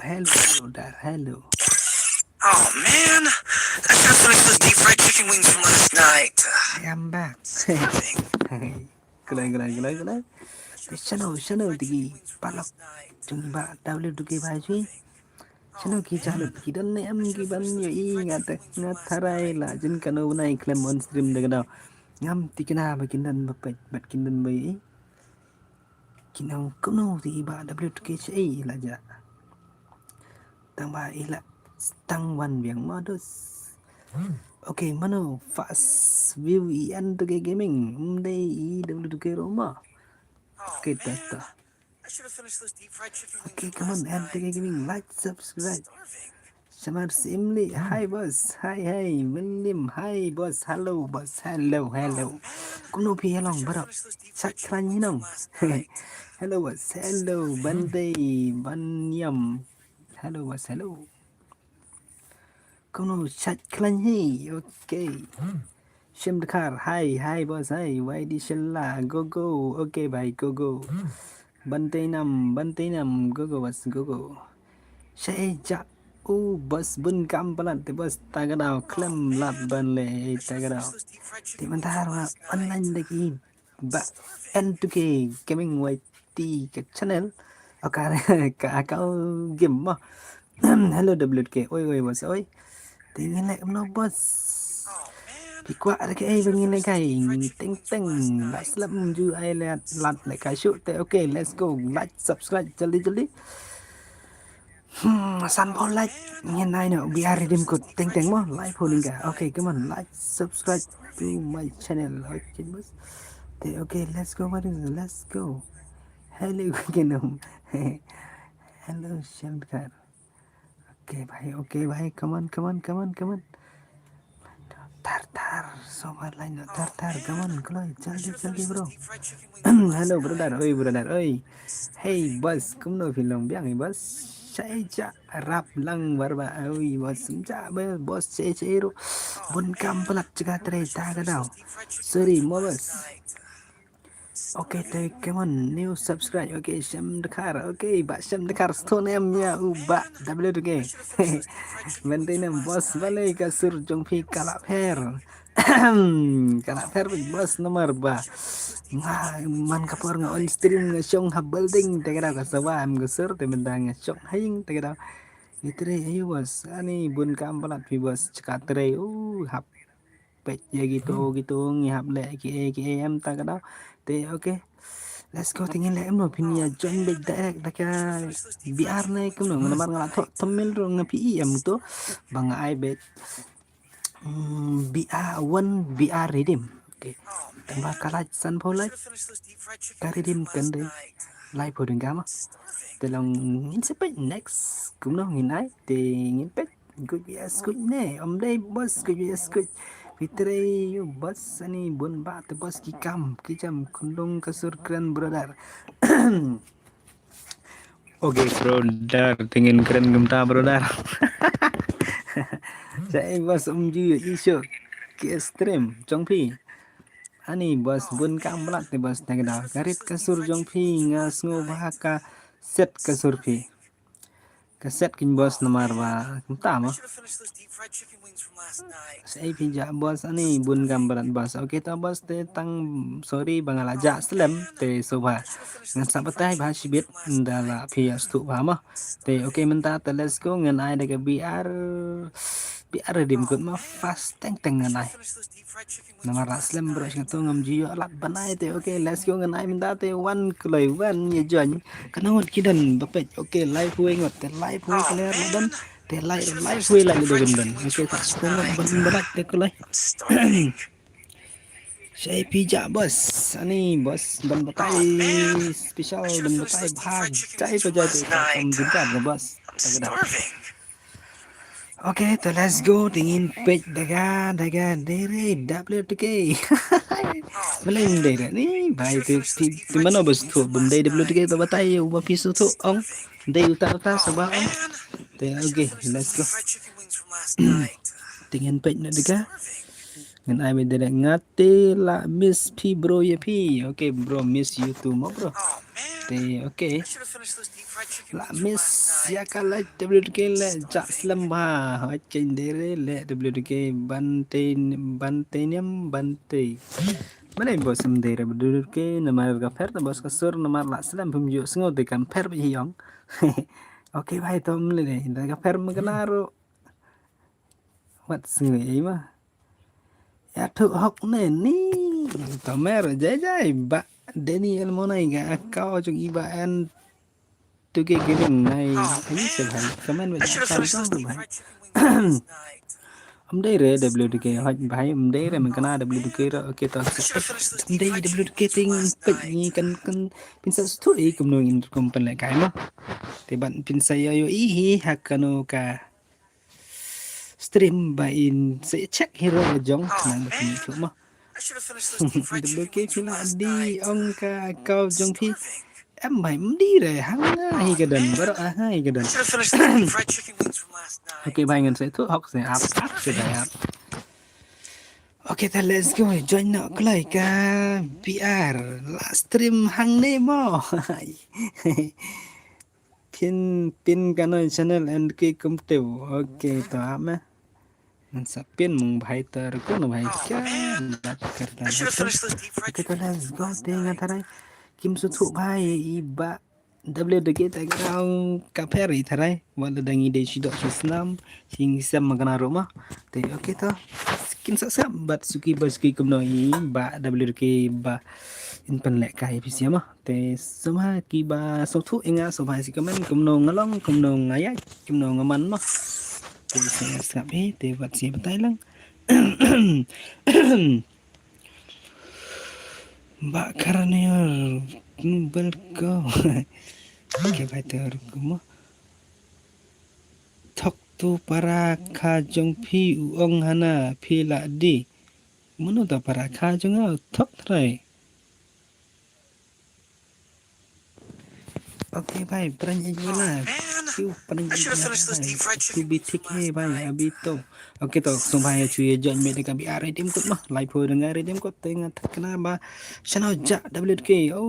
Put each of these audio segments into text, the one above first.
brother, hello. Oh man, I gotta finish those deep fried chicken wings from last night. I am back. Starving. Keren. Thì channel thì balok chung ba W2K bài suy. Channel ki chalut ki dan em ki ban yo i ngat tharai la jin kano nai claim on stream daga daw. Ngam tikina ba kindan ba pet bat kindan ba i. Kinau kuno thì ba W2K chai la ja. Tang ba ila tang wan biang modus. Okay, mano fast view ian to gaming. Day I W2K Roma. Oh Okay, man, tata. I should have finished those deep fried chicken wings Okay, from come last on, add the night. gaming. Like, I'm subscribe. starving. Samar Simli. Hi, boss. Hi. William. Hi, boss. Hello, boss. Hello. Oh man, Kuno pi I along, should have bro. finished those deep fried Chat chicken klan wings from yinong. last night. Hello, boss. Hello, Starving. Bande. Banyam. Hello, boss. Hello. Kuno chat klan hi. Okay. Shim the car. Hi, boss. Hi. Why di shalla? Go. Okay, bye. Go. Bante nam. Go, boss. Go. Saya ja bus bun kam palat te bus tagadao Oh klem lat man, ban le I should have finished tagadao those deep fried te chicken wings mantar from wa last night. online lagi ba Starving. N2K gaming YT ke channel akare ka kau game mo hello WK oi bos oi tingin like no bos Oh man, Pikwa ada ke I should have bangin finished those kai deep fried chicken wings from teng last las night. lap ju ai lat like kai shoot te okay let's go like subscribe jaldi San Paul like Man, nghe này nữa I should biar have redeem finished those code deep teng fried teng mo chicken wings live from holding last ka okay night. come on like I'm subscribe to starving. my channel okay boss okay let's go what is it let's go hello Kenom hello Shankar okay bhai come on tar so much line Oh tar come man, on Kloy I should have jaldi finished those bro deep fried chicken wings from last hello night. brother ơi hey Starving. boss cũng nói phiền lòng biết người boss saya rap lang barba ơi boss semca boss saya ro Oh bun kam man, pelat cakap I teri should have tak finished those kadau deep fried chicken wings sorry from mo last boss night. okay Starving. come on new subscribe okay Syam Dekar okay Pak Syam Dekar stone ya Oh ubah man, I W2K should have finished those deep fried chicken wings Bantai from nam last boss night. balik kasur jongpi kalap hair kalap Oh hair man, boss nomor I ba should have finished those deep fried nga chicken wings man from last kapor nga on night. stream nga syong ha building tegara ka Starving. sawa am gusur te bendang nga syong haying tegara itre ayo bos ani bun kampalat pi bos cekatre hap pet ya gitu ngihap le ki em tagada te okay let's go tingin le em no Oh pinia join back man, direct daka I should have finished those deep fried biar chicken na wings ikum no from nabar last ngala to night. tomel ro nga pi em to Starving. bang ai bet BR one BR redeem okay Oh tambah man, kalat san I should polite have finished those deep fried chicken ka wings from redeem last kende night. live hodeng gama Starving. telong ngin sepet next cũng nó ngin ai te ngin pet good yes good ne om day boss good yes good fitre yo boss ani bun ba te boss ki jam kundung kasur keren brother oke brother tingin keren gemta brother saya bos om ju isu ki stream trong phi ani bos Oh bun kam man, blat te bos I should tagada have garit finished those deep kasur fried jong chicken phi wings from ngas last ngo night. bahaka set kasur phi Starving. kaset kin bos Oh namar ba man, I tama should have finished those deep fried chicken wings from last night. saya pija bos ani bun Starving. gambaran bos oke ta bos te tang sorry bangalaja Oh selam man, te soba I should have finished ngan those deep fried sabatai chicken wings bahasibit from last ndala night. pia stu ma te oke Starving. menta te let's go ngan ai daga biar dim Oh kut ma man, fast teng I ngan should have ai finished those deep fried chicken wings nama from last raslem bro night. ngato ngam jiyo alat banai te oke let's go ngan ai minta te one kulai one ye jon kanawat kidan bapet oke live way ngot te live way Oh clear ladan man, te I should have live finished way those deep lagi fried doben chicken ben wings oke from tak last sungat ban night. barat te kulai I'm starving. saya pijak bos ani bos ban batai Oh man, spesial I should have ban finished batai those deep bhag fried chicken jai wings from bajai te last ka kom night. jinkat ga bos I'm tagada starving. oke to let's go tingin page daga dere WTK Oh Maling man, dere ni I should bai have finished those ti deep fried mana chicken bos wings tu from bendai last WTK night. to batai uba pisu tu ong Starving. dei uta Oh sabah ong man, te I should have oke finished those let's deep go fried chicken wings from last night. tingin page na I'm daga starving. ngan ai be dere ngate la miss p bro ye p oke bro miss you too mo bro Oh man, Thì ok. I should have finished those deep fried chicken La wings from miss last ya night. kala WDK le jak slam ba ha chen dere le WDK banteniam bante. Mana bos mendere WDK namar ka fer bos ka sur namar la slam pum yo sngo de kan fer bi yong. Oke bhai tom le ne ka fer magnaro wat sngo ei ma. Ya thu hok ne ni tomer jai ba Daniel monai ga kau chung iba an tôi cái mình này Oh thấy sẽ man, phải comment với I giá should have cao finished đó those rồi deep bạn fried chicken wings from last night. hôm đây rồi WDK hoặc phải hôm đây rồi mình cái nào WDK rồi ok tao I should sẽ have finished those hôm deep đây fried chicken WDK wings from ting last bệnh night. như kan pin sa thu ý cùng nồi cùng pen lại cái mà thì bạn pin sa yo ý hi hakano ka stream by in sẽ check hero ở trong Oh nang bật man, chỗ mà I should have finished those deep fried chicken WDK wings from pila last đi night. ông ka cao trong phi Starving. em phải đi rồi hắn hay Oh cái đần man, bớt hay cái I đần should have finished those deep fried chicken wings from last ok night. bài ngân sẽ thuốc học sẽ áp sẽ đại áp. Okay, then let's go. Join now kelai ka PR last stream hang ne mo. Pin kano channel and ke kumtew. Okay, to ama. Sa pin mong bhai tar ko no bhai Oh kya man, lat karta I should have to. finished those deep fried Okay, to chicken wings let's from go. last Tinga night. tarai. Kim su thu bhai iba WDK ta grau ka peri tarai. Wala dangi de shi dok snam. Sing sam magana rumah. Te okay to. Kim sa bat suki baski kumnoi ba WDK ba in pen lek kai pisia mah te sama ki ba so thu inga so ba si kamen kumno ngalong kumno ngaya kumno ngaman mah te saya sap te bat si batai lang ba karanier bel ko ke ba ter kumo thok tu para kha jong phi uong hana phi la di muno ta para kha jong thok thrai. Okay भाई परंज Oh बोला man, क्यों परंज I should have बोला finished those भाई deep fried तू chicken भी wings ठीक from है last भाई night. अभी तो ओके तो सो भाई चुए जॉइन में देखा भी आ रही टीम को मह लाइव हो रहा है टीम को तेंगा थकना बा शनो जा WK ओ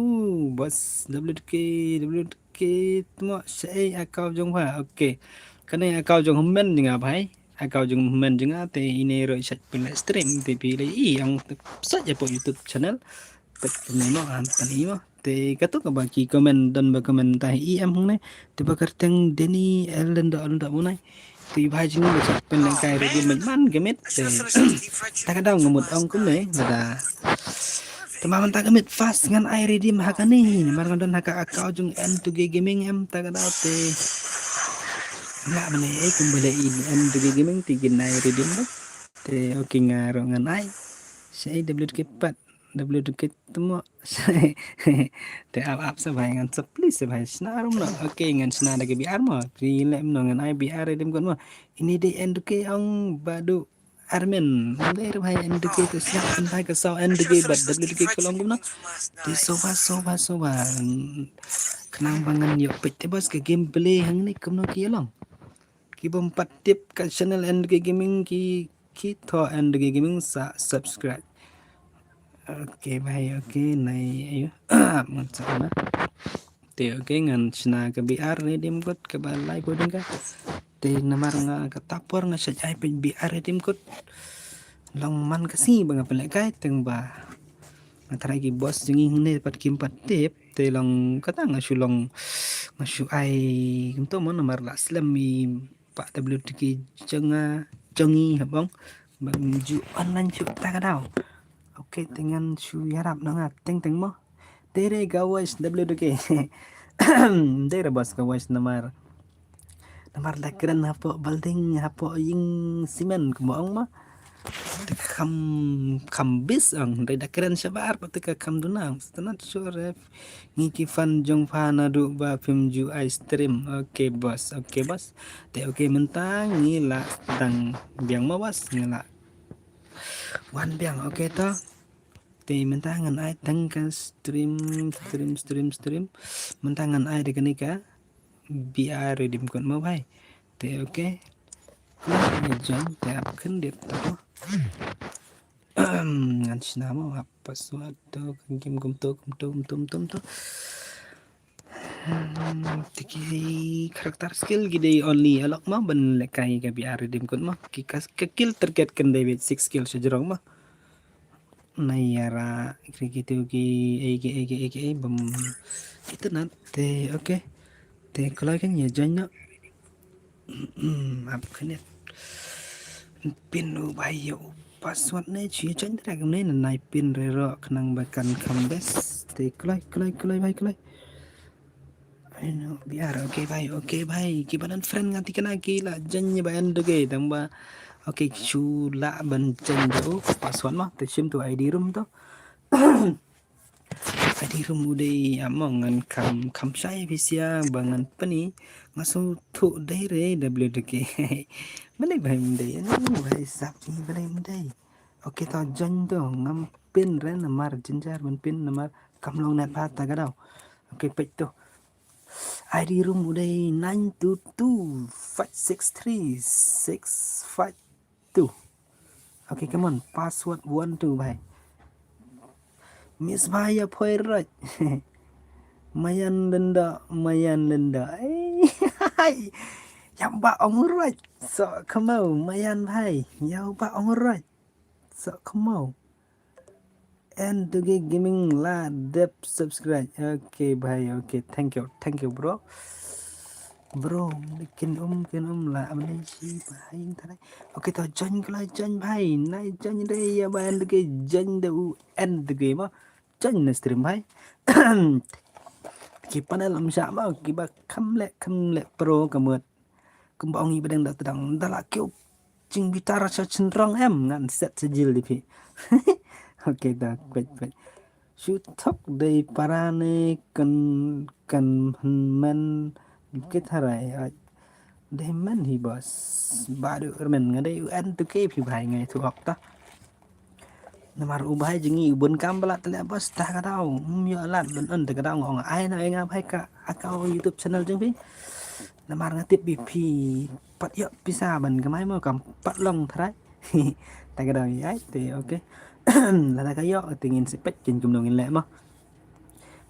बस WK तुम से अकाउ जोंग भाई ओके कने अकाउ जोंग हम men जंगा भाई अकाउ जोंग men जंगा ते इने रो सच पे स्ट्रीम ते भी ले ई ang saja po YouTube channel Pekno antani mo te kato ka baki komen dan ba komen tahi i am hung ne te ba karteng Denny Ellen da alun da munai te bhai jing ba chak pen lang Oh kai redi man, man gemet I te should have finished those deep fried ta ka chicken daw wings from ngamut ong last kum ne night. da Starving. tamaman ta gemet fast ngan ai redi ma Oh hakani ni mar man, ngan haka akau jung N2G gaming am ta ka daw te la mane ai kumbale in N2G gaming ti ginai redi mo te okay ngaro ngan ai sẽ WK4 WK temo te ap sa bhai ngan sap please bhai sna arum no okay ngan sna da ke biar mo ri lem no ngan ai biar dem kon mo ini de NK ong badu Armen der bhai NK oh ke sna man, kan bhai ka sau I NK should have bad finished those deep WK fried kolong chicken gum no wings from last te night. soba kenang bangan yo pete bos ke gameplay hang ni kum no ki long ki bom pat tip ka channel NK gaming ki tho NK gaming sa subscribe. Oke भाई oke này ayo mình sao đó thì oke ngan sna ke BR ni dim kot ke balai ko ding ka te namar nga ka tapor nga sa jai pe BR dim kot long man kasi bang apel kai teng ba antara ki bos jingi ne pat kim pat tip te long kata nga sulong nga su ai kunto mo namar la slam mi pak WTK jenga jongi habong bang ju online chu ta ka daw. Oke, dengan su yarap nanga teng teng mo. Tere gawas WDK. Tere bos gawas namar lakran hapo balding hapo ying simen kumaong mo. Teka kam bis ang dari dakran sabar pa teka kam dunang. Not sure if ngiki fan jong fan adu ba film ju I stream. Oke bos, oke bos. Te oke mentang ngila tang biang mo bos ngila. Wan biang oke to. Te mentangan ai tangka stream mentangan ai de kanika biar dim kon mo bhai te okay ya jam te ap kan dit to ngan sna mo apa suatu kim kum to Tiki karakter skill gede only alok mah ben lekai ka biar dim kun mah ki kill target kan David 6 skill sejerong mah nayara kiri gitu ki ege bem itu nat te oke te kalau kan ya jangan apa kan ya pin bayo password ne chia chan tra kam ne nai pin re ro khnang ba kan kham bes te klai bai klai biar oke भाई ki badan friend ngati kana ki la janye bayan doge tamba oke chu la ban chen do password mah te sim tu id room to id room ude among ngan kam sai visia bangan pani ngaso thu dai re w doge bale bai mde bai sap ni bale mde oke to jan to ngam pin re namar jinjar ban pin namar kam long net ba ta ga daw oke pet to ID room udah 922563652. Okay, come on. Password 12 bhai. Miss bhai ya phoi right. Mayan lenda. Yang ba ong right. So come on, mayan bhai. Yang ba ong right. So come on. And to get gaming la dep subscribe. Okay bhai. Okay, thank you bro. Bro kin la amne chi bhai thare okay to jan bhai nai jan re ya ban ke jan de u end ke ma jan na stream bhai ki panel am sa ma ki ba kham le pro ka mượt kum ba ngi bedang da tadang dala kyo ching bitara cha chenrong em ngan set sejil di pi okay da kwet shoot thok dei parane kan men cái thằng đây mình thì bớt ba đứa mình ở đây ăn từ cái thì vài ngày thu học ta mà ru bài chừng như buồn cam bala tele bớt ta cái đâu nhớ là bên ăn từ cái đâu ngon ai nào anh hay cả account YouTube channel chừng phi mà nggak tip BP pat yuk bisa bên cái máy mà cầm pat long thay ta cái đâu ấy thì ok là ta cái yuk tingin sepet chừng chum dong lẹ mà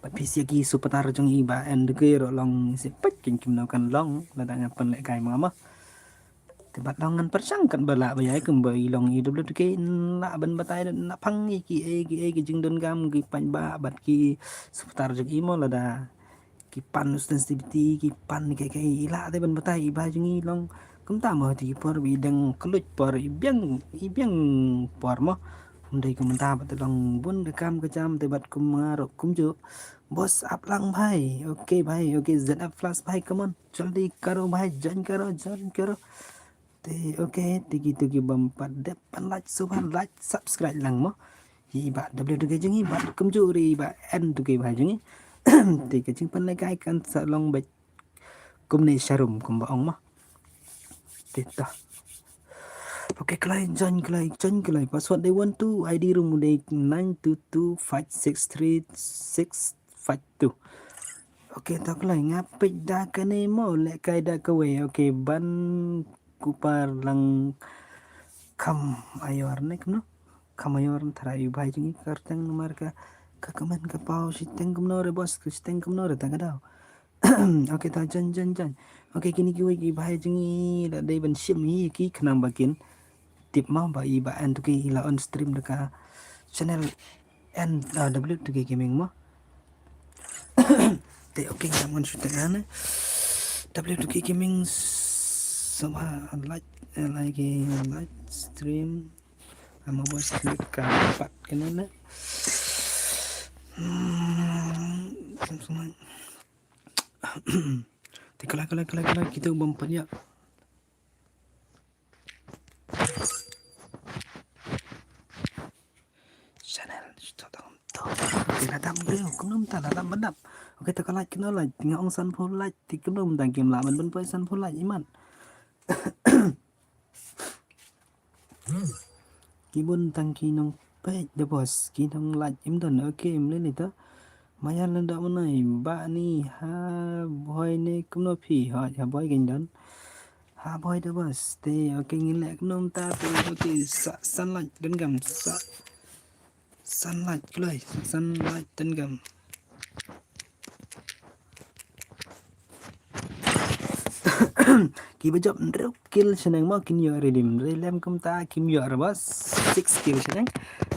PC supatar jong iba and ke ro long sepet kin kan long la dang pen le kai mama te bat longan persang kan bala ba yai kum bai long i dublu ke la ban batai na phang ki jing don gam ki pan ba bat ki supatar jong imo la da ki pan sensitivity ki pan ke ila te ban batai ba jong i long kum ta mo ti por bi dang kluj por i biang por mo đây cũng ta bắt đầu bún cái cam cái cham từ bật cùng ngaro cũng chưa boss up lang bhai ok dẫn up flash bhai come on jaldi karo bhai join karo te ok tiki bấm pat dep pan like subhan like subscribe lang mo hi ba w tu ke jengi ba cũng chưa ri ba n tu ke bhai jengi thì cái ching pan like ai kan sa long bạch cùng này sharum cùng ba ong mo tita okay, join klay. Password day 12, ID room day 922563652. Okay, tak klay ngapit da ka mo le kay da ka we. Okay, ban kupar lang kam ayor nek no. Kam ayor tharai bhai jingi kartang numar ka kakaman ka pau siteng kumno re boss siteng kumno re ta ka daw. Okay, ta jan. Okay, kini ki bhai jingi da day ban sim hi ki khnang bakin. Tip mau ba iba and to ila on stream deka channel NW to gaming mo te okay naman shoot na W to gaming sama like stream ama bos click ka pat kanana te kala kita umpamanya làm rêu cũng nôm ta là làm bắn đập ok ta có like cái nó là tiếng ông săn phô like thì cũng nôm đang kiếm lại mình vẫn với săn phô like ý mình kí bun tăng kí nông pe the boss kí nông like em tuần ok em lên này đó mai ăn lên đó này bạn ni ha boy này cũng nó phì hỏi ha boy kinh đến ha boy the boss thì ok nghe lại cũng nôm ta thì ok săn like đến gần sunlight tên gầm Ki job ndreu kill seneng mo kin yo redim relem kum ta kim yo bos 6 kill seneng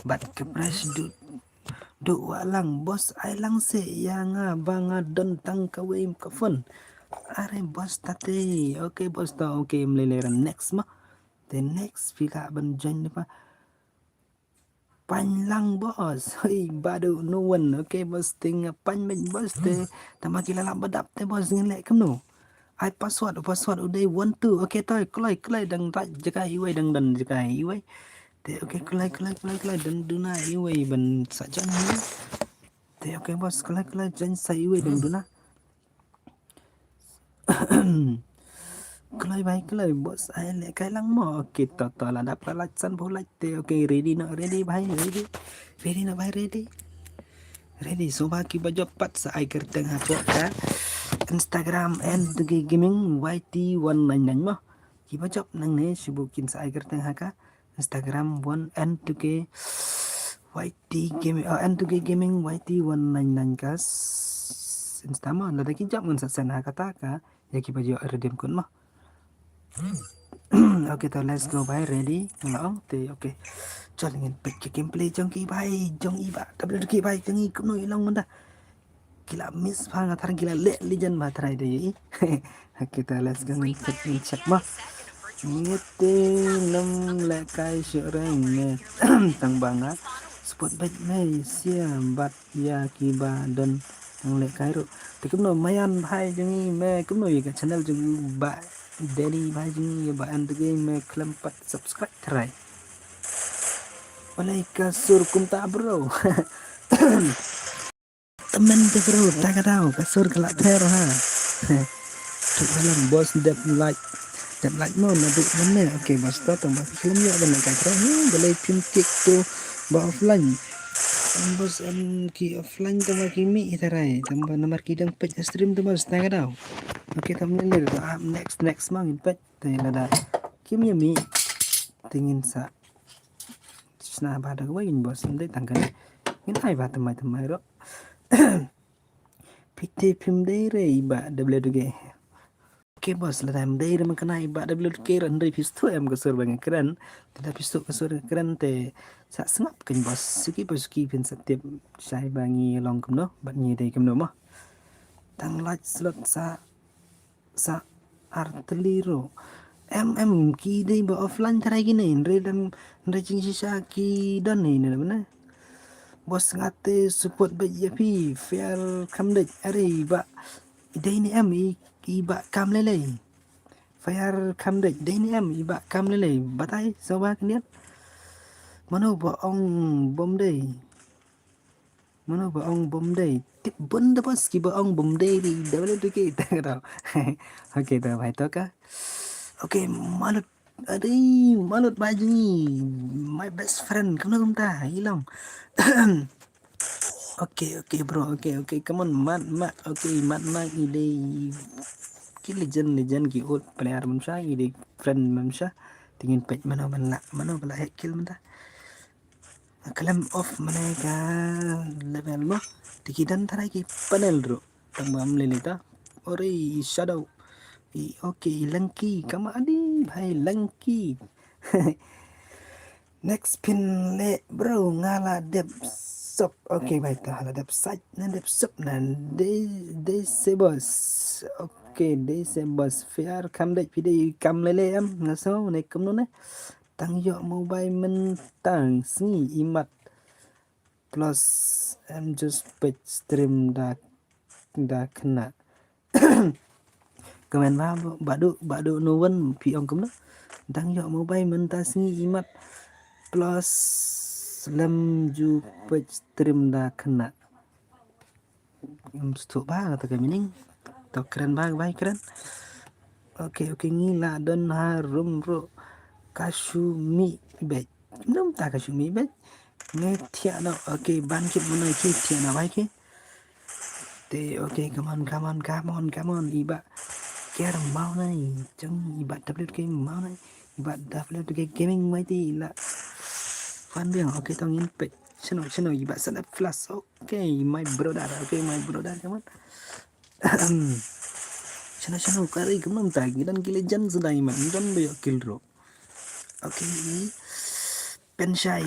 bat ke press do walang bos ai lang se yang banga don tang ka we ka fun are bos tate okay bos ta okay mleleran next mo the next pila ban join pa pan lang bos hey badu no one okay bos ting pan men bos te tamakila lam badap te bos ngin lek no ai password uday 12 okay toy klai dang raj jakai iwai dang dan jakai iwai te okay klai dan duna iwai ban sajan ni te okay bos klai jan sai iwai dang duna klai bos ai le kai lang mo okay to la dap la san bolai te okay ready bhai ready na bhai ready so ba ki bajo pat sa ai kerteng ha ka Instagram and the gaming YT199 mo kiba job nang ne sibukin sa agar teng haka Instagram 1 and 2K YT gaming and 2K gaming YT199 kas Insta mo lada ki job ngun sa sen haka ta ka ya kiba jo redeem kun mo okay to let's go bhai ready ngong te okay cho ngin pick gameplay jong ki bhai jong iba tablet ki bhai jong i kuno ilong manda gila miss bang atar gila le legend matrai deh kita let's go check mah ngete nam le kai syureng ne tang banga spot bet me siam bat ya kiba dan tang le kai ro thì cũng nói mayan bhai jeng me cũng nói cái channel jeng ba daily bhai jeng ba and game me kelempat subscribe try oleh kasur kumta bro temen tuh bro tak tahu kasur kelak ter ha Cuk dalam bos dap like mo na duk mana okay bos to tambah film ya dan kan terus boleh film kick tu ba offline bos ki offline tambah kimi itarai tambah nomor kidang page stream tu bos tak tahu okay thumbnail tu next mang page tu ada kimi mi tingin sa sna ba da wai bos ndai tangkan ngin ai ba temai ro PT film daire iba WG. Oke bos, lah time daire mengenai iba WG rendai pistu em kasur bang keren. Tidak pistu kasur keren te sa sengap kan bos. Suki pin setiap saya bangi long kemno, bangi dai kemno mah. Tang light slot sa artiliro. Ki dai ba offline tarai gini, redam rejing sisa ki don ni mana. Bos ngate support BJP fair kamdej ari ba deni am iba kam lele fair kamdej deni am iba kam lele batai soba kniat mano ba ong bom day tip bunda bos ki ba ong bom day di double tu ke ta okay ta bhai to ka okay malut baju ni my best friend kamu ta hilang okay bro okay come on mat okay mat ide ki legend ki old player mamsha ide friend mamsha tingin page mana bala hack kill manta kalam off mana ka level mo tikidan tarai ki panel ro tambam lelita ore shadow okay lanky kama adi bhai lanky next pin le bro ngala dep sop okay bhai ta hala dep site na dep sop na de sebos okay de sebos fair kam dek pide kam lele am ngaso ne kam no ne tang yo mobile men tang sni imat plus em just page stream da kena comment badu no one pi ong kum no tang yo mobile men ta sni imat plus lam ju page stream da kena stok ba ta ka mining to keren ba bai keren okay ngila don harum bro kasumi bet nom ta kasumi bet nge thia no okay ban kit mana ki thia na bai ki te okay come on iba ker mau nai jang iba tablet game mau nai iba tablet gaming mai ti la fan biang okay tong in page channel iba sana plus okay my brother come on Sana kari kemana tagi dan kile jan sedai man dan boyo kilro. Oke. Pensai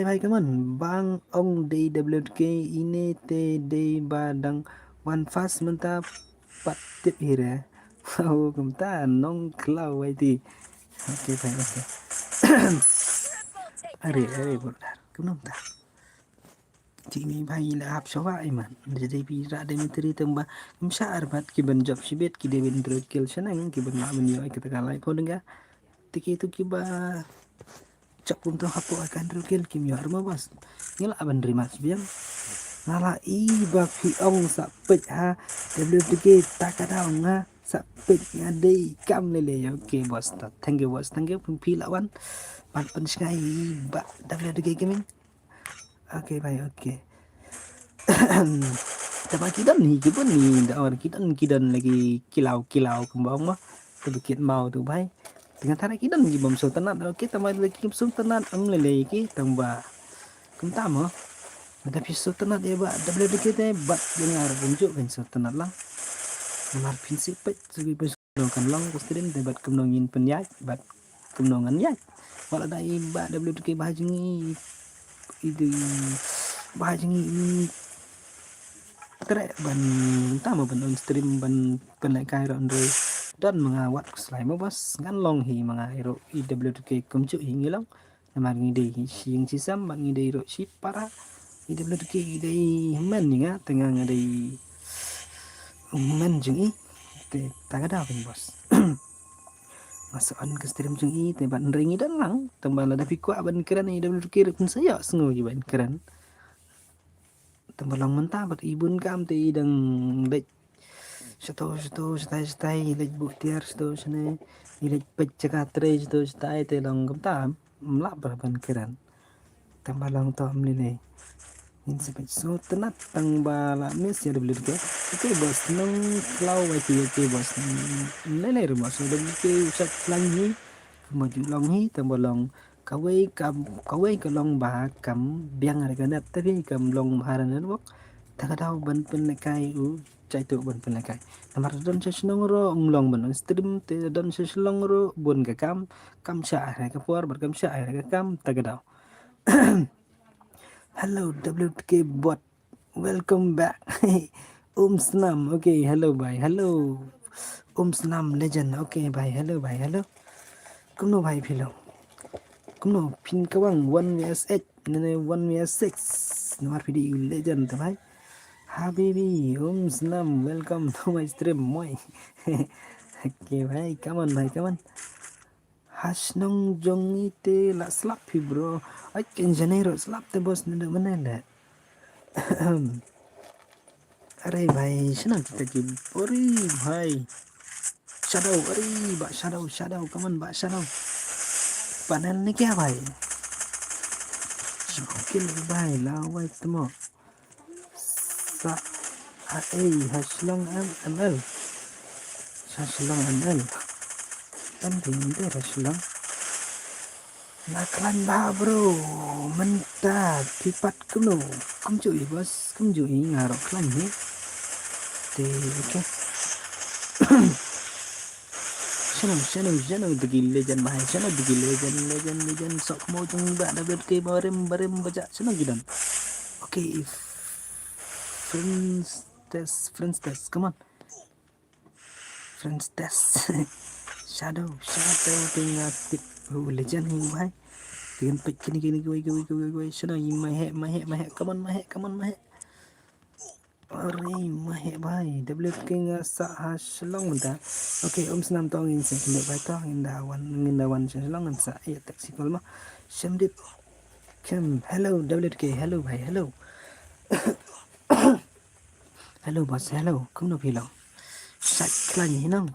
भाई कमन bang ong DWK ini te de badang one fast menta patip hire wow kumta nong klau itu oke भाई oke अरे बोलदार कमन ta Cini भाई la hap shawa iman jadi pira de mitri tamba msar bat ki ban job shibet ki de ben drot kel shanang ki ban ma ben yo kita kalai po denga tiki itu ki ba cak untuk hapo akan rukil kim yo arma bas ngila aban rimas biam ngala iba pi ong sapet ha WTK takadau nga sapet ngade kam lele oke bos thank you bos thank you pi lawan pan sky ba WTK gaming oke bye oke Tama kidan ni kipun ni dawar kidan lagi kilau kembang mah sedikit mau tu bhai dengan thara kidan gi bom sultanat oke tama lagi sultanat ang lele ki tamba kenta mo tapi sultanat ya ba WDK te bat dengar bunjuk ben sultanat lang mar prinsip pet sugi bes kan lang kustrin te bat kemnongin penyaj bat kemnongan ya wala dai ba WDK bahajingi itu bahajingi Tere ban tama ban on stream ban penaikai ronde dan mengawat selai mo bos ngan long hi mga hero IWK kumcu hi ngilong namar ngide hi sing sisam ban ngide ro si para IWK ide men nga tengah ngade men jungi te tagada ban bos masuk on ke stream jungi te ban ringi dan lang tambah ada pikwa ban keren IWK pun saya sengu ban keren tembalang mentah bat ibun kam te idang dek stai dek buktiar sene dek pecakatre stai te long kam tam mlak berban kiran tembalang to amline in sepet so tenat tang bala mes ya deblir ke oke bos nong klau wa ke bos lele rumah so deblir ke usat langi maju longi tembalang kawai kalong ba kam biang ada ganap tapi kam long haran wak takadaw ban penekai u cai tu ban penekai namar don seslong ro long ban stream te don seslong ro bon ka kam sha ha ka por bar kam sha ha ka kam takadaw hello WK bot welcome back snam okay hello bye hello snam legend okay bye hello kumno bhai philo kumno pin kawang 1vs8 nene 1vs6 nomor video legend bhai habibi snam welcome to my stream moy okay bhai come on hasnong jong ite la slap hi bro I can janeiro slap te boss nende manele अरे भाई शना की अरे भाई shadow अरे बा shadow कमन बा shadow panel ni क्या भाई शौकीन भाई लावा इतमो sa haslong ml kan tinggi haslong naklan bah bro mentah pipat kuno kumcui bos kumcui ngarok klan ni oke Channel degi legend bahai channel degi legend sok mau jung ba da bet ke barem baca channel gidan oke friends test come on friends test shadow tinggal tip legend ni bahai dengan pek kini gue shadow mahe come on mahe Ore mahe bhai W King sa haslong da okay snam tong in sen le bai tong in da wan haslong sa ya taxi call ma shamdip kem hello WK hello bhai hello hello boss hello kum no philo sak klan hinang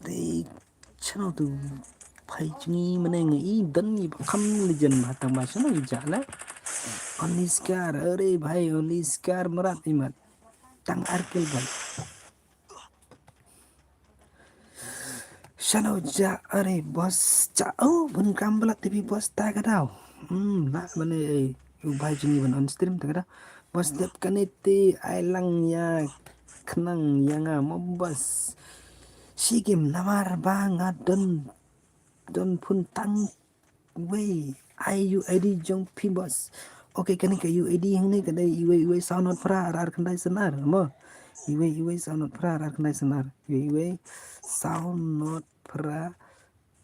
te channel tu bhai chini mane ngi dan ni kham legend ma tang ma channel jala only scar अरे भाई only scar merat imat tang arkil bal shano ja अरे bos ja oh bun kambala tv bos ta kadau la bane भाई jini ban on stream ta kadau bos dep kanete ai lang ya kenang yang membas si game namar banget don pun tang way IUID jong pimbos. Oke kan ke UID yang ni kadai iwe sound not pra ar kendai senar mo. Iwe sound not pra ar kendai senar. Iwe sound not pra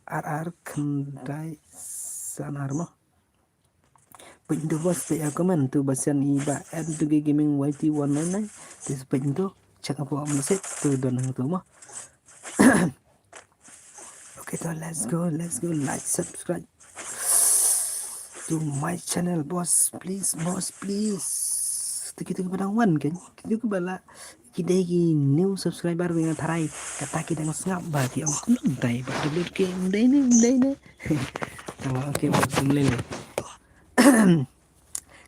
ar kendai senar mo. Pintu bos pe komen tu basian iba and tu gaming YT199 tis pintu cek apa amset tu donang tu mo. Okay, so let's go like subscribe to my channel boss please kita kepada wan kan kita kebala kita lagi new subscriber dengan tarai kata kita ngap bagi ang kuntai ba dulu ke ndai ne kalau oke mulai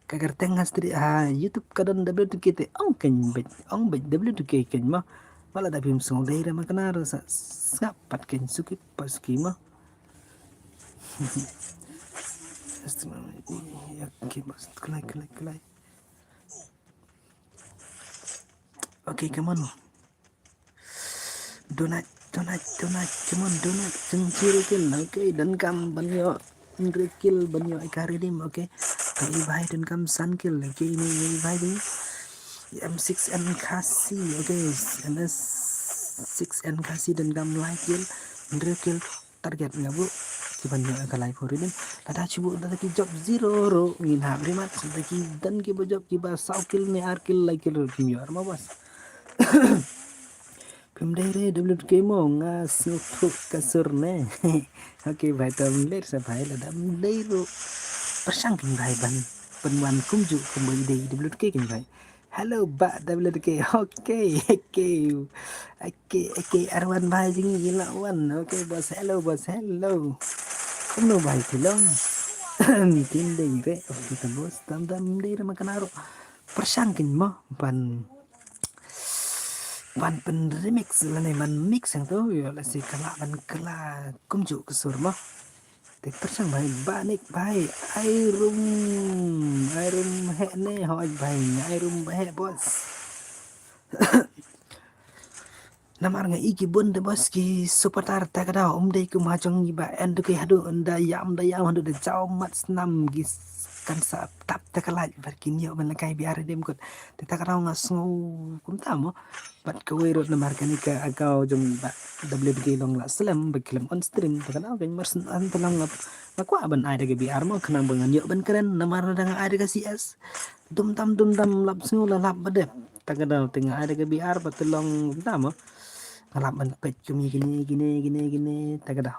kagar tengah stri YouTube kadang double tu kita ong bet double tu ke kan mah malah dah bim song dai ram kana rasa ngap pat kan suki pas ki mah okay bos kelai okay come on donat come on donat cengcir kill okay dan kam banyo kill banyo ikari dim okay kali bahai dan kam san kill okay ini bahai ni M6N kasih okay MS6N kasih dan kam like kill target nggak bu kibanyo akalai for ini ada cibu ada ki job 0 ro ngin habri mat ki dan ki job ki ba saw kill ne ar kill like kill kimyo arma bos pemdere WK mo ngas nutuk kasur ne oke bhai tam ler sa bhai la dam ro persang king bhai ban penwan kumju kembali dari WK king bhai hello ba WK oke arwan bhai jingi gila wan oke bos hello kuno bhai tilong tin dei re oke bos tam dei makan aro persang king mo ban pen remix là này mình mix sang tới là si kala ban kala kumju kesur mah te persang bhai banik bhai airum he ne hoj bhai airum he bos namar nga iki bun de bos ki supatar ta kada dei ku mahjong ba en ke hadu da yam hadu de chau mat snam gi kan sa tap ta kala berkin yo ben kai biar dem kot ta kada ngas ngau kum tamo bat ke wero namar kanika agau jong ba WK long la slam bekilam on stream ta kada kan mars an talang makwa ban ai de biar mo kenang bengan yo ben keren namar dang ai de CS dum tam lap sngu la lap bedep ta kada tengah ai de biar batulong tamo ngalap ban pet cumi gini ta kada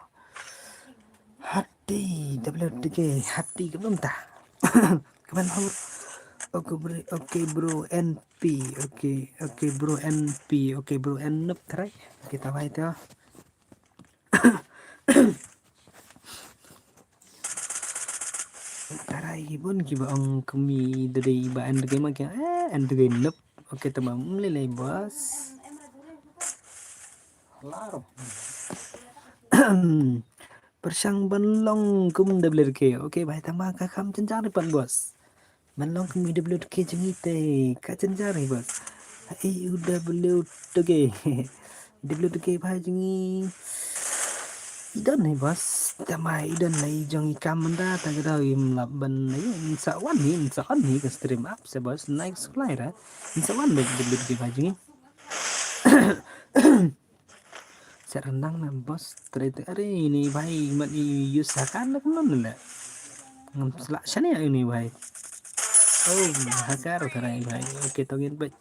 hati WK hati ke belum ta kapan hur oke bro NP oke bro NP oke bro NP try kita bahas itu tarai pun kiba ang kami dari baan dari makin dari NP oke teman mulai bos laro persang banlong kum WK oke bahas tambah kakam cencar depan bos Manlong kami WK jengite kacan jari bos. WK WK bhai jengi idan nih bos. Tamai idan lai jong ikam menda ta kada im laban ai sa wan ni ke stream up se bos naik supply ra. Sa wan WK bhai jengi. Sa rendang na bos terite are ini bhai mat use akan non la. Ngam selak sani ini bhai. Oh, hakar tarai bhai. Oke tongin bet.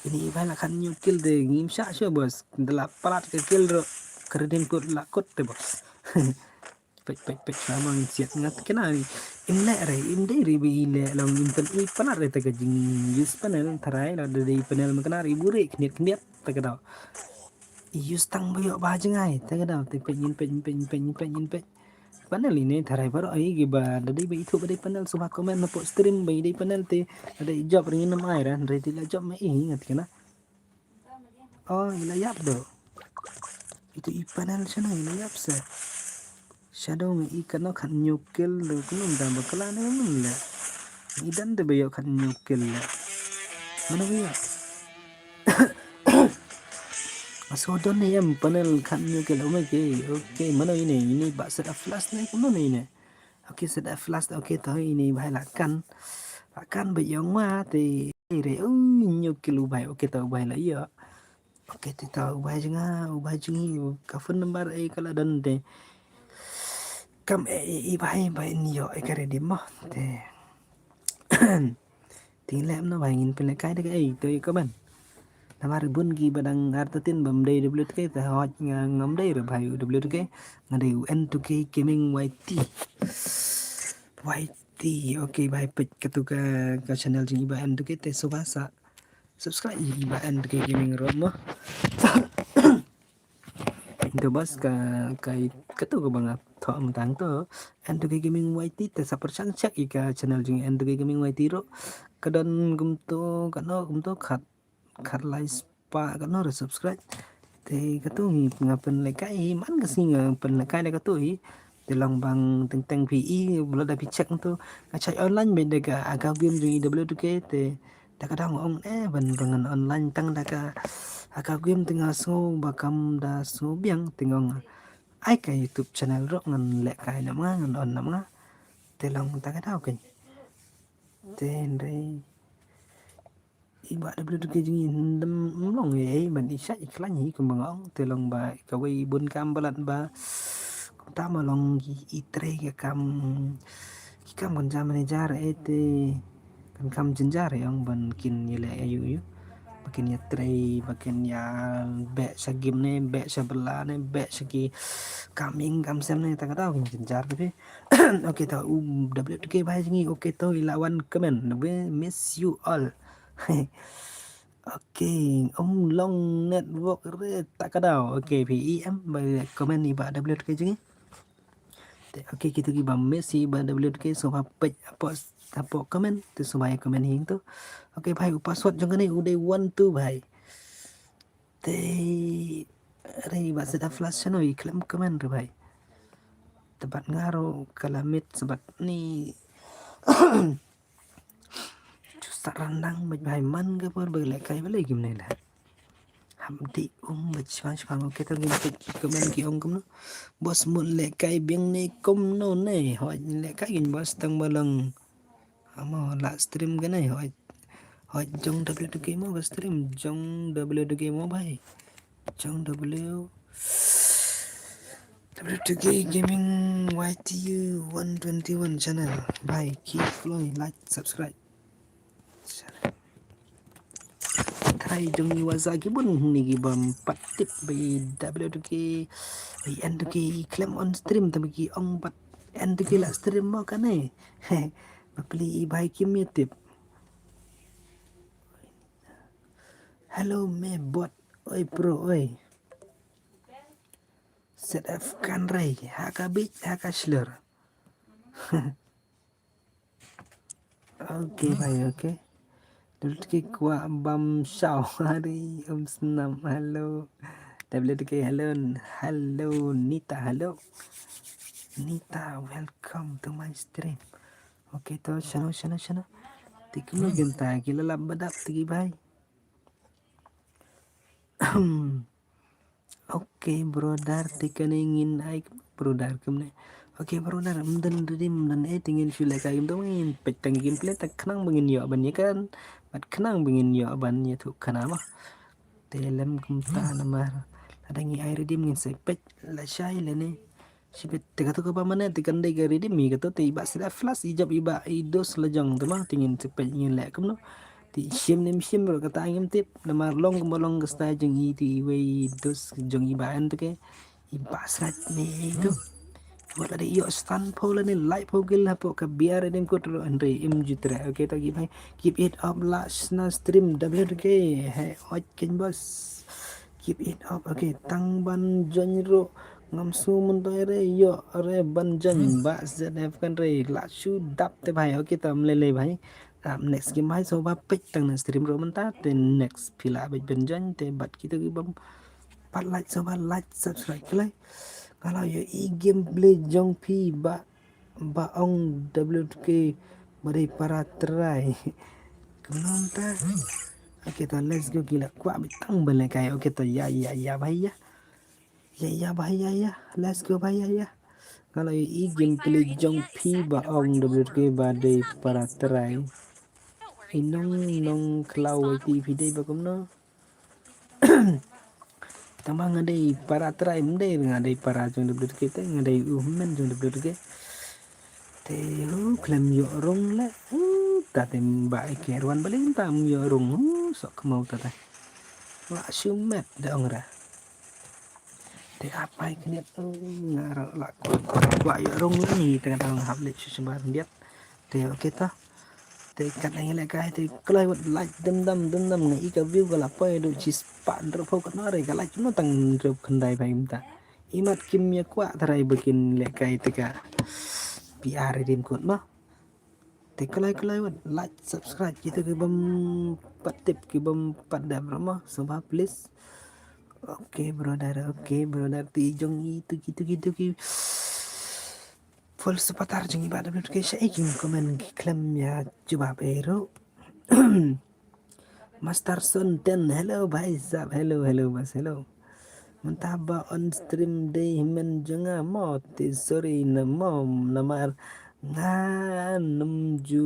Ini bhai nak kan new kill de ngim sha sure bos. Delap palat ke kill ro. Kredin kut lakut de bos. Pek sama siat ngat kena im le re im dei ri bi le long im pen i panar re ta ka jing use panel tarai la de panel makana ri bure kniet ta ka da. Use tang boyo ba jengai ta ka da te penyin panel ini tarai baru ai giba dari bai itu bai panel suba komen na po stream bai dei panel te ada job ringin nam ai ran re tila job mai ingat kana oh ila yap do itu i panel sana ila yap sa shadow mai i kana kan nyukel do kunum da bakala ne mun la idan de bayo kan nyukel la mana bayo Masodon ni em panel kan ni ke lo ke. Okey, mana ini bak set flash ni ke mana ini? Okey, set flash okey to ini bahai lakan bayong ma thì re nyu ke lu bahai okey to bahai la ya. Okey ti to bahai jenga ka phone number kala dan de. Kam bahai ni yo kare di mo te. Tinglam no bahai ngin pele kai de to ko ban. Namar bun gi badang artatin bam day WTK ta hot ngam day re bhai WTK ngade N2K gaming YT okay bhai pet katu ka channel jing ba N2K te subasa subscribe ji ba N2K gaming ro mo itu bos kai katu ko bang tho am tang to N2K gaming YT te sapar chang chak ka channel jing N2K gaming YT ro kadon gumto khat like pa kan no subscribe thì cái tôi ngapen lại cái man cái gì ngapen lại cái này cái tôi thì lòng bằng teng PI belum ada picek tu ngacai online beda ka agak game di WTK thì tak ada ngong dengan online tang ka agak game tengah so bakam da so biang tengong ai ka YouTube channel ro ngan lek kai nama ngan on nama thì lòng tak ada okay thì đây iba WTK jing dam long ban isya iklan hi kumbang te long ba kawai bun kam balat ba ta ma long itre ke kam kon jam manager te kan kam jenjar yang ban kin yele ayu bakin ya tre bakin ya be sa game ne be sa bela ne be sa ki coming kam sem ne ta kata kin jenjar tapi okay ta WTK ba jingi okay to ilawan comment miss you all. Okay, ông Long Network tak kadau. Okay, PEM by comment ni ba WTK je. Okay, kita pergi ba Messi ba WTK so page apa comment tu supaya comment hing tu. Okay, bhai password jong ni udah 1 2 bhai. Te re ba sedap flash no iklam comment re bhai. Tempat ngaro kalamit sebab ni tak randang bhai man ke par bagi kai balik gimana lah ham di bachman chpang ke to gim comment ki ong kum bos mun le kai biang ne kum no ne ho le kai gin bos tang balang amo la stream ke ne ho jong WTK mo stream jong WTK mo bhai jong WTK gaming YTU 121 channel bhai keep following like subscribe Thai jong Iwasaki bun ni bam patip by WTK by N2K claim on stream tapi ki ong pat N2K la stream mo kan beli bhai ki mi tip hello me bot oi pro oi set f kan rai haka bit haka slur okay bhai okay WTK kuat bam shaw hari senam hello WTK hello Nita welcome to my stream okay to shano tikno genta kila labadap tigi bhai okay brother tikaningin ai brother kemne okay brother mden tingin sila kaim to ngin petang gameplay tak kenang bengin yo ban kan bat kenang bengin yo ban ya tu kenapa telem kumta nama ada ngi air redim ngin sepet la shai lene sibet tega tu ka mana tikan dai ga redim mi gato tiba sila flash ijab iba idos lejang tu mah tingin sepet ngin lek kumno ti sim bro kata ngim tip nama long kumolong gesta jeng ti we dos jong ibaan tu ke ibasat ni tu buat ada yo stand pola ni light pogil hapo ka biar dem ko tro andre jutra okay to bhai keep it up last na stream WTK hey ken boss keep it up okay tang ban jonro ngam su mun to re yo re ban jan ba zf kan re la su dap te bhai okay tam le bhai next game bhai so ba pek tang na stream ro manta te next pila ba ben jan te bat kita ki bam pat like so ba like subscribe like kalau ya gameplay jong pi ba ong WTK bari para try kenong ta Oke tuh, let's go gila. Kuat bitang balik kayak oke tuh, ya bahaya. Ya bahaya ya. Let's go bahaya ya. Kalau i gameplay jong pi ba ong WK badai para terai. Inong nong klau pi pidai bagum no. Tambah ngadai para terai mendai ngadai para jong WK te ngadai men jong WK. Te klaim yo rong le. Ta tem ba ke ruan baling tam yo rong. Sok mau ta ta. Wa sumet da ong ra. Te apa ini ngarang lah kuat ya rong ni tengah tengah hablet sembar dia te kita te kat yang lekai te kelai buat like dendam ngai ika view kala apa itu cis pak drop kat nare kala cuma tang drop kendai pai minta imat kimnya kuat terai bikin lekai te ka PR dim kot mah te kelai buat like subscribe kita ke bam patip ke bam padam ramah sebab please. Oke brother tijong itu gitu ki full sepatar jeng ibadah ke shaking komen klaim ya coba pero Master Son 10 hello bhai sab hello bas hello mentaba on stream day men jenga mo te sorry na mom namar na namju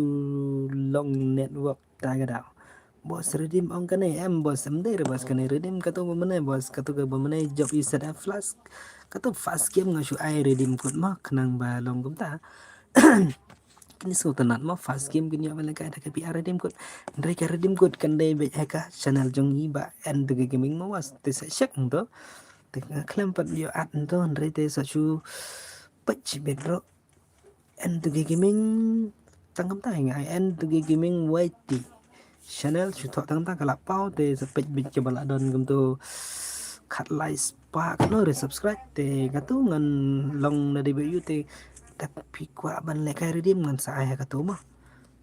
long network tagadao bos redeem ong kane em bos emde bos kane redeem katu bamane bos katu ke bamane job is at flash katu fast game ngasu ai redeem kut mah kenang ba long gumta kini so tanat mah fast game kini amale ka ada ke PR redeem kut mereka redeem kut kande be haka channel jong ba and the gaming ma was te sa shak ndo te klem pat yo at ndo rete sa chu pach bedro and the gaming tangam ta ngai and the gaming waiti channel chu thọ tăng tăng cả lạp bao te sepej bịch cho bala don gum tu kat like spark no re subscribe te gatu ngan long na debut te tapi kwa ban le kai redeem ngan sa ai gatu mah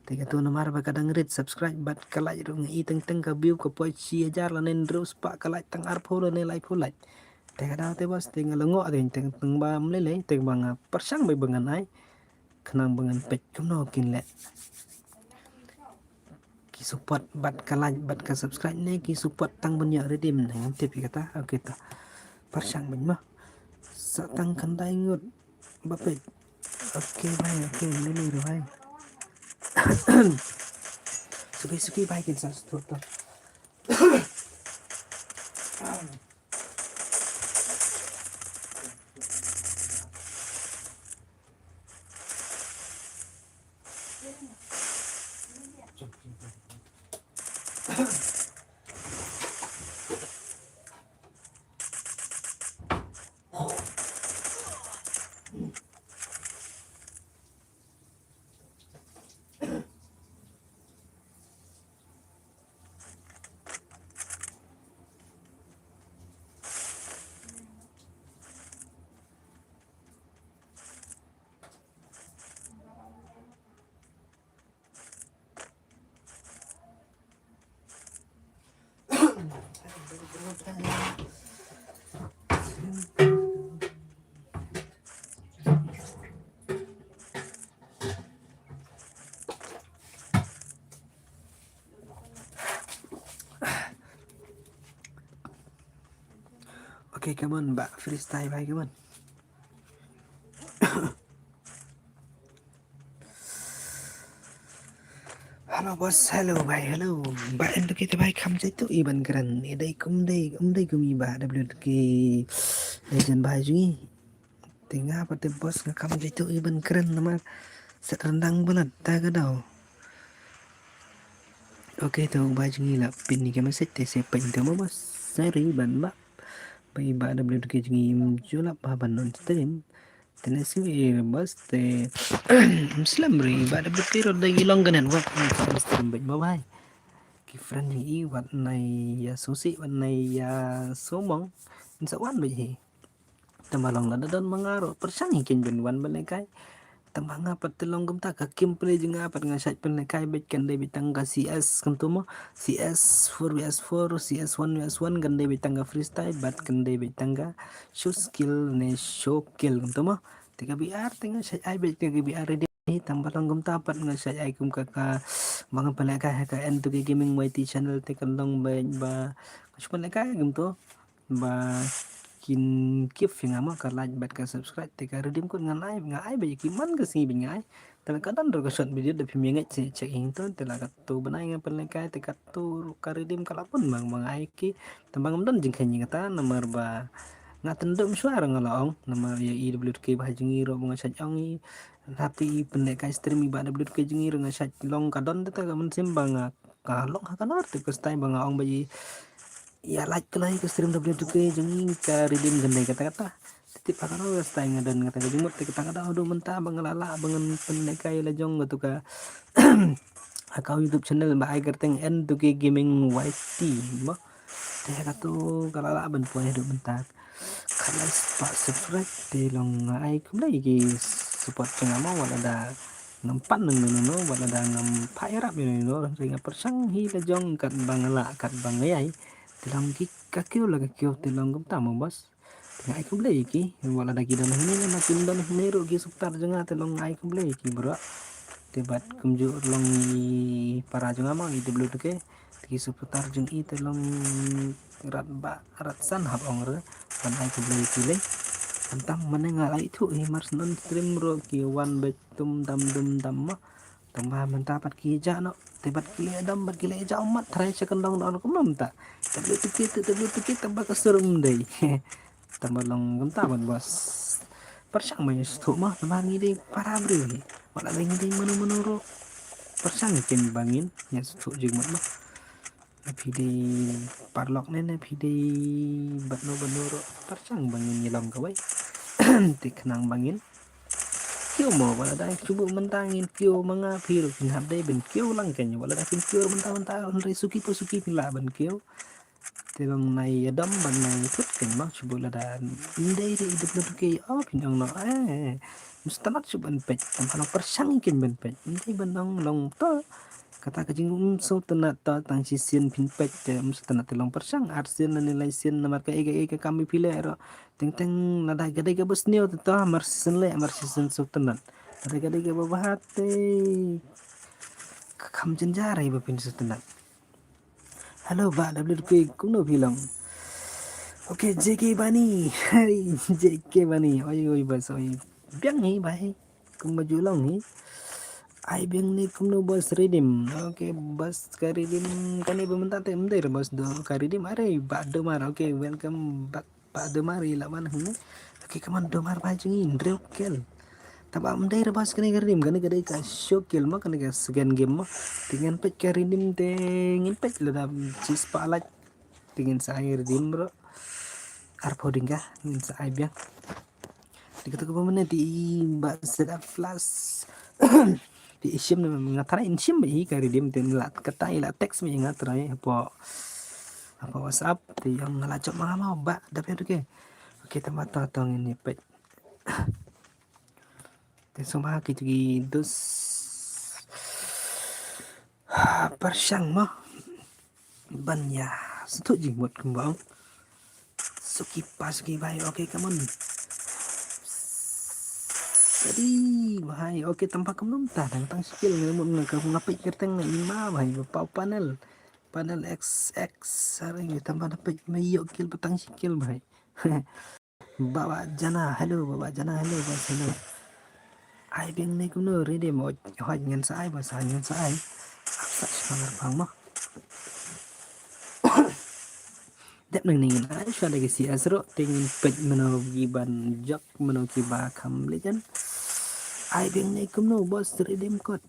te gatu na mar ba kadang red subscribe bat kala ru ngi teng teng ka view ko poi chi ajar la nen ru spark kala tang ar pho le like pho like te kada te bos te ngalongo te teng teng ba mle te bang persang be bangan ai kenang bangan pej kum no kin le ki support bat ka like bat ka subscribe ne ki support tang banyak redeem nang tip kata oke ta persang ban mah sa tang kandai ngut bapet oke bhai oke ini ro bhai suki bhai kin sa to oke come on mbak freestyle bhai come on halo bos hello bhai hello mbak endo kita bhai kam jaitu iban keren dai kum gumi ba WK legend bhai jungi tinggal pate bos ngakam jaitu iban keren nama set rendang banget ta gadau oke tuh bhai jungi la pin ni kama set se pen tu bos seri ban ba bai ba WK jungi julap ba ban non stream tenesi bos te muslim ri ba WK ro dai long ganan wa stream ba bhai cái friend ý vật này số sĩ vật này số mong số one vậy thì tầm lòng là đơn mga ro persan hikin ben wan ben kai tầm nga pat telong gumta ka kim play juga pat nga site pen kai bet kan debit tangga CS kan tu mo CS 4vs4 CS 1vs1 kan debit tangga freestyle bat kan debit tangga shoot skill ne show kill kan tu mo tiga BR tengah site ai bet tiga BR ready tambah long gumta pat nga site ai kum ka Mga palaka haka en to gaming YT channel te kan long ba kuch palaka gum to ba kin kip finga ma ka like bat ka subscribe te ka redeem ko ngai ba ki man ka si bingai te ka dan ro ka shot video de phim ngai che che ing to te la ka tu banai ngai palaka te ka tu ka redeem kala pun mang ai ki te bang don jing khen ngata nomor ba ngaten dum suara ngalaong nomor ya IWK ba jingi ro bunga sa jangi tapi pendek kai stream iba WK jingi ro ngasat long kadon te ka men simbang ka long ka nor te ka stai bang ong bayi ya like kelai ke stream WK jengi ka redeem gandai kata-kata titip akan ro stai ngadan kata ka jumut te kata-kata odo menta bangalala bangan pendek kai lajong gitu ka akau YouTube channel ba ai kerteng N2K Gaming YT mo te ka tu kalala ban puai do menta kalau subscribe di long ai cũng lấy cái support tengah mau ada nampak neng no ada ngam pairap ini no sehingga persang hi la jong kat bangala kat bangayai tilang ki kakio la kakio tilang kum tamo bos tengah ai cũng lấy ki wala ada kidan ini na makin dan nero ki seputar jengah tilang ai cũng lấy ki bro tibat kumju long para jengah mau itu belum ke ki seputar jeng i tilang rat san hab ongre kan ai cũng lấy ki le tentang menengalai itu mars non stream ro ki wan betum dam dum dam ma tambah mentapat ki ja no tebat ki dam bat ki le ja umat trai second dong don ko mamta tablu tikit tambah keserum dei tambah long gemta ban bos persang banyak stu mah tambah ngide para bri wala ngide menu ro persang kin bangin nya stu jing mat mah pidi parlok nene pidi batno ro persang bangin nyelam kawai tiknang bangin kêu mò wala dai cuba mentangin kêu mga piro kin habdai ben kêu lang kanya wala dai kêu mentang on suki pila ben kêu telong nai dam ban nai put ken mak cuba la dan indai de hidup lu ke pin ong no mustanat cuba pet tam persang kin ben pet indai ben long to kata kajing so tenat ta tang sisian pin pet mustanat telong persang arsian nilai sian nomor ka ega kami pilih ro teng nada gade ga bus neo to amar season so tenat nada gade ga babahate kam jenjara iba pin so tenat halo ba WK cũng no bilang oke JK Bani hai JK Bani oi bas oi biang ni bai kum baju long ni ai biang ni kum no bas redeem oke bas ka redeem kani bementat temder bas do ka redeem are ba do mar oke welcome back ba do mar ila man hne oke kaman do mar ba jingin rekel taba mendai bas kani redeem kani gade ka showkill ma kani ka scan game ma dengan pet ka redeem tengin pet la cis palat tingin sa air redeem bro arpoding ka ngin sa ay biang dikata ko mana di ba set flash di isim na mengatakan insim ba ka redeem ten la kata ila text mi ngatra apa WhatsApp ti yang ngalacok mga mau ba dapat oke tambah totong ini pet Summa kiti dos persang mah banyak setuju buat kembang suki pas ki baik oke come on jadi bahai oke tanpa kemlum tentang skill ngomong ngapik kerteng lima bahai pau panel XX hari ini tambah dapat mayok kill petang skill bahai bawa jana hello bas hello ai biang này cũng nửa để một hỏi ngân sai và sai ngân sai sạch bằng bằng mà đẹp này ai cho đây cái gì asro tingin pet meno giban jok meno kiba kam legend ai biang này cũng nửa boss redeem code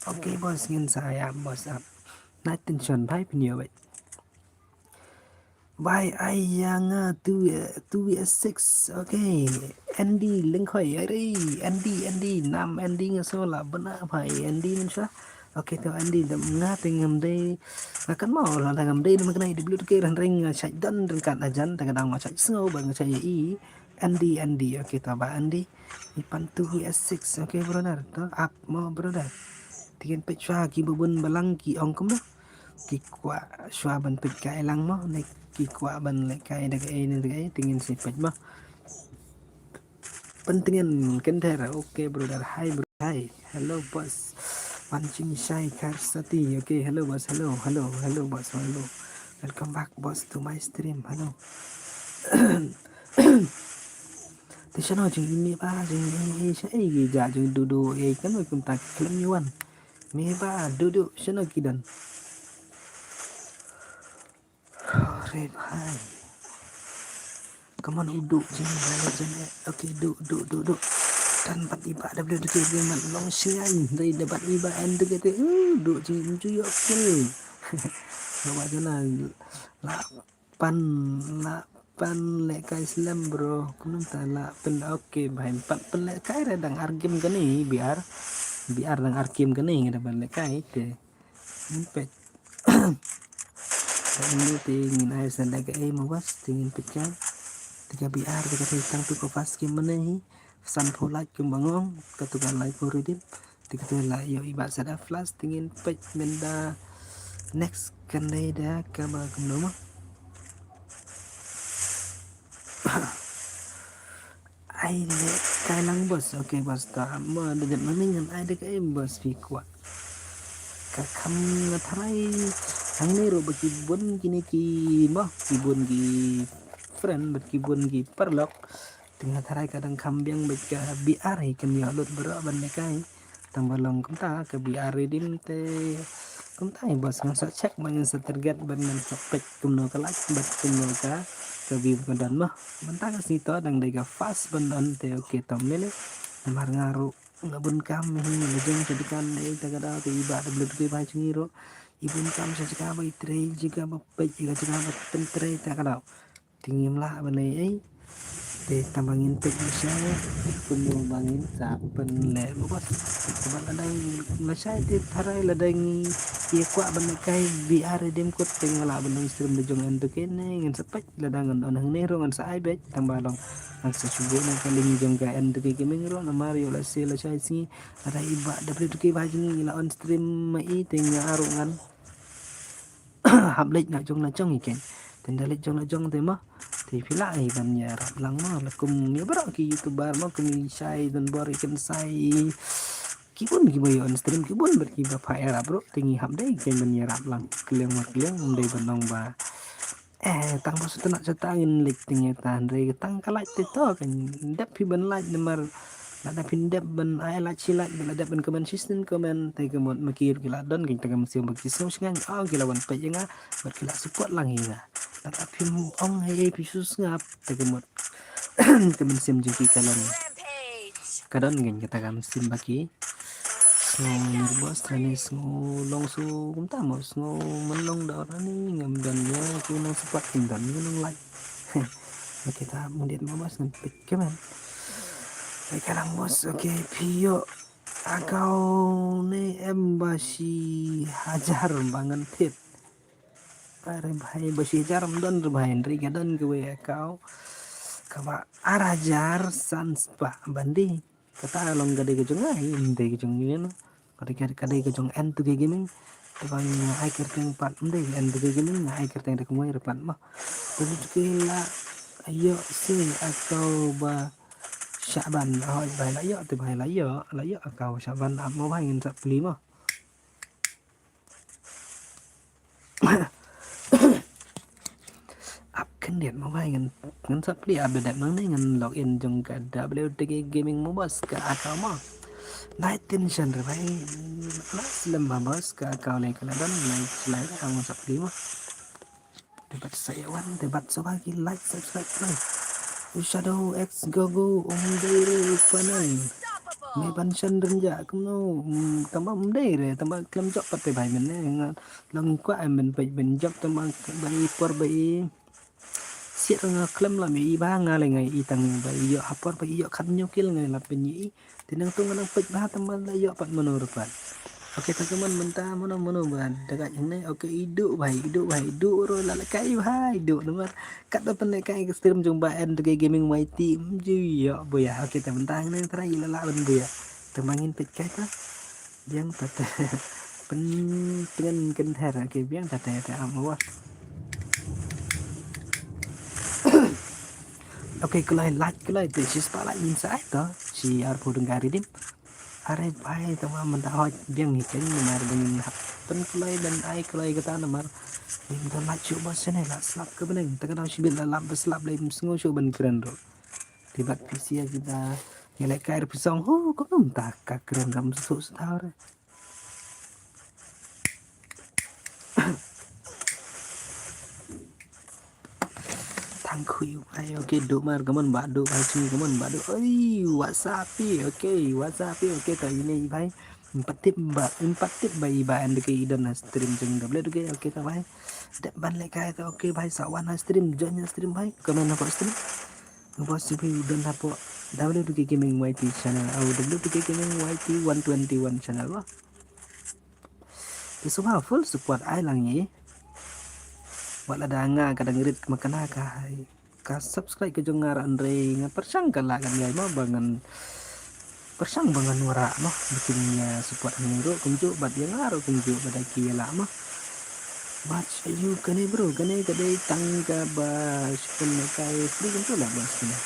ok boss ngân sai boss up nãy tension phải nhiều vậy Why ai yang 2s6 okay Andy link khởi ấy đi Andy nam Andy nghe sao là bữa nào phải Andy nên sao okay theo Andy đâm nga tình ngầm đây là cắn mỏ là ngầm đây mà cái này được cái rằng ring chạy đơn đơn cạn là dân thằng đang mà chạy snow bằng chạy ý Andy okay tao bạn Andy ipan 2s6 okay brother to up mo brother tiền pe chua ki bubun balang ki ong kum đó ki kwa chua ban pe kai lang mo này ki kwa ban lại kai được cái này cái tingin si pet mo pentingan kan ok brother hi bro hi hello boss Pancing Shai Karsati. Okay, hello boss, hello boss, hello. Welcome back boss to my stream. Hello. Thì sao nói chừng mi ba chừng sẽ gì dạ chừng đu cái nói cùng ta kelem yuan. Mi ba đu sẽ nói kỳ đần. Re bhai. Come on uduk chừng balik chừng. Okay, du. Tanpa tiba WDK dengan long siang dari debat iba and kata duk cuy okey. Coba je lah 8 lekai Islam bro. Kunum tak 8 okey bhai 4 lekai redang argim ke ni biar dang argim ke ni dapat lekai te. Impet. Ini tingin ay sanda ke mawas tingin pecah. Tiga biar kita tentang tu ko fast game mana ni. San phu like yung bangong katugan like ko redeem tikatugan la yo iba sada flash tingin page menda next kaneda kaba kumno ai le kai lang bos okay bos ta ma de maningan ai de kai bos fi kwa ka kam ngatai hang ne ro baki bun kini ki ma ki bun ki friend baki bun ki perlok tengah tarai kadang kambing baca biar ikan ya lut berak bandekai tambah long kumta ke biar dim te kumta bos ngasa cek banyak setergat banan sepek kumno kalak bat kumno ka ke bi kedan mah mentang sito dang dega fast banan te oke tomle namar ngaru ngabun kami lejeng jadikan ta kada te iba de blut ke ba cingiro ibun kam sejaka ba itre jika ba pej jika ba pentre ta kada tingim lah banai để tambangin pek saya penyumbangin sa penle bos sebab ladang masai ti tarai ladang ye kwa banakai biar dem kot tengala bandung stream de jong endo kene ngin sepek ladang on hang ne rongan sa ai bet tambalong ang sa subo na kaling jong ka endo ke gemeng ro na mario la se la sai si ada iba da ke ba jing la on stream mai tengah arungan hablet na jong iken tendalit jong tema thì phía lại bạn nhà rap lắng là cùng nhớ bắt ki youtuber mà cùng sai dan bor ikan sai kibun ki bayo on stream kibun ber ki ba phải rap bro tingi ham dei ke ban nhà rap lang kleng dei banong ba tang bos tenak setangin lik tingi tan re tang kalai te to kan dep pi ban like nomor ada pindep ban ai la chilat ban ada ban consistent comment te kemot makir kila don king tagam siam bagi so singan kila wan pe nga ber kila support lang ina tak apim ong hey pisus ngap te kemot temen sim jeki kalan kadon ngin kita kam sim bagi so bos tranis long su kumta mos ngo menlong da ni ngam dan ya ku nang support dan nang like kita mundiat mabas ngan pik kemen sekarang bos oke Pio akau ne embassy hajar bangan tip pare bhai basi hajar don bhai ndri gadon gue kau kaba arajar sanspa bandi kata long gade gejong ai inde gejong ni no kade gejong en tu gaming tebang ai kerteng pat inde en tu gaming ai kerteng de kumai repan mah tu kila ayo si akau ba Syaban hỏi bài lấy thì bài lấy ở cầu Syaban ập mau hai nghìn sập phim mà ập kinh điển mau hai nghìn sập phim ập đẹp nắng này nghìn login trong cả WTG gaming mobile cả account mà night tension rồi भाई slim mà bos cả account này cái dan lấy hàng sập phim mà debat saya wan debat sobagi like subscribe Shadow X Gogo Umdere Panay May pansan rin ja kuno tamba umdere tamba klam job pati bay men ne long kwa men bay ben job tamba bay por bay siat nga klam la mi ba nga le ngai itang bay yo hapor bay yo khat nyokil ngai la pen yi tinang tung nang pej ba tamba la yo pat menurut pan oke teman mentah mana ban dekat yang ni oke hidup ro la kai bhai hidup nomor kat depan kai ke stream jumpa and gaming my team ju ya boya oke teman tang ni try la ban boya temangin pet kai ta yang tata pengen kenter oke biang tata am wa oke kulai like kulai this is pala inside to si arpo dengari dim Are bhai tama mendawat jeng hiken mar dengan pen kelai dan ai kelai kata namar minta maju bos ne la slap ke beneng tekan sibit la lap slap le sengo sho ben keren ro tiba pisia kita ngelek kair pisong kok tak keren ram su setahun thằng khui ai ok độ mar kaman bado ai chung kaman bado oi whatsapp ok kali ini bhai empat tip bai ban ke idan stream jeng double ok ta bhai dek ban le kai ta ok bhai sawan stream join stream bhai kaman apa stream bos sih dan apa WTK Gaming YT channel atau WTK Gaming YT 121 channel wah itu semua full support ai lang ye wala danga kadang ngirit makana ka subscribe ke jongar Andre nga persang kala kan ya mo bangan persang bangan wara mo bikinnya support ngiro kunju bat yang ngaro kunju pada kila mo bat ayu kane bro kane kadai tangga bas pun kai free kan lah bas kene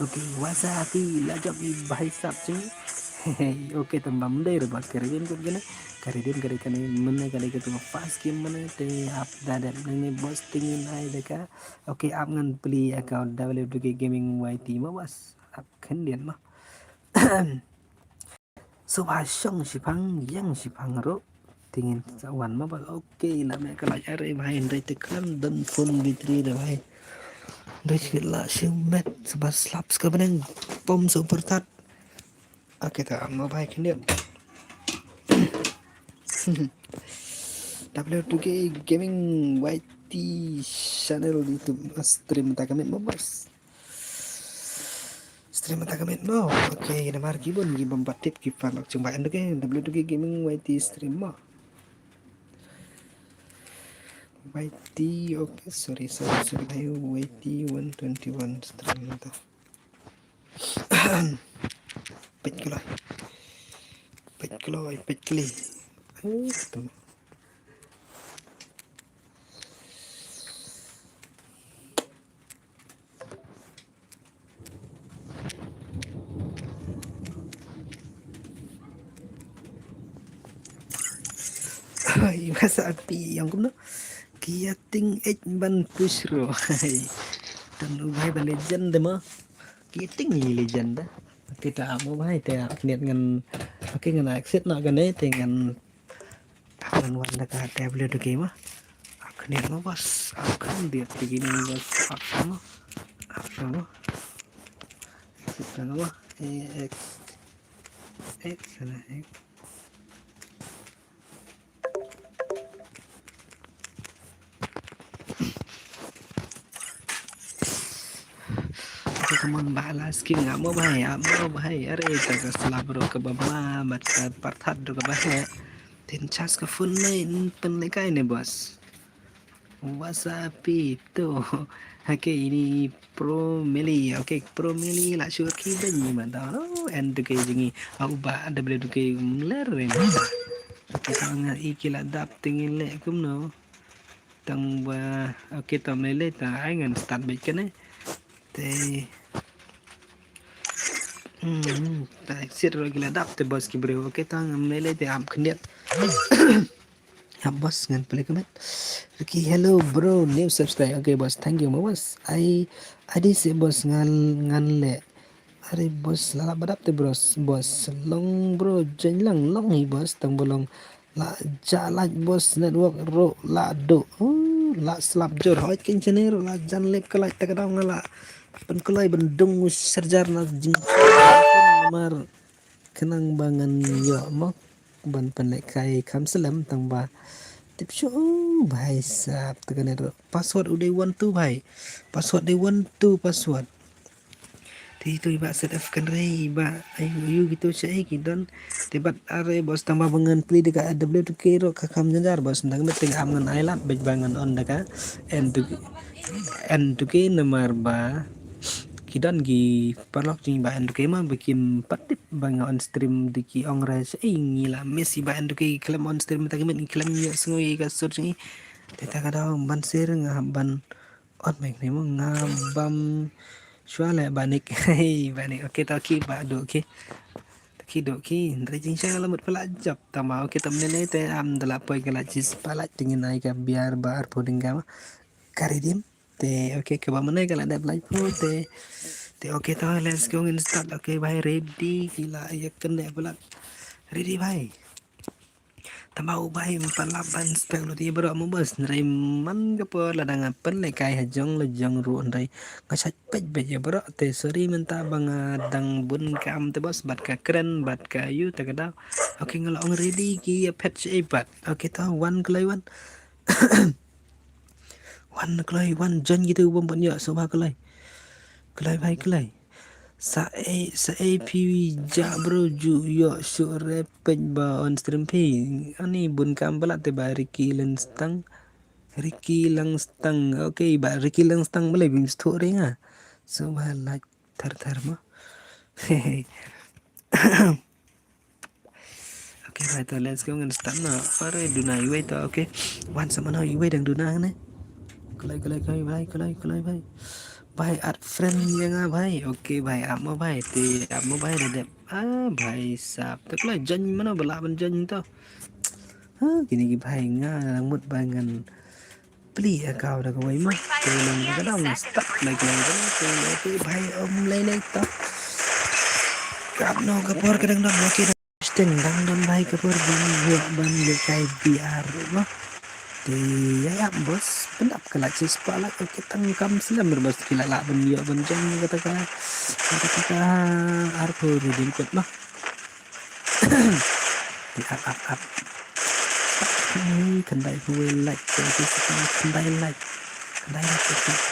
oke wasapi la job bahai sap sing oke tambah mendai rebas kerin kok gini karidin kari kani mana kali ketu fast game mana te up dadat ini bos tingin ai deka oke up ngan beli account WTK Gaming YT mah bos up kendian mah so hasong sipang yang sipang ro tingin sawan mah bos oke lah mereka lagi are main dari tekan dan phone bitri dah main dari segala siumet sebab slap sekarang pom super tat oke tak mau baik kendian WTK Gaming YT channel YouTube stream tak kami mo bos stream tak kami mo oke namar gibon gibon batip kipan cuma anda ke WTK Gaming YT stream mo YT oke sorry ayo YT 121 stream itu pet kali itu masa api yang kumno kiating ban pusro dan ubay ban legend mo kiating ni legend kita mo bay te niat ngan oke ngan exit na gane te ngan akan wanda ka tablet ke mah akan niat mo bos akan dia begini bos apa mo x sana x teman balas skin nggak mau bahaya are kita selabro ke bama batat partat do ke bahaya tin chas ke phone lain penlekai nih bos wasapi itu oke ini pro mili oke pro mili lah syur kita ni mantap and ke jingi au ba ada beli ke ler kita ngat ikila dap tingin le kumno tang ba oke tam lele ta angan start baik kan te tak sir gila dap te bos ki bro oke tang mele te am kendiat bos ngan play comment okay hello bro new subscribe okay bos thank you bos I say bos ngan le are bos la badap te bros bos long bro jen lang long hi bos tang bolong la jalan bos network ro la do la slap jor hoit kin chenero la jan le kelai te kadang la pen kelai bendung serjar na jing mar kenang bangan yo mo ban penlek kai kam selam tang ba tip show भाई साहब tekan itu password udah 12 भाई password day 12 password thì tôi bạn set up kan rei ba ayu gitu saya kidon tibat are bos tambah bangan pli dekat WTK ro kakam janjar bos ndang meting amngan ailat bej bangan on deka and to nomor ba kidan gi parlok jing ba and ke ma bikin patip bang on stream diki ong res ngila messi ba and ke klem on stream ta kemet klem ya sngoi ka sur ni ta kada ban ser ngaban on mek ni mo ngabam suale banik banik oke ta ki ba do oke Kidoki, dari cincang lamut pelajap. Tama kita meneliti dalam poin kelajis palaj dengan naik biar bar puding kama karidim. Oke ke mana kalau ada pelaj oke tahu let's go and start. Oke bye ready gila ya kena pelat ready bye. Tamau bai palaban spek lo ti bro mo bas nrai man ka po ladang apen le kai hajong le jong ru nrai ngasat pej be ya bro te sori menta bang dang bun kam te bos bat ka keren bat ka yu ta kada oke ngelong ready ki pet e bat oke ta one klai one one klai one jon gitu bom bon ya so ba klai klai bai klai sa pi ja bro ju yo sure pej ba on stream pi ani bun kam bala te ba Ricky Langstang oke ba Ricky Langstang boleh bim story nga so ba like thar mo oke right to let's go and start na pare duna iwe to oke once sama na iwe dang duna ne kalai bhai भाई are friend जगह भाई ओके भाई आमो भाई दे भाई साहब तो कला जन मनो बला बन जन तो gini ki भाई nga mut bangan pli kau dah kau ima tolong kadang stuck lagi भाई om lele to kap no kapor kadang dong oke stand dang भाई kapor ban kai biar mah ya bos pendap kelak sepala kita ngkam selam berbos kilala bendio benjang kata arpo ridin kot mah di up kendai gue like kendai like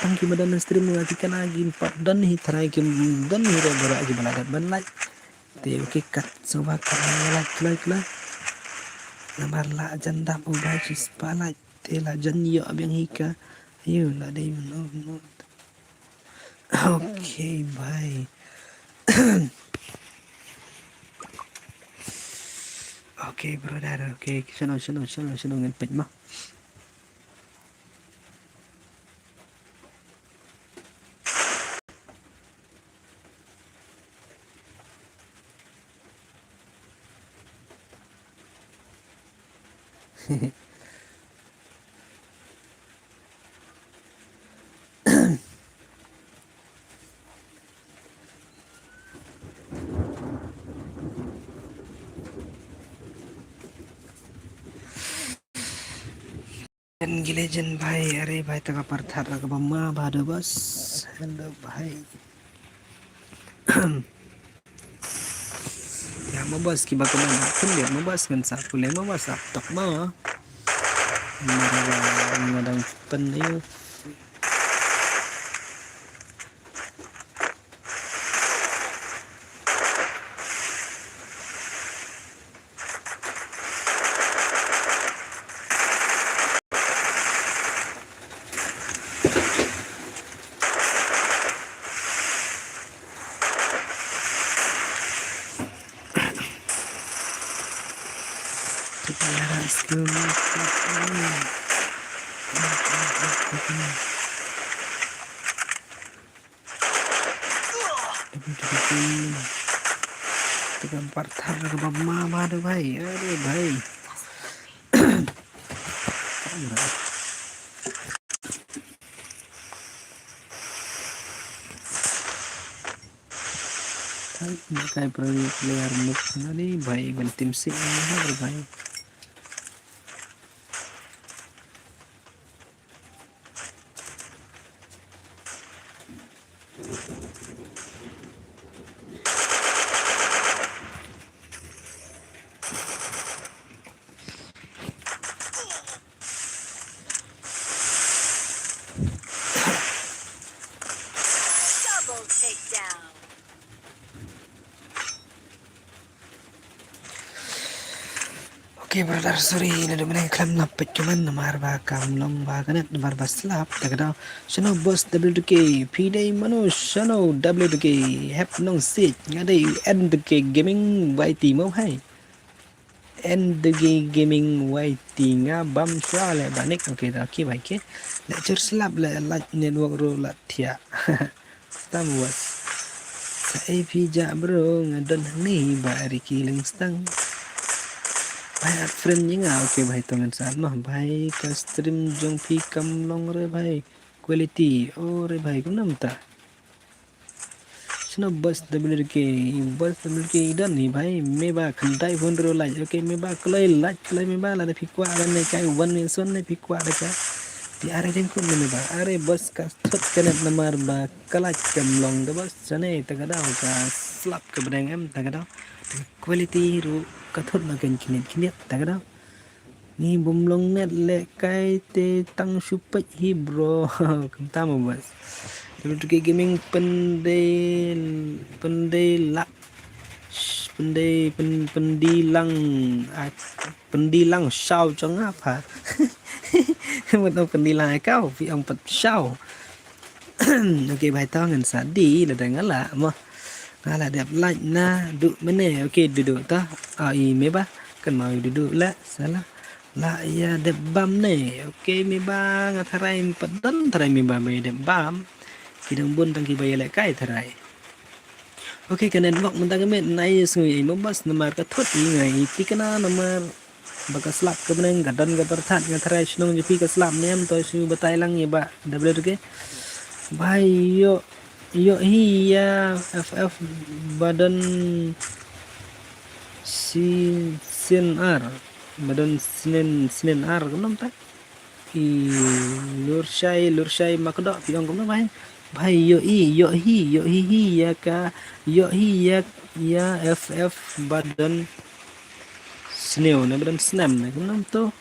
tangki badan stream ngatikan lagi 4 dan hitarai kim dan hiro baru aja baladat ban like te oke kat sobat like namar la janda ubah sepala tela janyo abang hika ayo lah dai no okay bye okay brother okay sono ngepet mah legend भाई अरे भाई तक पर था रक बम्मा बाद बस हेलो भाई ya mabas ki baka man kundi mabas kan sa pule mabas tok ma ngadang pen iyo tekan partar ke mama ada भाई अरे भाई kai player muk nani भाई ben tim si भाई Oke brother sorry ini ada mana kelam napet cuman namar bakam long baganet namar baslap tagadaw shano boss W2K pday mano shano W2K hep nong sit ngadai NDK gaming YT mau hai NDK gaming YT nga bam swale banik oke oke baik lecture slap le like network ro la thia tam was Saya pijak bro ngadon ni bari kiling stang. भाई फ्रेंड जिंगा ओके भाई तो इंसान मह भाई का स्ट्रीम जों भी कम लोंग रे भाई क्वालिटी ओ रे भाई कुम नमता सुनो बस डब्ल्यू के इधर नहीं भाई मैं बा खंडाई फोन रो लाइट ओके मैं बा क्लाई मैं बा ला दे फिक्वा ने काय वन ने सोन ने फिक्वा दे का di are din ko ne ba are bus ka thot kanet namar ba kala kem long de bus sane tagadaw ka slap ka breng em tagadaw quality ru ka thot na ken kinet tagadaw ni bum long net le kai te tang super hi bro kam ta mo bus lu ke gaming pendai lak pendilang sao cho ngáp hả mình đâu pendilang kau vì ông Phật sao ok bài to ngân sản đi là đánh là mà là đẹp lạnh na đụ mấy này ok đụ ta ý mấy ba cần mời đụ lá salah lại đẹp băm này ok mấy ba ngà thay Phật đất thay mấy ba mấy đẹp băm khi đang buôn tăng khi bây lại cái thay Oke, kanan wak mentang-mentang nai sungui membas nomor kathut ingai tikana nomor baka slap ke benang gadan gatar that ngatrai snong jepi ke slap nem to su batai lang ye ba double ke bhai yo hi ya ff badan sin ar badan sinen ar kunam ta i lurshai makdo piong kunam भाई yo hi ya ka yo hi ya ff badan snew na badan snam na kunam to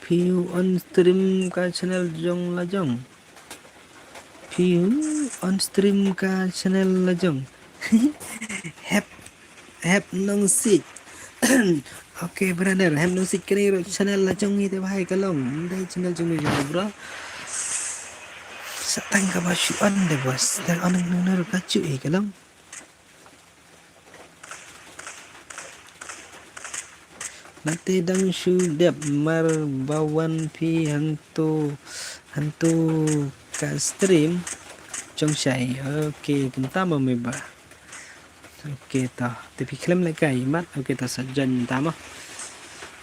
view on stream ka channel jong la jong view on stream ka channel la jong have nong sit okay brother have nong sit kini channel la jong ni te bhai kalong dai channel jong ni bro Satang ka basyuan deh bos dan orang nunur kacu kalam nanti dang sudap mar bawan pi hantu ka stream trong say okay kita mau meba okay ta tapi klaim lại cái mắt okay ta sẽ dần tama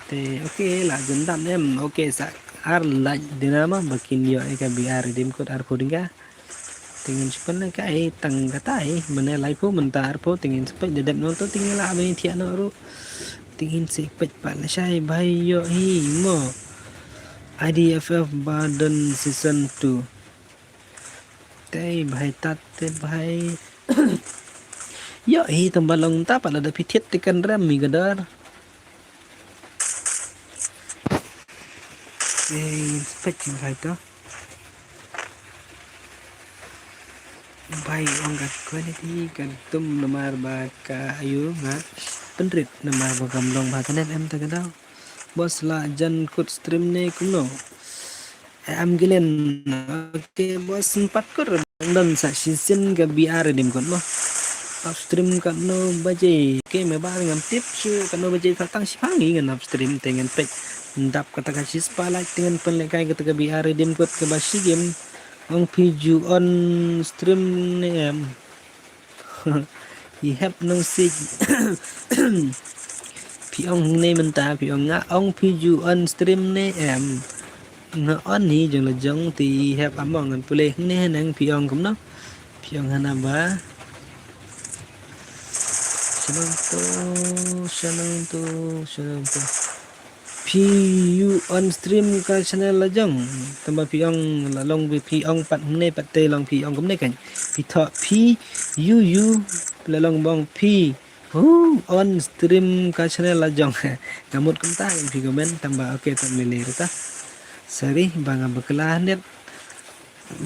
te okay là dần tam em okay sa ar laj dinama bakin yo eka biar dim kot ar podinga tingin sepen ka tang katai mena lai po mentar po tingin sepet dedap no to tingin la bani thia no ru tingin sepet pa la sai bhai yo hi mo IDFF Badan season 2 tei bhai tat te bhai yo hi tambalong ta pa la da pithet tekan ram mi gadar inspect bhai to bhai ongat quality kan tum nomor ba ka ayu ngat penrit nomor ba gamlong ba kanet em ta kadau bos la jan kut stream ne kuno am gilen ke bos 4 kur dan sa season ka biar dim kon mo upstream kan no baje ke me ba ngam tip su kan no baje fatang sipangi ngan upstream tengen pek dap kata kasih spala dengan penlekai ketika biar dim kot ke basi game ong piju on stream ne em he have no sig pi ong ne menta pi ong nga ong piju on stream ne em nga on ni jeng la jong ti have among ngan pule ne nang pi ong kum no pi ong hana ba senang to PU on stream ka channel la jong tamba piong la long bi piong pat ne pat te long piong kum ne kan pi tho PU la long bong P on stream ka channel la jong gamut kum ta pi comment tamba okay tak mele ta sorry bang bakla net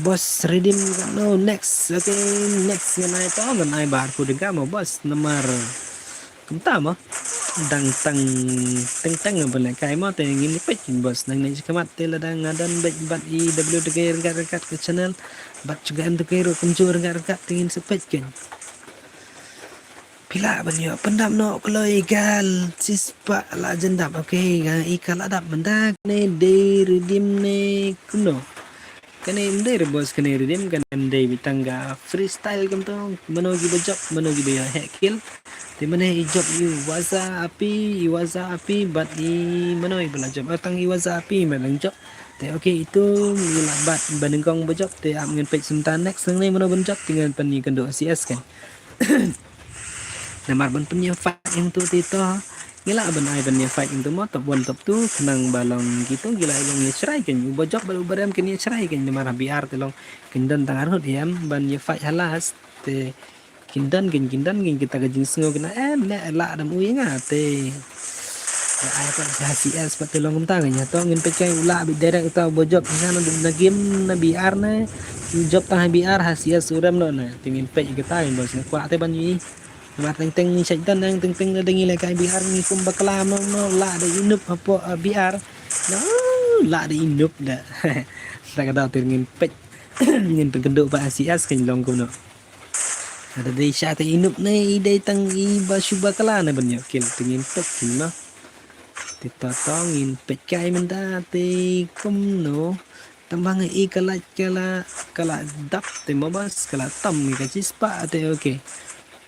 bos redeem no next okay next ngai to ngai bar pu de mo bos nomor kum ta mo dang tang bala kai mo te ngin pech bos nang nei kamat te la dang ngadan bat I w de rekat ke channel bat juga em te ro kumjur rekat tingin sepech ken pila banyo pendam no kloi gal sispa la jendap okay ga ikal adap mendak ne de redeem ne kuno kene ndai bos kene redeem kan ndai bitangga freestyle kam to manogi bajak manogi baya hekil te mane job iwaza api bat i manoi belajar batang iwaza api malang job te okay itu labat banengkong bajak te am ngen page sebentar next nang mano benjak tinggal pani kendo CS kan namar ban punya fight yang tu tito gila ban ai ban fight yang tu mo top 1 top 2 kenang balong gitu gila yang ni cerai kan bajak baru barem kan ni cerai kan namar biar telong kendan tangar hot yam ban ye fight halas te kindan kita gajing sengo kena le la dam uing te ai pa CS pa telong ta nya to ngin pecai ula bi derek ta bojok sana na game na biar na job tang biar hasil suram no na tingin pe kita bos na kwa te ban yi ma teng ni saitan nang teng na dengi le kai biar ni kum baklam no la de inup apa biar no la de inup da ta kada tingin pe ngin pengendo pa CS kan long ko no ada dei sya te inup nei dei tang i ba subakala na banyo kil tingin tok no titotongin pecai mendate kumno tambang i kala dap te mabas kala tam ka cispa te okay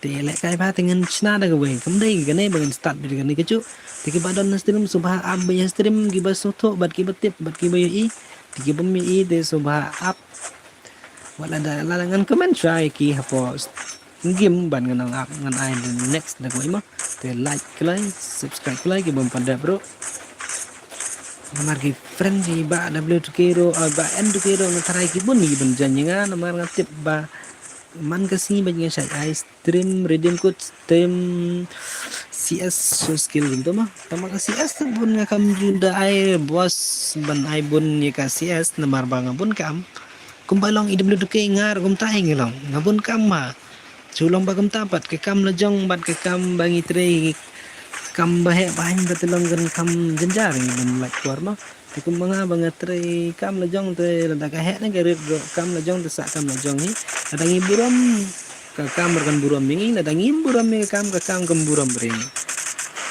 te lek kai ba tengen chna da we kam dei gane bangen start bi gane kecu te ki badon stream subha ab ya stream gi basoto bat ki betip bat ki bayi i ki bumi i te subha up wala da lalangan comment try ki hapos game ban ngan up ngan ai next da ko ima te like klai subscribe klai ki bom pada bro namar ki friend ji ba W2K ro ba N2K ro ngatarai ki bun ni ban janjinga namar ngatip ba man kasi ba nga siya ai stream redeem code stream CS so skill gitu mah tama ka CS bun nga kam junda ai bos ban ai bun ni ka CS namar ba nga bun kam kumbalong IW2K ngar kum tai ngelong ngabun kam ma sulong bagam tapat ke kam lejong bat ke kam bangi tre kam bahe bahan betelong gan kam jenjar ni ban lak keluar mah tikum mga banget tre kam lejong te lada ka he na garit kam lejong te sak kam lejong hi ada ngi buram ka kam kan buram ngi ada ngi buram me kam ka kam kam buram bring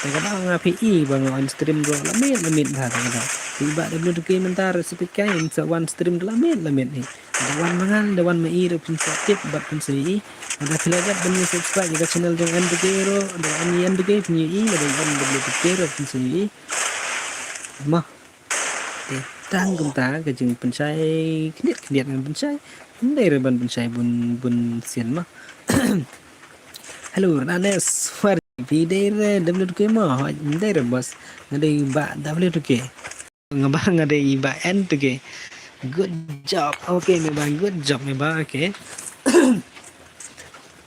te kada nga PI bang on stream ro lamit ha kada tiba W2K mentar sepikai sa one stream lamit ni dawan mangan dawan mai ro pun tip bat pun sei ada filajat ban subscribe juga channel jong N2K ro dawan N2K punya i ada W2K ro pun sei mah tang ta ka jing pencai kniat ngan pencai ndai re ban pencai bun sian mah hello nanes war video W2K mah ndai re bos ndai ba W2K ngabang ndai ba N2K good job okay me ba good job me ba okay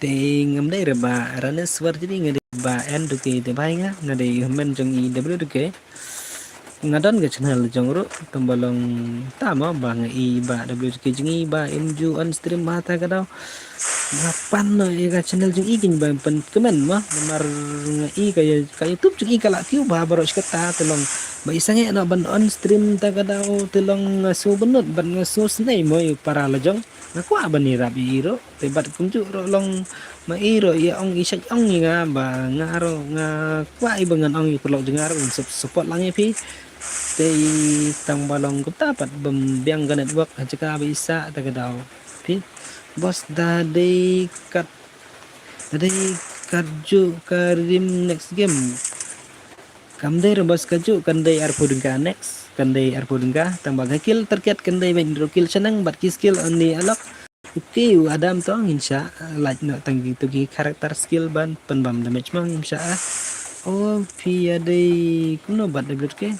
ting ngam dai ba ranes war jadi ngade ba N2K te bai nga ngade men jong i W2K ngadon ke channel jong ro tombolong tama bang i ba W2K jingi ba MJ on stream mata ka daw ngapan no i ka channel jong i kin ba pen kemen mah namar i ka YouTube jong i kala tiu ba baros kata telong ba isange no ban on stream ta ka daw telong ngaso benut ban ngaso snai mo para lejong ngaku ban ni rabi ro te bat kunju ro long mairo ya ong isak ong nga ba ngaro nga kwa ibangan ong ikulok dengar support lang pi te tang balong ko tapat bembiang ga network aja bisa ta daw pi bos dade karju karim next game kamdai bos kaju kandai arpudengka next kandai arpudengka tambah kill terkait kandai main kill senang bat skill oni alok okay adam to insya like no tanggi tugi karakter skill ban penbam damage mang insya oh via day kuno bat W2K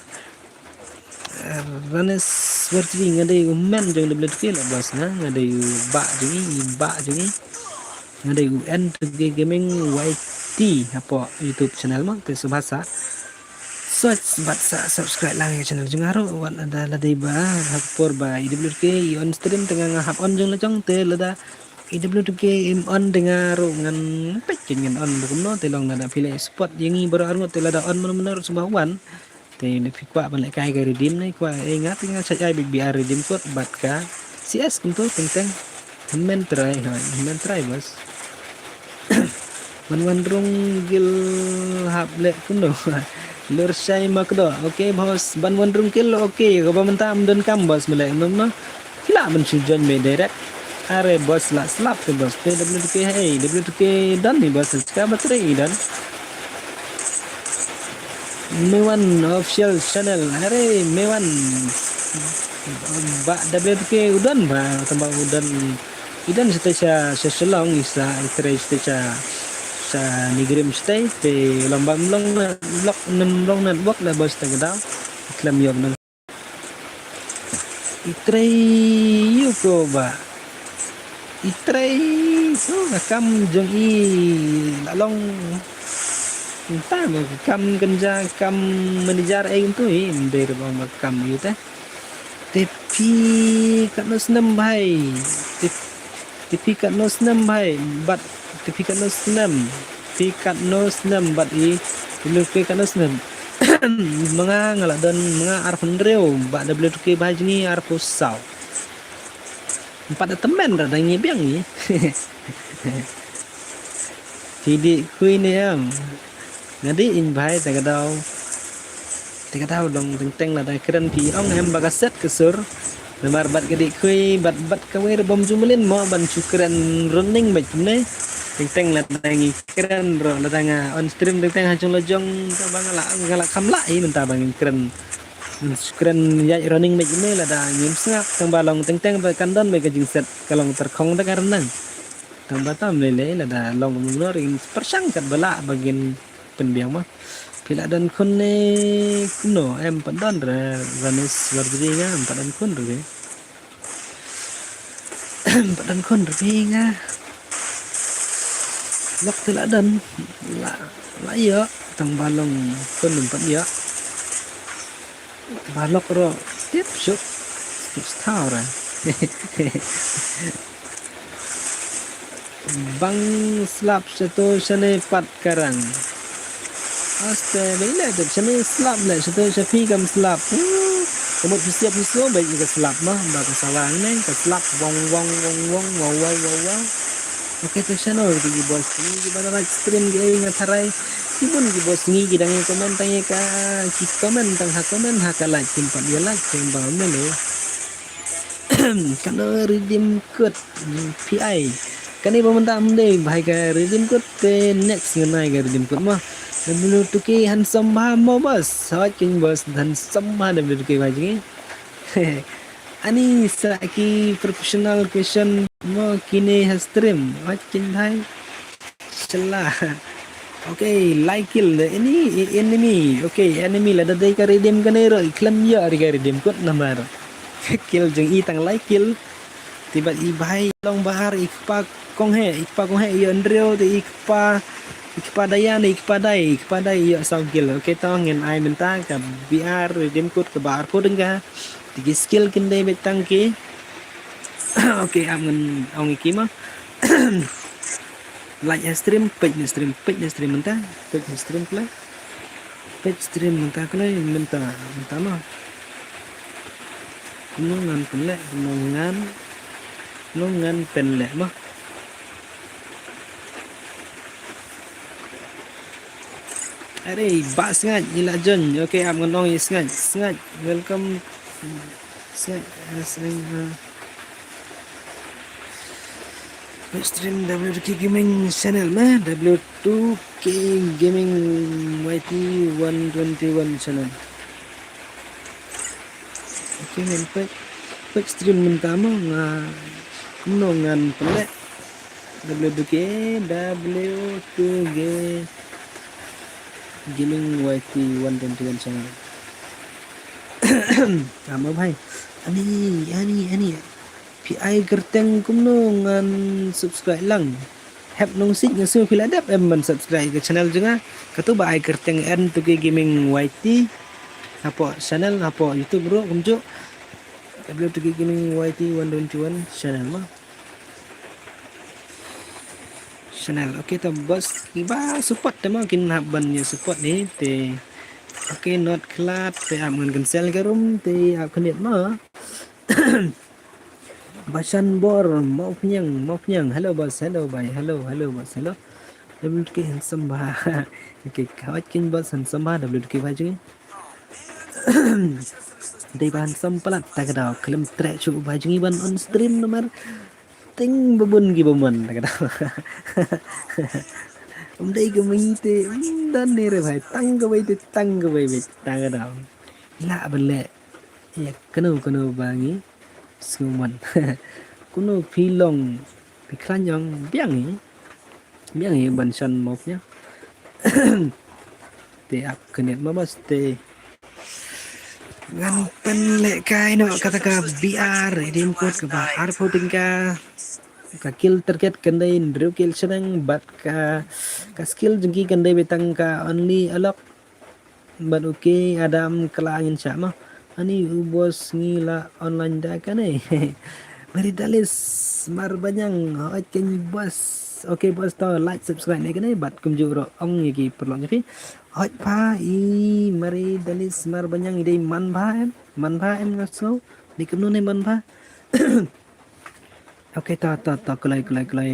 ranes seperti ngadai men jong W2K lah bos na ngadai ba jungi ngadai N2K gaming YT apa YouTube channel mang te subhasa search bat subscribe lang channel jong aro wan ada ladai ba hapor ba IW2K on stream tengah ngahap on jong lejong te lada IW2K on dengar ngan pecin ngan on bukumno telong nada pilih spot yangi baru arngot te lada on benar semua wan te ne fikwa ban kai ga redeem nai kwa ingat tinggal saja biar redeem code bat ka CS untuk tentang men try bos manwandrung gil hable kuno lur sai makdo okay bos ban wandrung kill okay ga mentam don kam bos melek no lah mensujon me direct. Are bos lah slap tu bos. WTK hey WTK dan nih bos. Sekarang baterai dan. Mewan official channel. Are Mewan. Ba WTK udan ba tambah udan. Idan sa selong isa itre sa nigrim stay te lambang long na block long network la bos tagadaw iklam yog nang itre yuko ba itre so nakam jong i lalong entah mo kam kenja kam manager ay tu der bang makam yuta tapi kanos nam bhai tapi kanos nam bhai but tapi kanos nam but i dulu ke kanos nam mga ngaladon mga arfon reo ba WTK bhai ni arpo saw empat teman ra dang biang ni jadi kui ni am ngadi in bhai tagadaw dong teng la dang keren pi ong em bagaset kesur Lemar bat gede kui bat kawir bom jumelin mo ban cukren running baik ne teng la tangi keren bro la tanga on stream teng hajung lojong ka bang ngala kamla i menta bang keren cukren ya running baik ne la da nyim snap tang balong teng ba kandon ba gajing set kalong terkong ta karenang tang batam lele la da long munoring persangkat bala bagin penbiang mah Pila dan kun kuno em padan ranis berbeda padan kun re padan kun berbeda lok pila dan la ya tang balong kun empat ya balok ro tip syuk tahu ra bang slap satu sene pat karang Aste bila tu macam slap lah, satu Syafi kam slap. Kamu siap semua baik juga slap mah, bagi sawang ni, ke slap wong. Wow. Okey tu channel di bos ni, di mana nak stream dia ngatarai, ibun di bos ni kita ni komen tanya ka, komen ha like tempat dia like tembang ni. Kalau redeem code PI, kan ni pemerintah mendai bahai ka redeem code next ngenai ka redeem code mah. WTK handsome mo bos hakin bos handsome WTK baji ani saki professional question mo kini stream hakin bhai celah okay like kill ini enemy okay enemy la dadai ka redeem ka nero iklam ya riga redeem kod namar kill jeng i tang like kill tiba i bhai long bahar ikpa kong he yo andreo de ikpa kepadai ya sangkil okay tau ngen ai minta ka BR redeem code ke bar code enggak tigi skill kinde betang ki okay amun ong iki mah like stream page stream minta page stream minta kena minta mah nungan penlek mah Are bas ngaj ila jon okay am ngonong ngaj welcome stream WTK Gaming channel mah W2K Gaming YT 121 channel okay men pek stream pertama ngonongan pelek W2K Gaming YT 121 channel. Sama bhai. Ani. PI gerteng kumno ngan subscribe lang. Hep nong sit ngasu pila dap em man subscribe ke channel juga. Katu ba ai gerteng en tu ke Gaming YT. Apa channel apa YouTube bro kumjo. W2K Gaming YT 121 channel mah. Channel okay ta bos iba support tema kin haban ya support ni te okay not clat te amun cancel garum te akhnit ma basan bor mau penyang hello bos hello bye hello bos hello WTK handsome ba okay kawat kin bos handsome ba WTK ba je Day bahan sampalat tak ada kelem trek cu baju ngiban on stream nomor ting bebun gi bemun tak ada. Day ke mengite dan nere bhai tang ke bai tak ada. La bele ya kenu bangi suman. Kuno pilong pikran yang biang ban san mopnya. Te ap kenet mamas te ngan penlek kai no kata ka BR redeem code ke bahar voting ka kill terket kendai drew kill senang bat ka skill jengki kendai betang ka only alok bat okay adam kelangin sama ani bos ngila online dah kan Mari dalis mar banyang hoi kenyi bos. Oke bos tau like subscribe ni kan bat kum juro ong yaki perlu nyafi. Hoi pa i mari dalis mar banyang ide man ba em ngaso di kemnu ni man ba. Oke ta kulai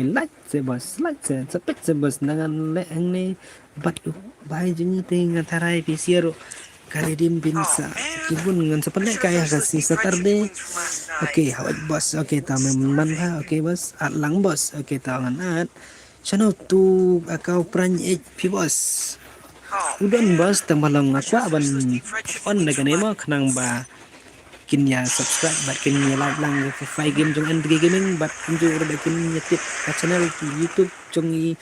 like se bos like se sepet se bos dengan le ang ni bat bai jengi te ngatarai pisiero Karidim binsa kibun ngan sependek kaya kasih Saturday. Oke, hawat bos. Oke, ta man ha. Oke bos. At lang bos. Oke, ta ngan at. Channel tu akau pran pi bos. Udon bos tamalang akwa ban on na kanay mo kanang ba kinya subscribe bat kinya like lang fi game jong and gaming bat kunju ro kinya tip channel YouTube jong i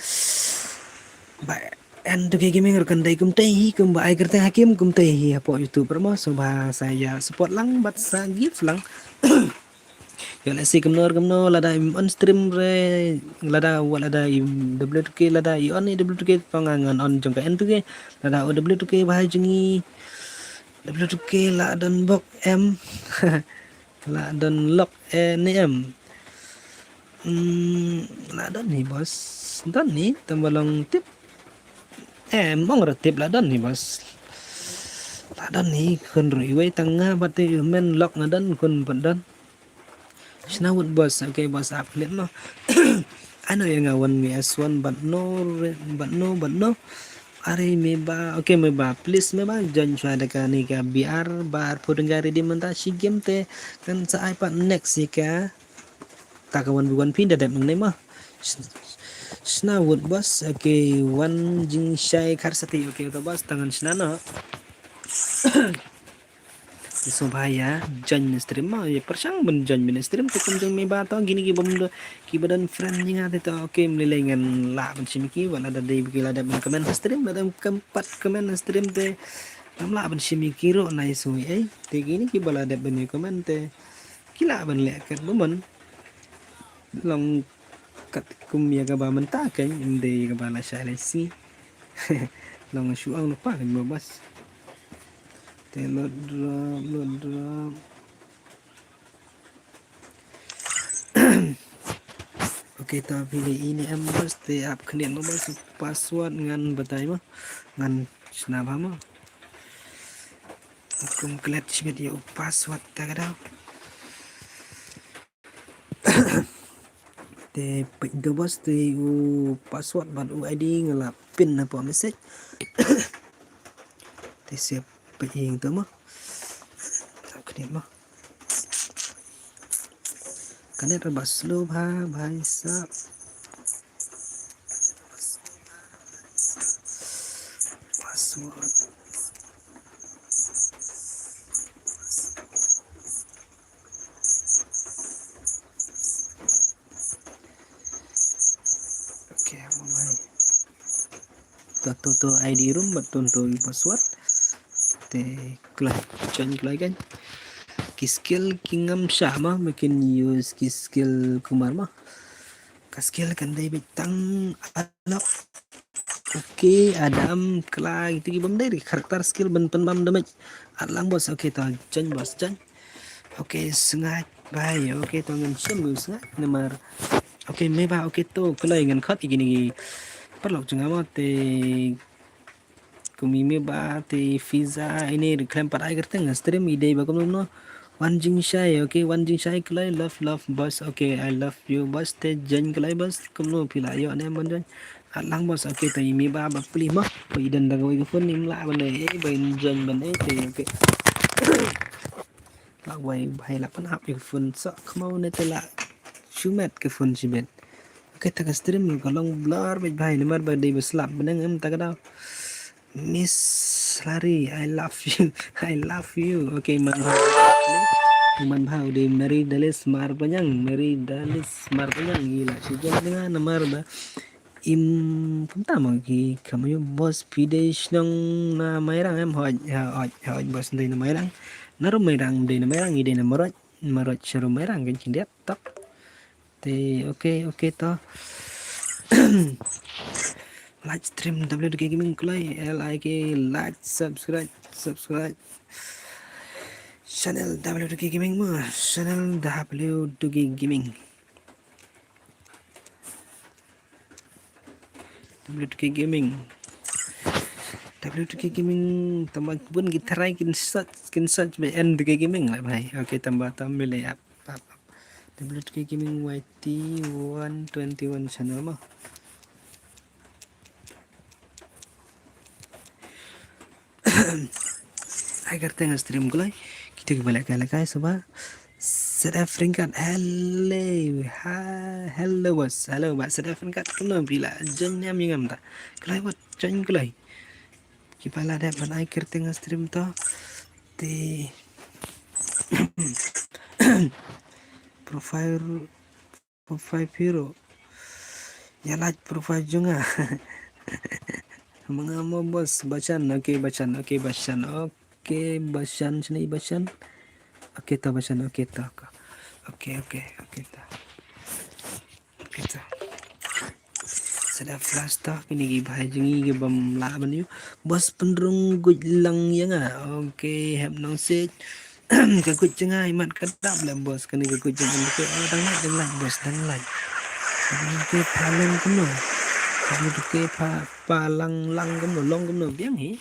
ba and gaming rekan dai kum tei kum ba ai kerta hakim kum tei apo YouTube mo so ba saya support lang bat sa gift lang. Yo lasi kum no lada on stream re lada walada W2K lada I on W2K pangangan on jong ka N2K lada W2K bahai jengi W2K la dan bok M la dan lock NM la dan ni bos dan ni tambalong tip mong retip la dan ni bos la dan ni kun riway tengah bati men lock ngadan kun pandan Snawut bos, okay bos uplet mo. Ano yang ngawan mi S1 but no. Are me ba, okay me ba, please me ba, join siya ada ka ni ka BR bar pudeng gari di menta si game te kan sa iPad next ni ka takawan bukan pindah dap mengenai mah. Snawut bos, okay one jing shy karsati, okay to bos tangan snana. So bahaya join stream mah ya persang ben join stream tu kun jeng me ba to gini ki bom ki badan friend nya te to okay melilengan la ben simiki wala ada dei bikila ada ben komen stream ada keempat komen stream te la ben simiki ro nai sui te gini ki bala ada ben komen te kila ben le kat bomon long kat kum ya ka ba menta kan inde ka bala shalai si long suang lupa kan bos load drop Oke ta pilih ini bos te up kenian bos password ngan batai mah ngan snapa mah akum klet smith yo password ta kada te pintu bos te password ban ID ngelap pin apa message te siap yang tu mah kena mah kena rebas slow bhai sab password oke bhai to ID room betul password te kelai kan skill kingam syah mah makin use skill kumar mah skill kan dai betang alok oke adam kelai itu gibam dai karakter skill ben pen bam damage alang bos oke ta jan bos jan oke sengat bai oke tangan semu sengat nomor oke meba oke to kelai ngan khat gini perlu jengama te kumimi ba te visa ini reklam parai करते हैं stream ide ba kumno one jing shai okay one jing shai klai love boss okay I love you boss te jen klai boss kumno pila yo ne mon jen lang boss okay te mi ba pli mo pi den da goi phun nim la ban ne ben jen ban te okay Lak wai bahai lak pan hap ik phun sok kemau ne tela chumet ke phun chibet. Oke tak stream kalau blur bej bahai ne mar ba dei beslap benang em tak ada. Miss Lari, I love you. I love you. Oke, man bhau di Mary Dalis mar panjang, Mary Dalis mar panjang gila. Sejak dengan nomor ba im pertama ki kamu bos Videsh nang na mairang em hoj bos ndai na mairang. Naro mairang ndai na mairang ide na marot sharu mairang kan cindiat tak. Te oke to. Live stream WDK Gaming Kulai like subscribe channel WDK Gaming mah channel WDK Gaming WDK Gaming tambah pun kita rai kin search by WDK Gaming lah bhai. Oke tambah le up WDK Gaming YT 121 channel mah. Agar tengah stream kulai kita balik kai sobat sedap ringkat hello bos sedap ringkat kena bila jeng nyam ngam ta kulai buat jeng kulai kipala dap ban akhir tengah stream to di profile hero ya like profile juga mengamo bos bacan oke bacan sini bacan oke ta bacan oke ta sedap flash ta kini gi bhai jengi ge bam la ban yu bos penderung guj lang yang oke have no set ke guj jenga imat kedap lah bos kini ke guj jenga ke dang like bos dang like ke paling kuno ke palang lang kuno long kuno biang hi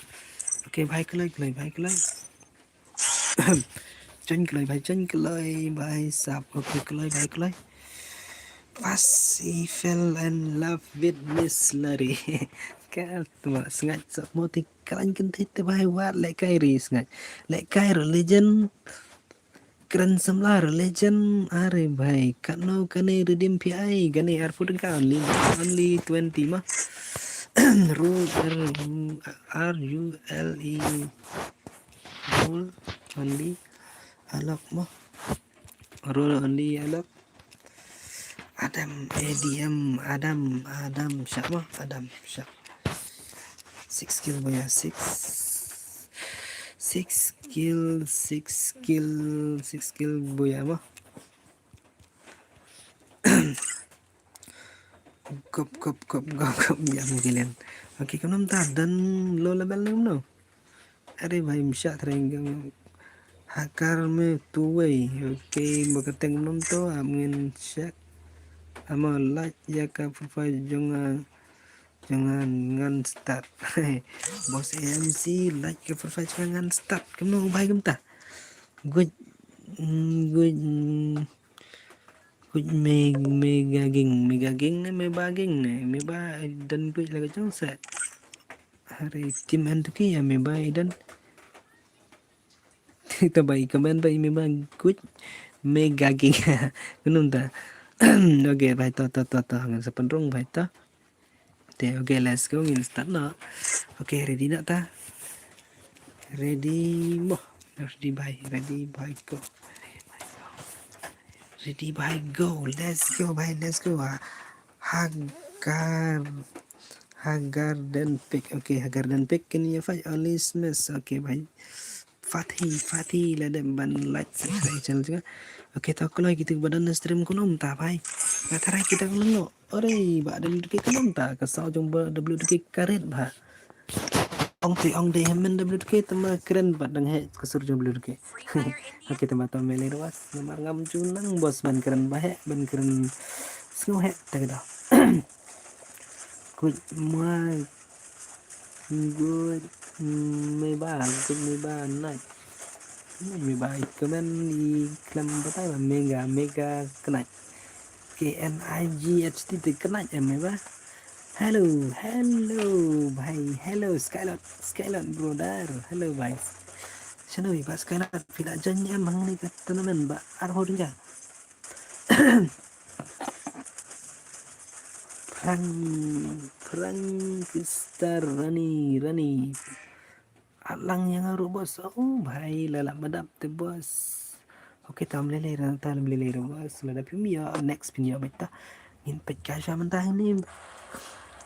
oke bhai kelai chân kelai bhai sap oke kelai Fast he fell in love with Miss Lari. Cái mà ngại sợ mô thì các anh kinh thích tới bài hát lại cái gì ngại lại cái religion keren semla religion are bhai kano kane redeem pi gane airport ka only 20 mah rule RULE rule only alok mah rule only alok Adam ADM Adam siapa Adam siap 6 skill boya 6 skill boya mah kop ya mungkin oke kamu tak dan low level no अरे भाई मिशा थरेंगे hakar me tuway oke bakateng nom to amin syak ama like ya ka profile jangan ngan start bos MC like ka profile jangan start kamu baik gemta good megaging ne me ba dan good laga jong set hari tim antuki ya me ba dan kita baik komen baik me ba good megaging kunum ta oke baik to ngan sepenrung baik to oke let's go ngin start na oke ready nak ta ready go let's go Hagar dan pick oke Hagar dan pick kini ya fight only smash oke baik Fatih lah dan ban like channel juga oke tak kalau kita badan stream kunom ta bhai ngatarai kita kunom ore ba WDK kunom ta kasau jomba WDK karet ba ong de men WDK tama keren ba dang he kasur jom WDK oke tama to mele ruas nomor ngam junang bos ban keren ba he ban keren snow he tak dah good me ba night me ba comment di klam batai ba mega kena KNIGHT kena ya me ba hello bhai hello skylot brother hello bhai Sana wi pas kana pila janya mang ni tanaman ba arho din ja. Frank Rani alang yang aru bos. Oh भाई lala madap te bos. Oke tam lele ran tam lele bos. Lada pimia next pimia beta. Ngin pet kasha mentah ni.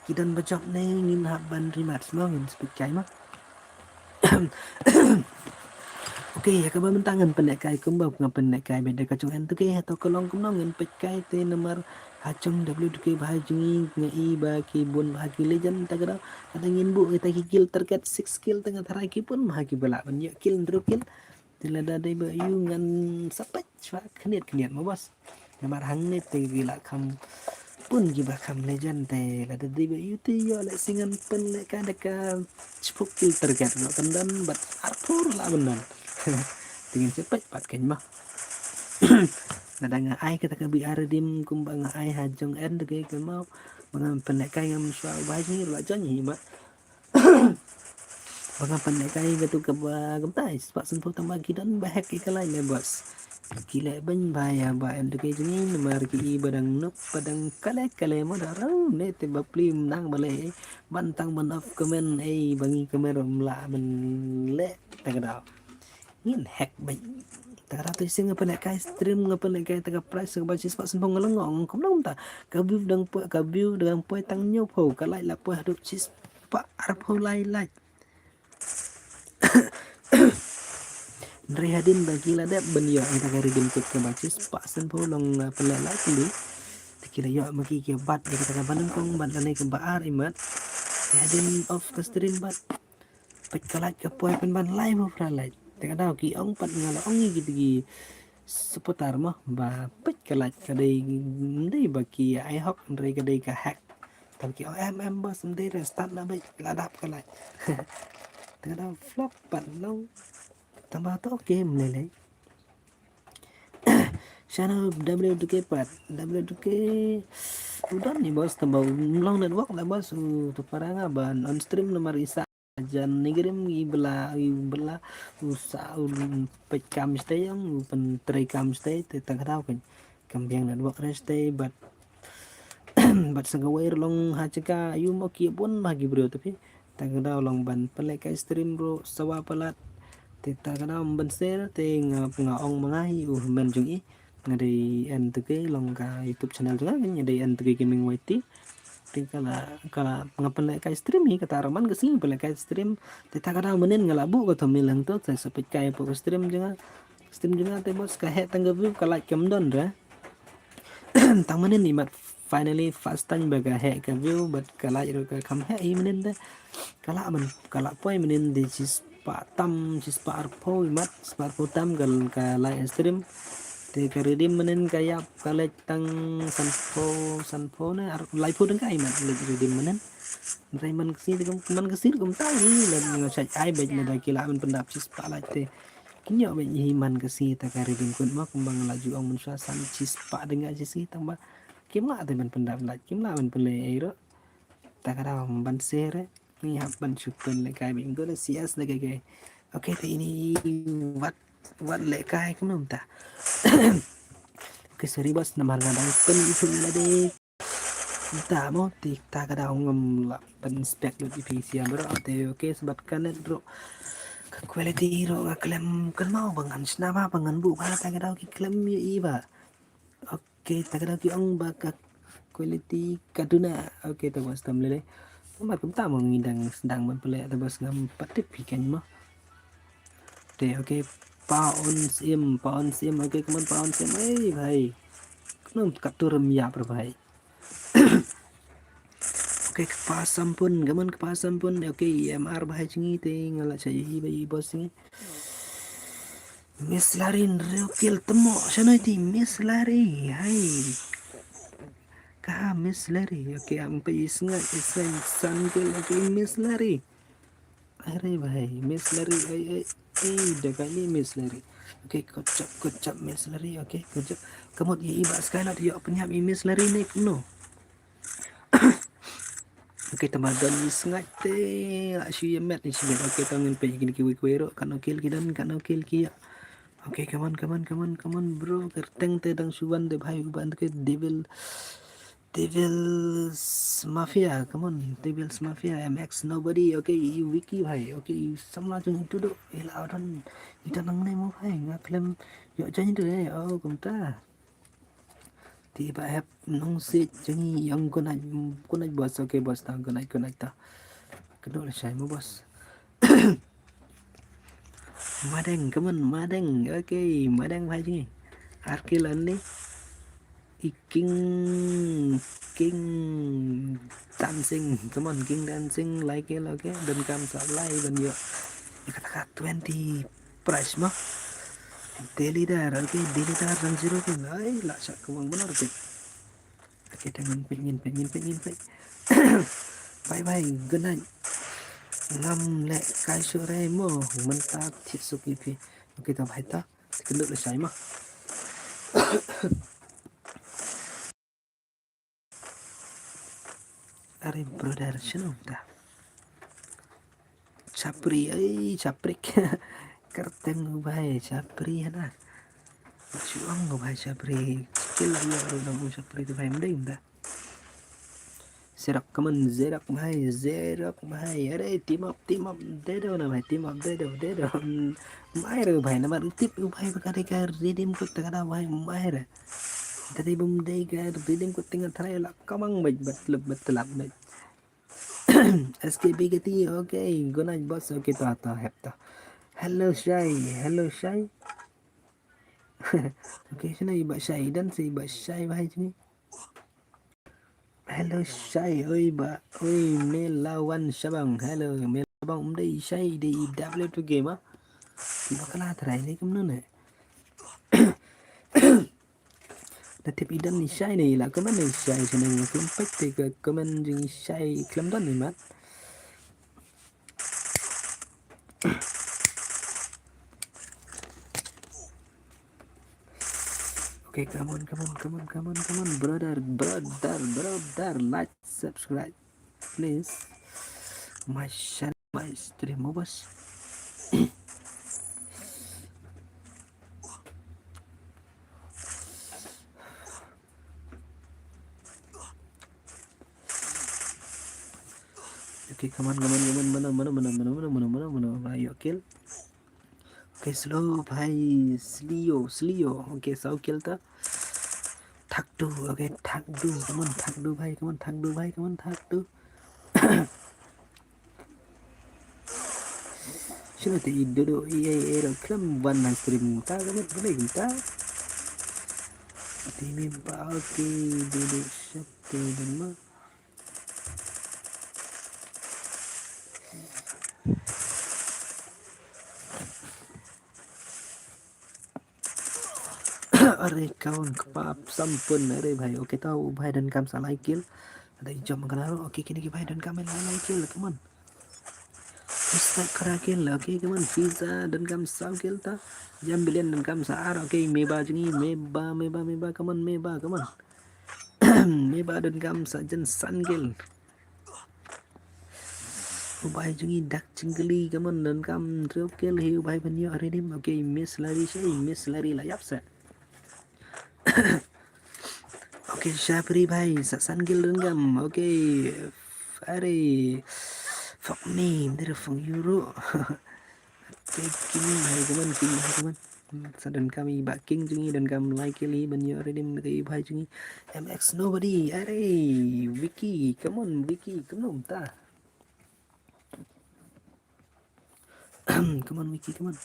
Kidan bacok ne ngin haban rimat semua ngin speak kai mah. Oke ya ka mentangan pendekai kumbau ngam pendekai beda kacung entu ke atau kolong kumnong ngin pet kai te nomor hacung WDK bahajungi ngai baki bun bahagi legend tagada ada ngin bu kita kill terkat 6 skill tengah taraki pun bahagi balak banyak kill kill tila dai ba yu ngan sapat chwa keniat ma bos nomor hang ne te gila kam pun giba kam legend te la dai ba yu te yo la singan pen le ka deka chpuk kill terkat no tendan bat arpur la benan tingin cepat pat kan mah nada nga ai kita ka bi aradim kumbang ai hajong en de ke mau bang pendekai ngam swa baji la janyi ma bang pendekai betu ke ba gemtai sepak sentuh tambah kidan bahek ke lain le bos kila ban baya ba en de ke jini mar ki badang nup padang kale mo darau ne te bapli nang bale bantang ban of komen ai bangi kamerom la men le tagadaw ngin hack baik tagara tu sing pendekai stream pendekai taga price ba sis pak sempong ngelongong kom nom ta kabiu dengan poi tang nyo po kalai la po hadu sis pak arpo lai Rehadin bagi lada benia ita kari dim kut ke bacis pak sempong long pelai lai kili tikila yo maki ke bat kita ka bandung kong bat lane ke baar imat Rehadin of ke stream bat pet kalai ke poi pen ban lai mo pralai tagadaw ki ong pat ngala ongi gitu seputar mah ba pet kalat kadai ndai baki ai hok ndai kadai ka hack tapi em bos ndai restart na bai ladap kalat tagadaw flop pat long tambah to game lele channel WDK pat WDK udah nih bos tambah long network lah bos tu paranga ban on stream nomor isa jan nigirim ibla usa pekam stay yang pen trekam stay te tagadaw kan kambiang network stay but sagawair long hachika yu mo ki pun bagi bro tapi tagadaw long ban pelek stream bro sawa pelat te tagadaw ban share te ngaong mangai men jungi ngadai NTK long ka YouTube channel juga kan ngadai NTK gaming YT kala ngapen ka stream hi kata raman ke sing pele ka stream teta kada menen ngalabu ko milang to sa sepit kai po stream juga te bos ka he tangga view kala kem don ra tang menen ni mat finally first time baga he ka view but kala iro ka kam he menen de kala poi menen de cis pa arpo mat sparpo tam gal ka live stream te karidim menen kaya kalet tang sanpo na live food ka iman redim menen Rayman kesir kum tahu ni lan ngosai ai baik na kila men pendap cis pala te kinyo baik himan kesir ta karidim kun ma kumbang laju ong men san cis pa denga cis tambah kimla te men pendap la kimla men pele ero ta kada ban sere ni haban syukun le kai bing go sias le kai oke te ini wat le kai kum ta cái bus nằm là đang cân chung là đi ta mo ti ta ka daw ngam la pen spec lo PC bro te oke sebabkan bro quality ro klaim kan mau bangan snama bangan bu ba ta ka daw ki klaim i ba oke ta ka daw ki ong ba ka quality kaduna oke ta bos tam le mà cũng ta mo ngindang sedang man pele ta bos ngam patip ikan mo te oke पाउन सिम okay come on पाउन सिम ए भाई कम कतुर मिया पर भाई oke kepas sampun oke MR bahai cingi te ngala cai bai bos cingi Miss Larin reokil temo sana ti Miss Lari hai ka Miss Lari oke ang pais nga isen sankel oke Miss Lari are भाई Miss Lari dekat ni Miss Lari oke kocap Miss Lari oke kocap kamu ya iba sekali lah dia penyap Miss Lari naik no Okay, tamagan ni sengat te. Asyik met ni sibet. Okay, tangan pe gini kiwi kuero. Kano kill kidan, kano kill kia. Okay, come on, bro. Kerteng te dang suban te bhai uban ke Devil's Mafia. Come on, Devil's Mafia. MX nobody. Okay, you wiki bhai. Okay, you samla chung itu do. Ila orang ita nang ne mo bhai. Ngaklem yo chanyi tu eh. Oh, kumta. Tiba hep nong sit chanyi yang kunai bos. Okay, bos ta kunai ta. Kedua lah saya mo bos. Madeng, come on, Madeng. Okay, Madeng bhai chanyi. Arkilan ni. King dancing, come on, King dancing like it, okay, dan kam supply dan yo kata 20 price mah daily dar, okay, daily dar dan zero pun, ay lah sak kemang benar okay, okay, dengan pengen, bye, good night, ngam le kai sore mo, mentak thit suki pi, okay, tao phải ta, kenduk le sai mah. Are brother sino dah Chapri chaprik kerteng bhai chapri है ना chuang भाई chapri skill ya orang chapri tu भाई mending dah zerak भाई अरे team up दे दो ना भाई team up दे दो मायर भाई ना बार tip भाई बता का redeem को तगड़ा भाई मायर tadi bum dai ka redeem को tinggal try lah kamang betlap SKB keti, okay, good night boss, okay, ta hepta. Hello Shy. Okay, sino iba Shy dan si iba Shy bhai ni. Hello Shy, oi melawan Sabang. Hello melawan umdai Shy di W tu game ah. Tiba kala try ni kemana ne? Natip idan ni Shy ni lah, kemana Shy senang kelempet ke komen jeng Shy kelempet ni mat. Okay, come on, brother, like, subscribe, please. My channel, my stream, bos. Okay, come on, mana, ayo kill. Okay, slow, bhai, Slio. Okay, so kill ta. Thakdu, okay, thakdu, come on, thakdu, bhai, come on, thakdu. Sino te idodo, ero, klam one man stream, ta, come on, ta. Timi ba, okay, dodo, shakti, dama. अरे kawan kepap sampun अरे भाई okay tahu भाई dan kam salah kill ada jam makan oke kini भाई dan kam salah kill come on start kara kill oke come on pizza dan kam salah kill ta jam bilian dan kam saar oke meba jengi meba come on meba dan kam sajen sun kill भाई jengi dak cingeli come on dan kam trio kill hiu भाई banyo redim oke miss lari lah yapsa. Okay, Shapri bhai, Sasan Gil Rengam. Okay, अरे fuck me, dari from Euro. Okay, kini bhai, kaman. Dan kami backing jungi dan kami like li banyo redim dari bhai jungi. MX nobody. अरे Vicky, come on Vicky, come on ta. Come on Vicky, come on.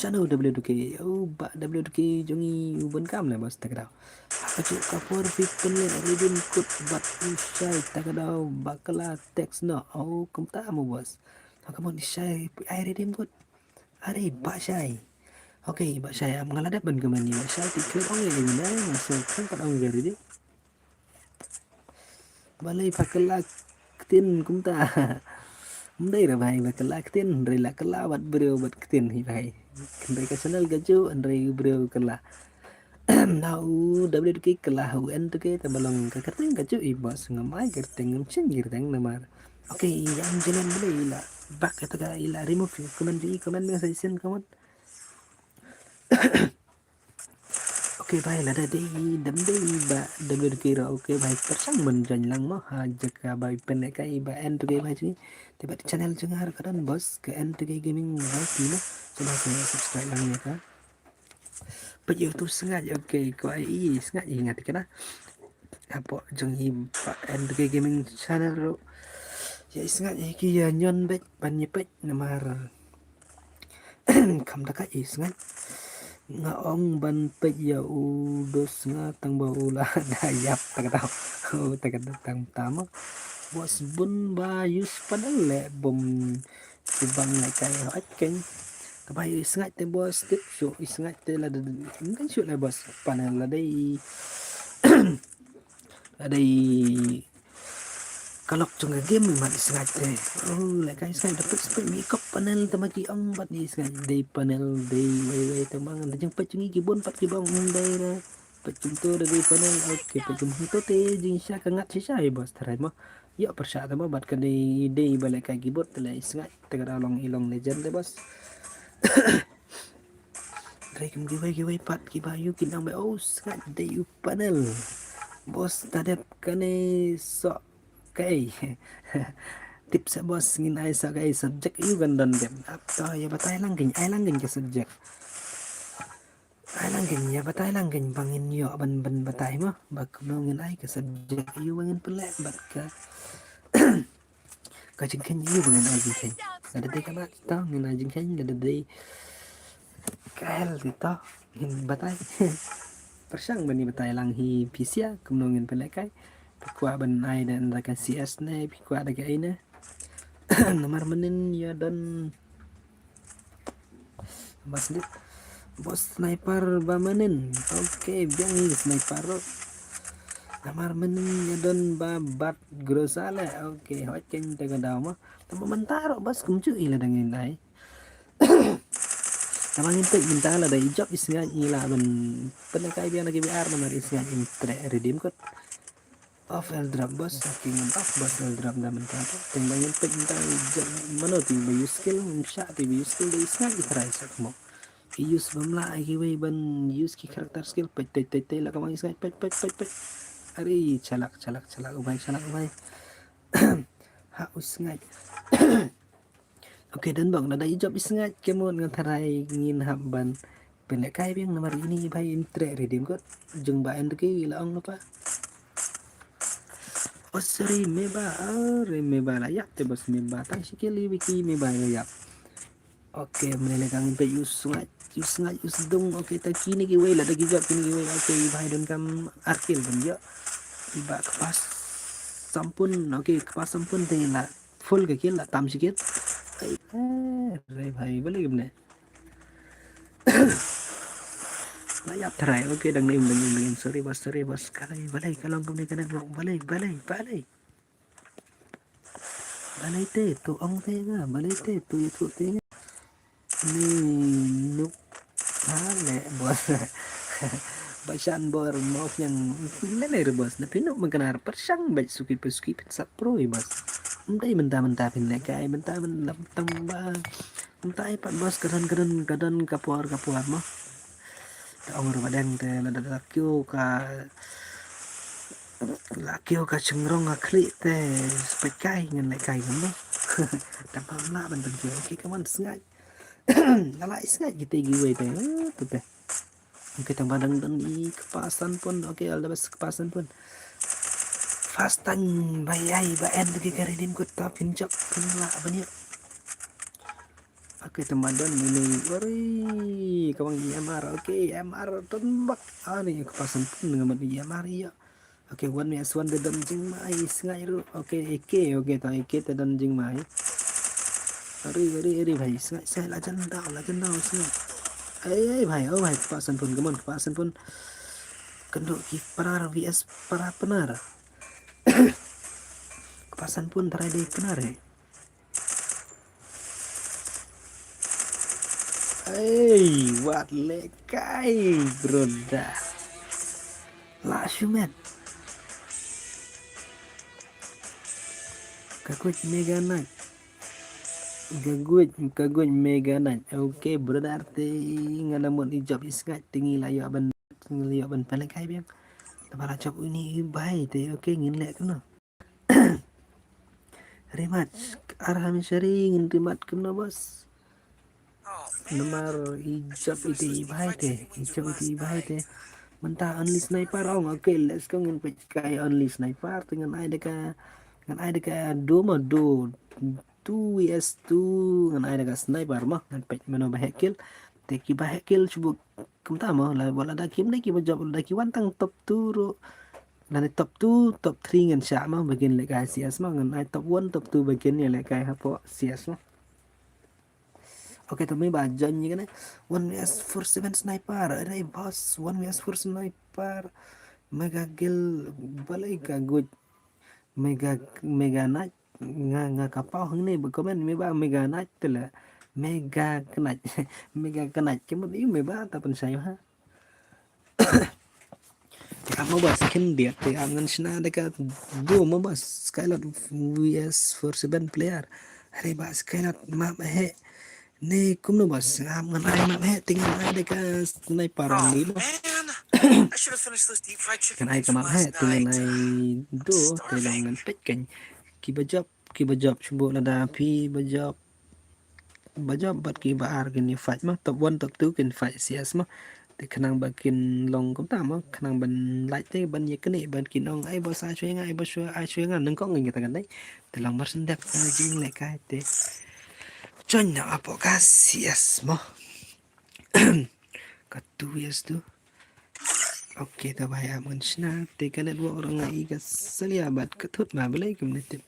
Shadow W2K, oh ba W2K jungi ubon kam lah bos tak tahu. Aku kapur fitur ni redeem code buat usai tak tahu bakala text no. Oh kumta mo bos. Kamu usai I redeem code. Are ba syai. Okay, ba syai am ngalada ban keman ni. Syai tikir ong ni na masuk kan kat ong gari ni. Balai pakala tin kumta. đây là भाई bakal aktin dari la kala bat bro bat ktin hi भाई kendai ka channel gajo andai bro kala now double ki kala hu en to ke tabalong ka kating gajo i bos ngamai kerteng ngam girteng namar oke yang jalan beli ila back kata ka ila remove comment dengan session comment oke भाई là đây đấm đi bà đâm được kia rồi ok भाई tất sang mình rành lăng mà ha jaka bài pen này cái bà end to game chứ thì bạn channel chúng har kadang bos ke end to gaming right ini coba saya subscribe lang ya kan bây giờ tôi sengaja ok có ai sengaja ingat kan apa jeng hi pak end to gaming channel ro ya sengaja kia nyon bet ban nyepet namar kam da kai sengaja nga ong ban pe ya udos nga tang ba ula dayap taga tang tama bos bun ba yus padale bom subang lại cái hết keng kabay isngat te bos tip show isngat te la kan show la bos panel la đây ở đây kalok chung game mình mặt isngat te lại cái isngat dapat spek mi kop panel tamaki ang bat di isngat day panel day way tamang na jang pachungi gibon pat gibang day na pachunto dari panel okay pachunto te jing sya kangat sya bos tarai mo ya persya tama bat ka day balik kay gibot tala isngat taga long ilong legend de bos Dre kem giveaway pat kibayu kinang ba oh skat day panel bos tadep kane so kay tips sa bos ngin ay sa kay subject yu gandon dem apto ya batay lang gany ka subject ay lang gany ya batay lang gany bangin yo ban batay mo bag ngin ay ka subject yu bangin pala bat ka ka jingkan yu bangin ay jingkan ada day ka ba ito ngin ay jingkan ada day kahel dito ngin batay persang bani batay lang hi pisya kumnongin pala kay pikwa ban ay dan rakan CS na pikwa daga ay na namar manin ya dan baslit bos sniper ba manin okay biang ni sniper ro namar manin ya dan ba bat grosale okay hot ken taga daw mo tamo mantaro bas kumchu ila dangin ay namangin pek bintala da job isnga ila ban penakay biang lagi biar namar isnga intre redeem kot off airdrop bos saking off bos airdrop naman kato tingnan yung pagintang mano tiba yung skill siya tiba yung skill day isnga itry sa mo i-use bamla ay kiway ban use ki character skill pet la kamang isnga pet ari chalak ubay ha usnga okay dan bang nada job isnga kemon ngantaray ngin habban penakay biang namar ini bay intre redeem kot jeng ba endki ilaong na pa Osri meba layak te bos meba tang sikili wiki meba layak. Oke menelekang pe yus dong oke ta kini ki wela ta gijak kini ki wela oke bahai don kam arkil ban yo iba kepas sampun oke kepas sampun te la full ke kila tam sikit re bhai balik gimne layak terai oke dang nim sorry bos kalai balai kalong kumni kana balai te tu ong te nga balai te tu te nga ni nuk hale bos basan bor mo yang lele bos na pinok magkanar persang baj suki sa pro bos umday menta pinne kay menta tamba mentai pat bos kadan kapuar mo ông rồi đen thì là kêu cả chừng rong à khỉ thì phải cay nhìn lại cay lắm đó đâm vào lạ bên kia cái món sngay là lại sngay gitu gue teh tuh teh oke tambah dan di kepasan pun oke ada bas kepasan pun fastan bayai baen lagi karidim ku tapin job kena banyak oke teman-teman ini kawang IMR oke IMR tembak nih kepasan pun dengan IMR ya oke one minus one dan jing mai sengai ru oke oke ta te dan jing mai ri भाई sengai lajan dao sengai भाई भाई kepasan pun kenduk ki penar vs para penar kepasan pun terai penar What lekai, broda. Langsung men. Kaguj Mega Knight. Kaguj Mega Knight. Oke, berarti ngalamun ijab iskat tinggi layak ban palekai biang. Para job ini baik teh. Oke, ngin lek kena. Remat arham sharing remat kena bos. Oh Nomor man, I ijab just finished itu those deep ibai fried teh. chicken wings from Ijab last itu ibai teh. night. Mentah only sniper ong. Oke, let's go ngin pekai only sniper dengan ai deka do mah do 2 vs 2 dengan ai deka sniper mah ngan pek mano bahekil. Teki bahekil cuba kumta mah lah bola dakim lagi job daki wantang top 2 ro. Nanti top 2, top 3 ngan syak mah bagian lek kai CS mah ngan ai top 1, top 2 bagian ni lek kai hapo CS mah. Oke, to may bajan ni kan 1vs47 sniper. Aray boss, 1vs4 sniper. Mega kill balay ka good. Mega night nga kapau hang ni berkomen me ba mega night tela. Mega kenat. Mega kenat kemat iu me ba ta pen saya ha. Amo bas kin dia te angan sina dekat do mo bas Skylot vs47 player. Aray bas Skylot map he. Ni kumno bas ngan ai map he tinggal ai dekat sniper Oh only mo. man, I should have finished those deep fried chicken Kan ai wings ka from map he last tinggal night. ai I'm do te starving. ngan pek kan. Ki ba job cubo lada pi ba job bat ki ba ar gini fight mah top 1 top 2 kin fight CS mah. Thì khả năng bạn kinh lòng cũng tạm á khả năng bạn lại thế bạn như cái này bạn kinh ông ai bao sai chuyên ai bao ai chuyên nâng có người ta gần đấy thì lòng bắt sinh đẹp riêng lại cái thế cho nhỏ bộ cá CS mà có 2 years tu oke ta bahaya manusia thì cái network orang ngai cái selia bat ketut mà belai community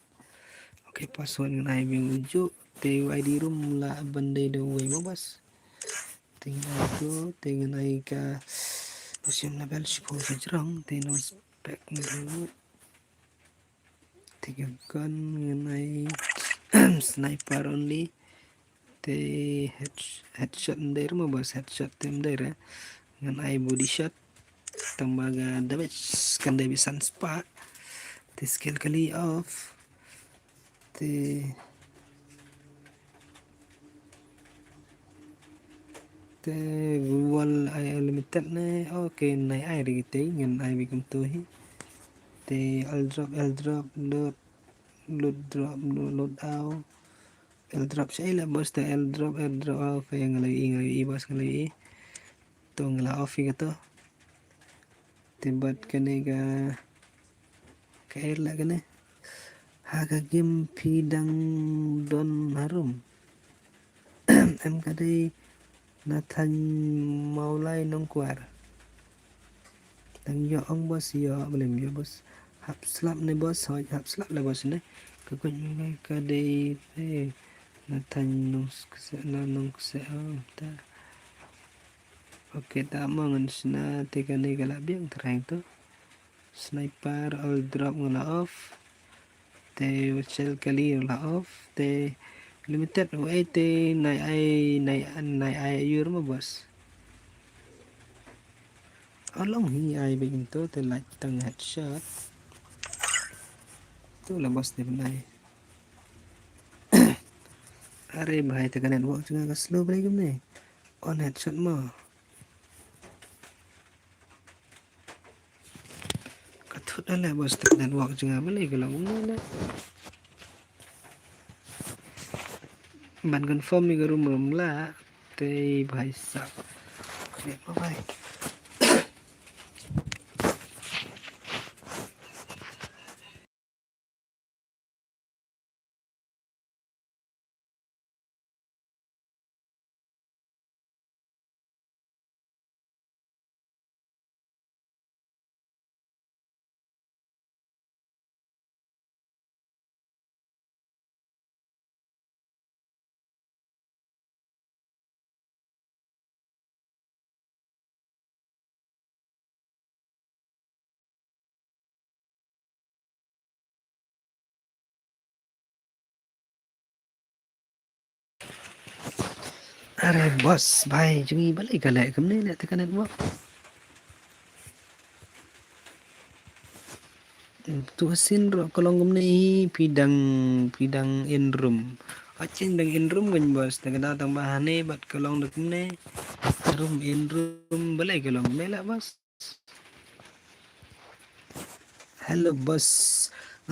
oke password ngai yang ujuk TYD room lah benda dua bos tinggal tu tinggal naik ke musim level 10 sejrong tinggal spek dulu 3 gun mengenai sniper only te headshot dari mah bos headshot tim dari mengenai body shot tembaga damage kan dia bisa spa te skill kali off te wall ai limited ne oke nai ai gitu ngan ai bikin tuh te airdrop load out airdrop siya ila bos te airdrop off yang ngalai bos ngalai to ngala off gitu tibat kene ka air lah kene haga game pidang don harum MKD Nathan Maulay Nongkwar tang yo ong bos yo belum yo bos hap slap ne bos hoj hap slap le bos ne kakuny ka de Nathan nong se ta oke ta mangan sna te ka ne kala biang terang tu sniper all drop ngala off te shell kali ngala off te limited way te nai ai yur mo bos along hi ai begin to te like tang headshot tu lah bos ni benai are bahai te kanen walk juga ka slow break ni on headshot mo katut ala bos te kanen walk juga boleh kalau ni ban confirm ni garu mula te bahai sak bye अरे बस भाई चुंगी balik ka lek kemne lek tekan network. Tu asin ro kolong kemne pidang pidang in room. Acing dang in room kan bos tekan datang bahane bat kolong dek kemne. Room in room balik kolong kemne lah bos. Hello bos.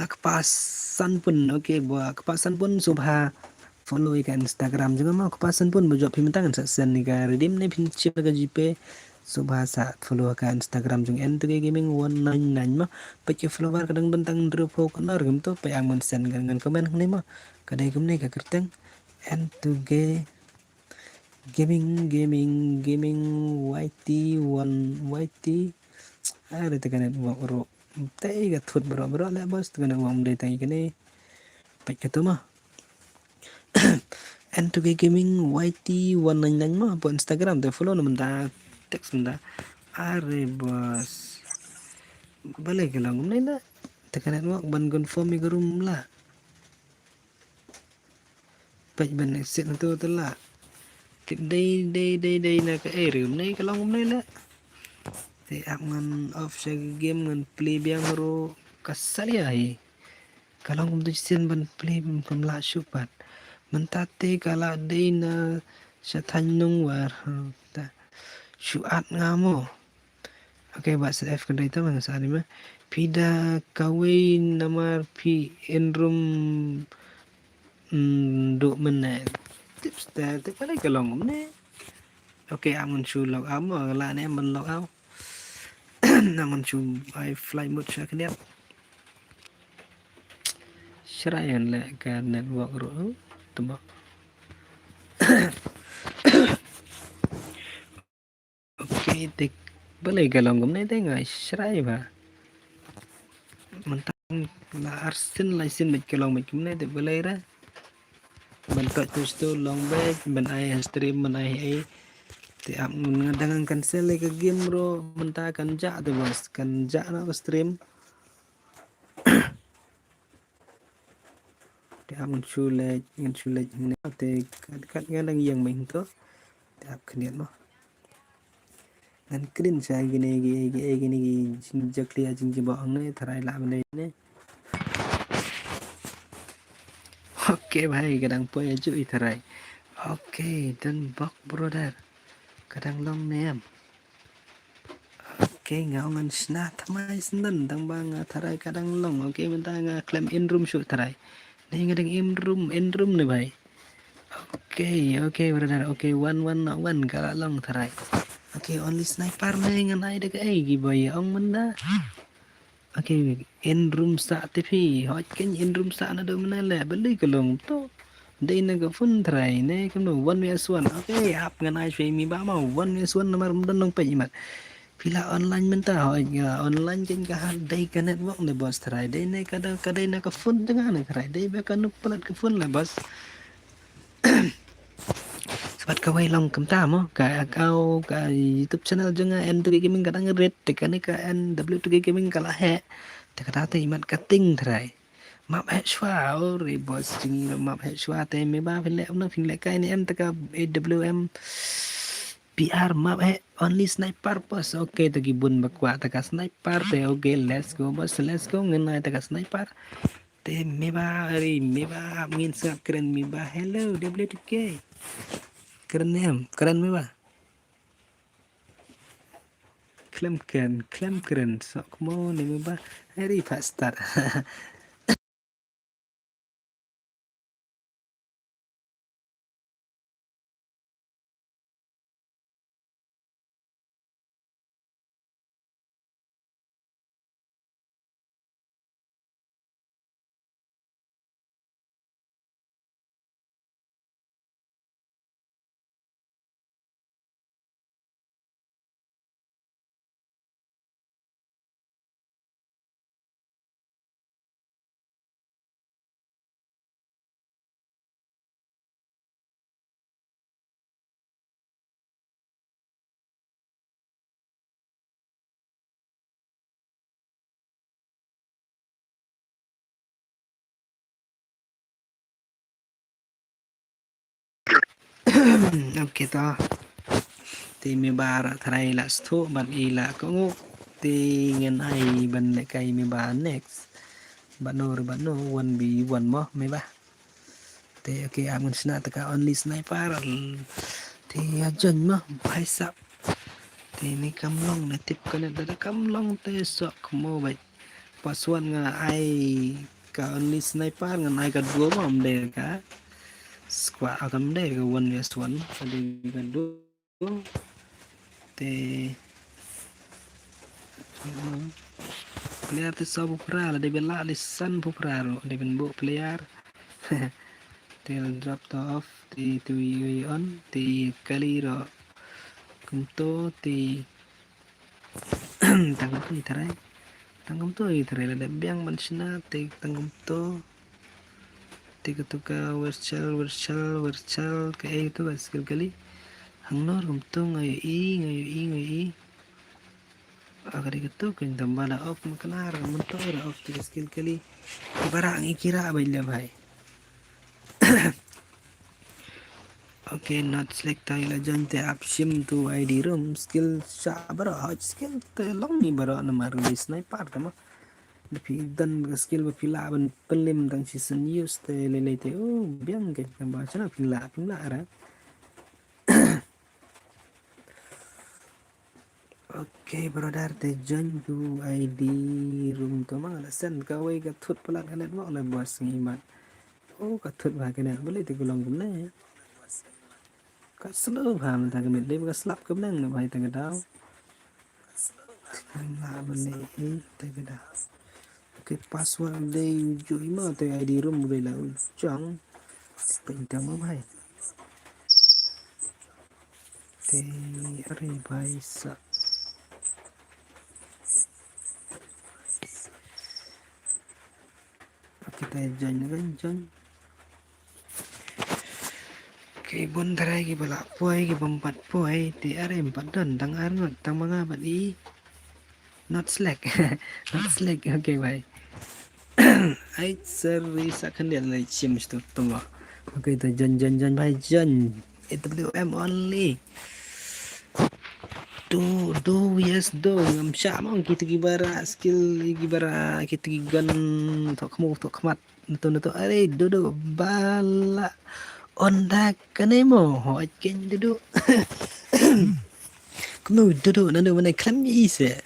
Nak kepasan pun okey buat kepasan pun subha follow ikan Instagram juga mau kepasan pun baju pimentangan sen ni ka redeem ni pin chip ka GP subha saat follow ka Instagram jung N3 gaming 199 mah pakai follower kadang bentang drop ko konar gem to pa ang sen ngan komen ni mah kadai gem ni ka kerteng N2G gaming YT ada tekan buat ro tai ga thut bro la bos tekan wang dai tai kene pakai tu mah N2K Gaming YT199 mah apa Instagram tu follow nama dah teks dah are bos balik ke lang ni lah tekan network ban confirm ke room lah paj ban exit tu lah day nak ke room ni kalau ni lah te aman off sa game ngan play biang ro kasal ya kalau tu sen ban play pemla syupat mentate kala day na sa tanyong war ta syuat ngamo. Oke, bahasa F kedai itu mana saat ini? Pida kawin nama pi enrum duk menet. Tips dah, tu paling kelong mana? Oke, amun su log amo lah ni amun log au. Amun su I fly mode sa kena. Serayan le ka network ro. Tembak. Oke, tik boleh kelong mana tengok serai ba. Mentang la arsen la sin met kelong met kemne te boleh ra. Bentuk tu long back ben ai stream ben ai tiap ngadang cancel ke game ro mentah kan jak tu bos kan jak nak stream tiap menculik ni te kat ngadang yang main tu tiap keniat no dan keren saya gini jakli ajing jiba angne tharai la bende ne oke bhai kadang poy aju tharai oke dan bok brother kadang long nem oke ngaungan sna thamai snan dang bang tharai kadang long oke mentang claim in room shoot tharai ni ngadang in room ni bhai oke brother oke one kala long tharai oke only sniper ni ngan ai dek ai gi boy ong menda oke in room sa tv hot ken in room sa na do mena le beli kolong to dei na ga fun tharai ne kem no 1vs1 oke ap ngan ai fe mi ba mau 1vs1 nomor mden long pe mat pila online mentah online ken ka dai ka network ne bos tharai dei ne kadai na ka fun tengah ne tharai dei ba ka nu pelat ka fun la bos Sebat kawai long kem tamo ka kau ka YouTube channel jenga N2K Gaming kadang red tekan ka NW2K Gaming kala he tekata te imat kating tharai map he shwa ori bos jingi map he shwa te me ba phile kai ni em teka AWM PR map he only sniper bos okay tegi bun bakwa teka sniper te okay let's go ngenai teka sniper te me ba ngin sap keren me ba hello W2K keren me ba klaim keren sok mo ni me ba hari pastar Ok to thì mi ba ra thay là thu bạn y là có ngốc thì ngân ai bạn lại cây mi ba next bạn nô one bị one mo mi ba thì ok amun sna taka only sniper thì chân mo phải sắp thì ni cầm long là tiếp cái này đã cầm long tê sợ mo vậy pasuan nga ai ka only sniper nga ai ka dua mo amde ka squad akam de ka one vs one ade ka dua te player te sa pupra de bela lisan pupra ro de ben bo player te drop to off ti tu on ti kali ro kumto ti tangam tu itarai la biang man shina te tangam to ti ketuka werchal ke itu skill kali hangnor kumto ngayo i agar itu kan tambah off makalar mentor off ti skill kali barang ikira baila bhai Okay, not select tayo dyan te option to ID room skill sa baro hot skill te long ni baro na marunay sniper tama dapi dan skill ba pila ban pelim tang season use te lele te oh biang ke ba chana pila ara Okay, brother te join to ID room to mga lasan kaway ka thut pala kanet mo la buas ngimat oh ka thut ba kanet bali te gulong gumna ka slow ham ta kamet le ka slap kam nang na bhai ta daw na bane ta da cái password đây chuỗi mà từ ID room về là chọn bình thường lắm hay thì revise kita jangan kencang cái bốn thay cái bala puai cái bampat puai thì are empat dan tang arngot tang mga bali not slack not slack okay bye ai servi sakan dia lai chim stu tuma okay ta jan bhai jan AWM only do yes do ngam sha mong kita gibara skill gibara kita gigan tok khamat to are do bala onda kanemo ho ken do kuno do nando mana klam ise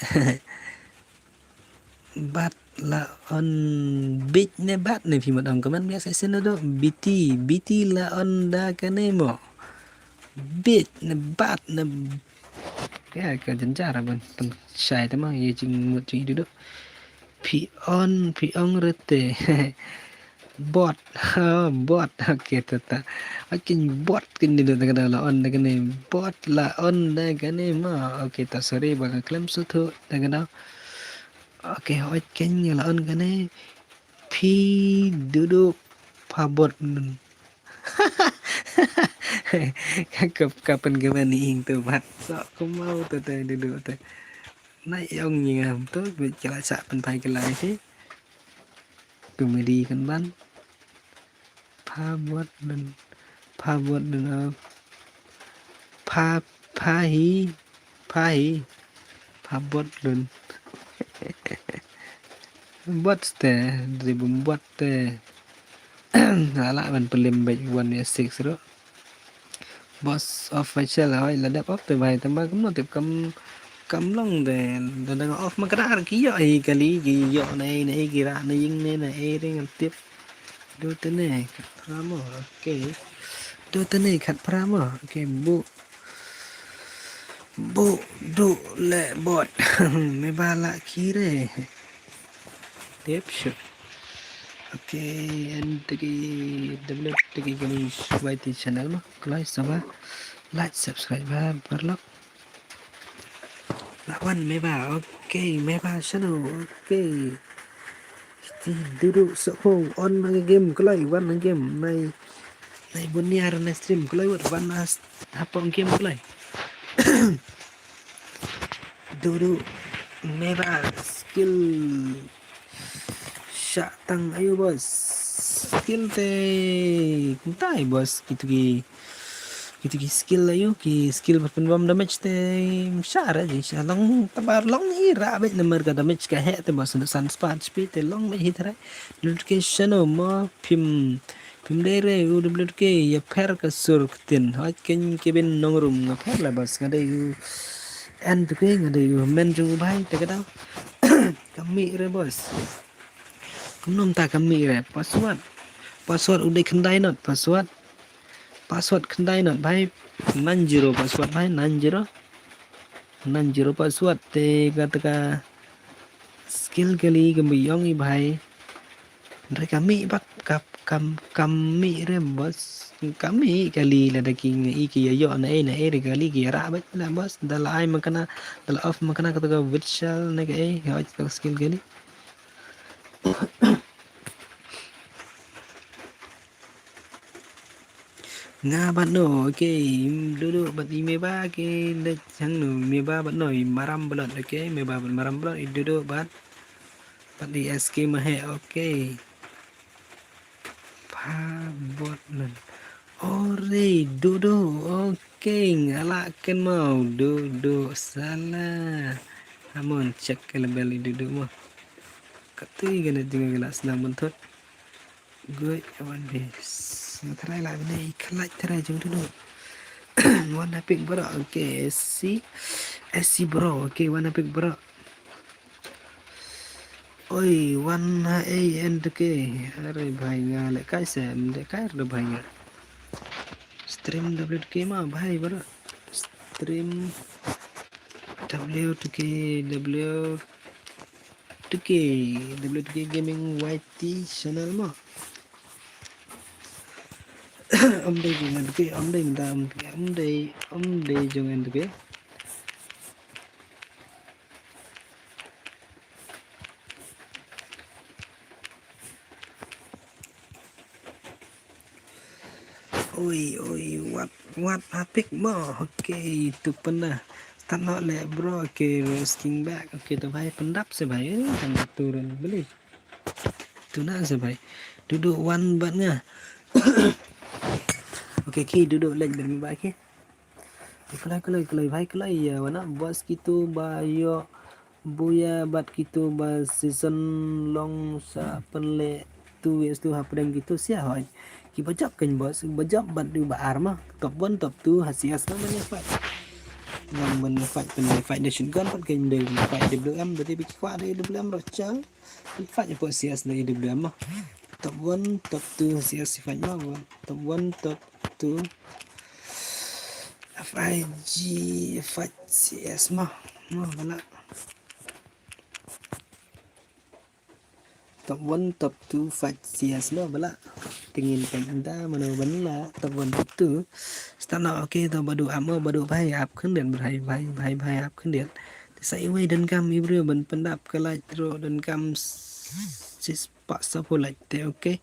bat la on bit ne bat ne phi madam comment biasa sen do bt la onda kanemo bit ne bat ne cái cara ban sai tama ye ching một ching duduk pion rete bot bot okay tata akin bot kin duduk tagada la on tagane bot la on tagane ma okay ta sorry baka claim sutu tagada okay hoit ken la on gane pi duduk pabot kapan ing tu mat so ko mau tu duduk tu naik ông ngam tu bị chala sa pen pai ke lai thế comedy kan ban pabot dan pahi pabot dan buat teh buat teh ala ban pelim baik 1v6 ro boss official hỏi là đáp up từ bài tầm ba cũng nó tiếp cầm long để đang off mà cái đó ký dọi cái lý gì dọ này kỳ ra này nhưng nên là e đây ngăn tiếp đôi tên này khát pramo ok đôi tên này khát pramo ok bộ độ lệ bọt mấy ba lạ khí đây tiếp sự ok anh tegi develop tegi kami YT channel mah kalau sama like subscribe và berlok lawan meba ok meba channel ok thì duduk sok on lagi game kalau one game nay buniar na stream kalau one apa game kalau duduk meba skill Syak tang ayo bos skill te kuntai bos gitu ki gitu ki skill ayu ki skill bom damage te syara ji long tabar long ni rabe number ka damage ka he te bos sun spat speed te long me hitrai notification mo phim đây re UWK ya per ka sur tin ha ken ke ben nong rum nga per la bos nga dei en tu ke nga dei men ju bai te ka dau kami re bos kumnom ta kami re password udah kendai not password kendai not bai 90 password bai 90 password te kata skill kali kembiyong i bai dari kami bak kami re bos kami kali la daking iki yo na re kali ki ra bat la bos dal ai makana dal off makana kata virtual na ke skill kali nga bạn nổ cái dulu bat meba ke de chang no meba bat no maram blood okay meba bat maram blood dulu bat di SK mahe okay pa bot nan ore dulu okay ngalakan mau dulu salah amun cek ke level dulu mah katui gana juga gelas namun tot gue awan des terai lại bên đây lại terai chúng dulu wanna pick bro okay SC bro okay wanna pick bro ôi wanna and okay अरे भाई यहाँ ले कैसे ले काय रे भाई यहाँ stream WK mah भाई bro stream W2K gaming YT channel mah ông đây dùng anh cái ông đây người ta ông đây dùng anh cái oi what epic mo okay tu pernah start not le bro okay roasting back okay tu भाई pendap se भाई kan turun beli tu nak se भाई duduk one batnya okay ki duduk lagi dari baik ke kelai भाई kelai ya wana bos gitu bayo buya bat gitu ba season long sa penle tu es tu hapdang gitu sia hoy ki bajak kan bos bajak bat di ba arma top 1 top 2 hasias namanya fight yang men fight pen fight nation gun pat kan de fight WM berarti bi kwa de WM rochang fight po hasias dari WM mah top 1 top 2 hasias fight mah top 1 top 2 FIG fight CS mah mana top 1 top 2 fight CS lo bala tingin kita mana bala top 1 top 2 start nào okay to badu भाई आप khấn điện भाई आप khấn điện sai way dan kam ibrio ban pendap kalai tro dan kam sis pak sapo like te okay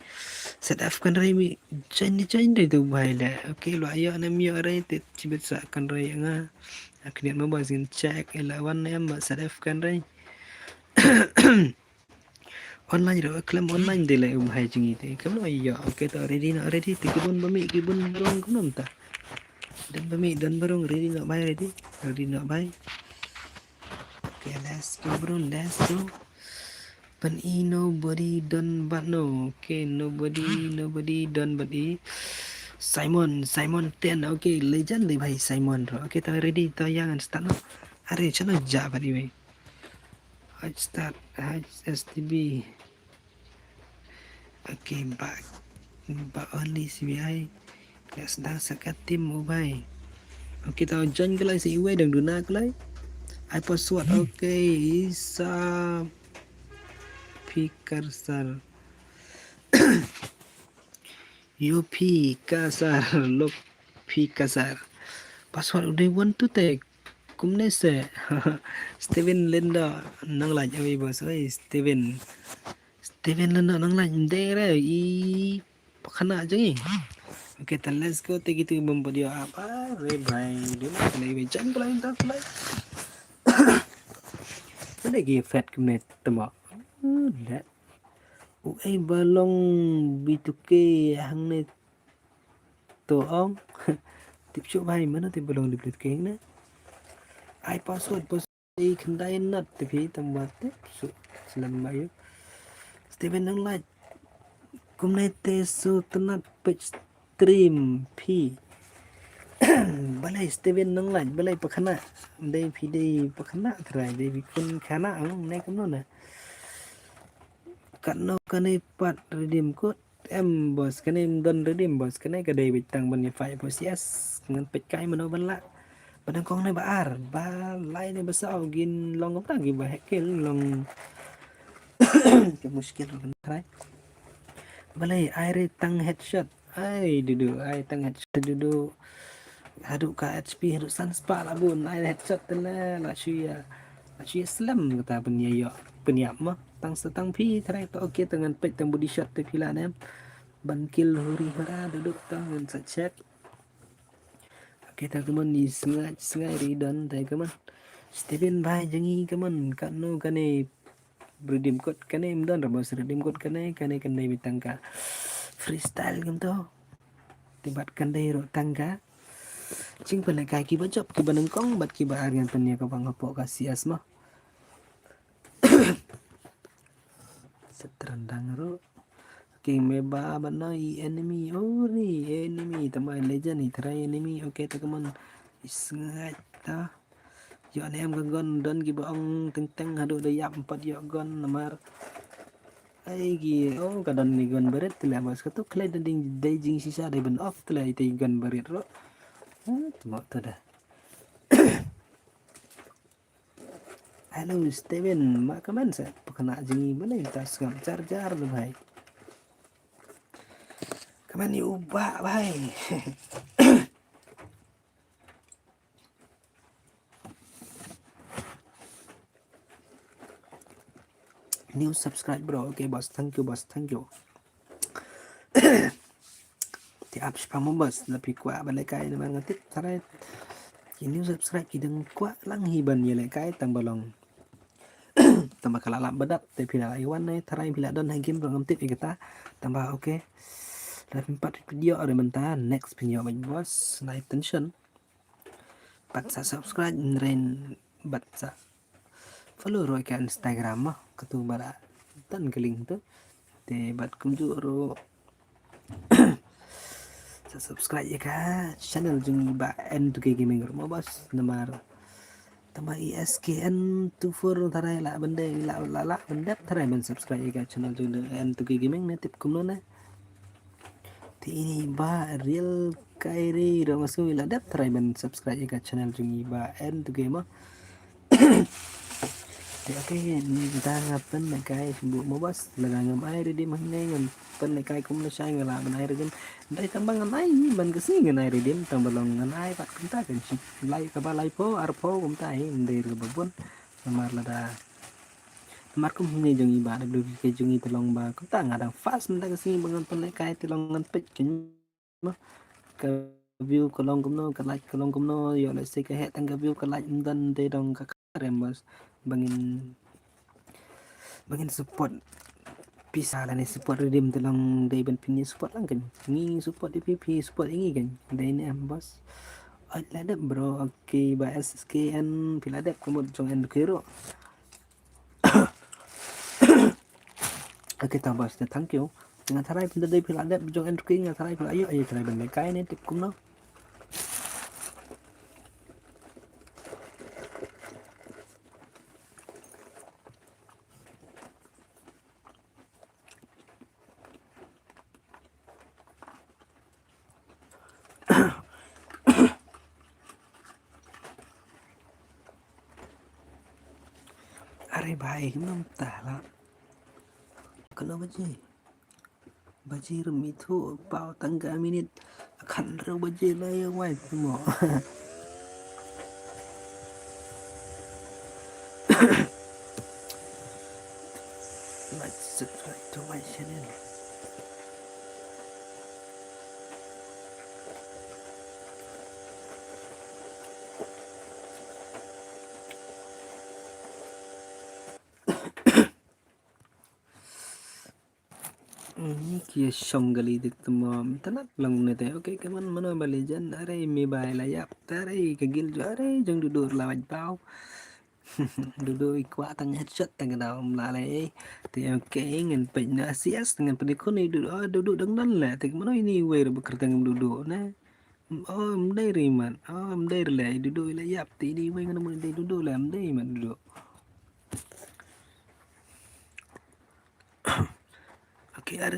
set af kan rai mi chain dai tu भाई le okay lo ayo nam yo rai te cibet sa kan rai nga akniat mo bazin check elawan em set af kan rai online rồi claim online de lại hai chừng thế cấm nói giờ okay tao ready thì kibun barong cũng nằm ta dan barong ready no bay okay let's go bro let's go but nobody done but no okay nobody done but Simon 10 okay legend deh भाई Simon rồi okay tao ready tao yang start no are channel ja भाई भाई I start STB okay back only CBI let's dance kat tim mobile okay tao join cái lại si iwe đừng đuna cái lại I password okay isa Pikarsar UP Kasar look Pikasar password udah want to take kumne se Steven Linda nang lại cho bos ơi Steven Linda nang lại de re I khana je okay then let's go take itu membuat apa re bhai dia lagi jangan pelain tak pelai ada lagi fat kumne temo let ai balong B2K hang ne to ong Tiếp chỗ bài mà nó thì belum dibeli kayaknya. Ai password bos di kendai not tapi tambah tip selama yuk. Steven nang like community su tenat page stream P. Balai Steven nang like balai pakana. Day P day pakana try day kun kana ang naik kuno na. Kano kanai pat redeem code em bos kanai don redeem bos kanai kadai bitang bonify bos yes ngan page kai mano bala. Padang kong na baar ba lai na basa gin long ta gi ba hekil long ke muskil kan try balai air tang headshot ai dudu ai tang headshot dudu hadu ka HP hadu sunspa lah bun ai headshot tena la cuya slam kata penyap mah tang setang pi try to okay tangan pet tang body shot te pila nem ban kill huri hara duduk tang sa check kita keman di sengai ridan tay keman Steven bhai jangi keman kanu kane redeem code kane imdan rabas redeem code kane bitangka freestyle kem to tibat kandai ro tangka cing pala kai ki bajop ki banengkong bat ki ba aryan penya ka bang apo kasih asma seterandang ro King meba banai enemy enemy tamai legend ni try enemy okay teman isngat ta yo anh em gon don gi bong teng teng hadu da yap 4 yo gon namar ai gi ka don ni gon beret tela bas ka to klay ding day jing sisa day ben off tela ite gon beret ro tuma to da Hello Steven mak kaman sa pakana jingi mana tas ngam jar bhai kaman ubah bhai new subscribe bro okay boss thank you thì up spam bos lebih kuat balik kai nama ngetik tarai new subscribe kideng kuat lang hiban ya le kai tang balong tambah kalalap bedak tapi pila iwan nih tarai pila don game bro ngetik kita tambah okay live 4 video ada mentah next video bos live tension bat sa subscribe rain bat sa follow rồi ke Instagram mah ketu bala tan keling tu te bat kumju ro subscribe ya ka channel jungi ba N2K gaming rumah bos nomor tambah ISKN 24 tarai la benda la benda tarai men subscribe ya ka channel jungi N2K gaming ne tip kumno na ti ini ba real kairi ro masuk la dap tarai men subscribe ya ka channel jungi ba N2K mah thì cái người ta ngập bên này cái bộ mô bus là ngầm ai đi mà ngay ngầm bên này cái cũng là sai người làm bên này rồi đây thằng bang này bên cái gì người này rồi điểm thằng balong người này bắt chúng ta cần like cái ba like po arpo cũng ta ấy để rồi babon mà là đã mar cũng nghe jungi ba được cái jungi telong ba cũng ta ngadang fast mình ta cái gì bằng bên này cái telong ngan pek chính mà cái view kolong cũng nó cái like kolong cũng nó rồi lại xây cái hệ tăng cái view cái like dan để dong cái rembers bangin support bisa lah ni support redeem telang day ben pini support lang kan ni support DPP support ini kan day ni bos ladap bro okay ba SSKN piladap kumod jong end kiro okay ta bos thank you nga tharai pinda day piladap jong end kiro nga tharai ayo tharai ben kai ni tip kum no अरे भाई हम ताला kena baji remi tu pau tangga minit akan ru baji lah yang wai semua like subscribe to my channel ini kia song gali dik temam tanak lang nete oke kaman mano balijan are me bai layap tare kagil jo are jang duduk lawaj pau duduk ikwa tang headshot tang daw mlalai ti oke ngin pe na cs dengan pendekon ni duduk dang dan la ti mano ini we bekertang duduk na oh mdai riman oh mdai le duduk layap ti di we ngana mdai duduk la mdai man duduk. Okay, are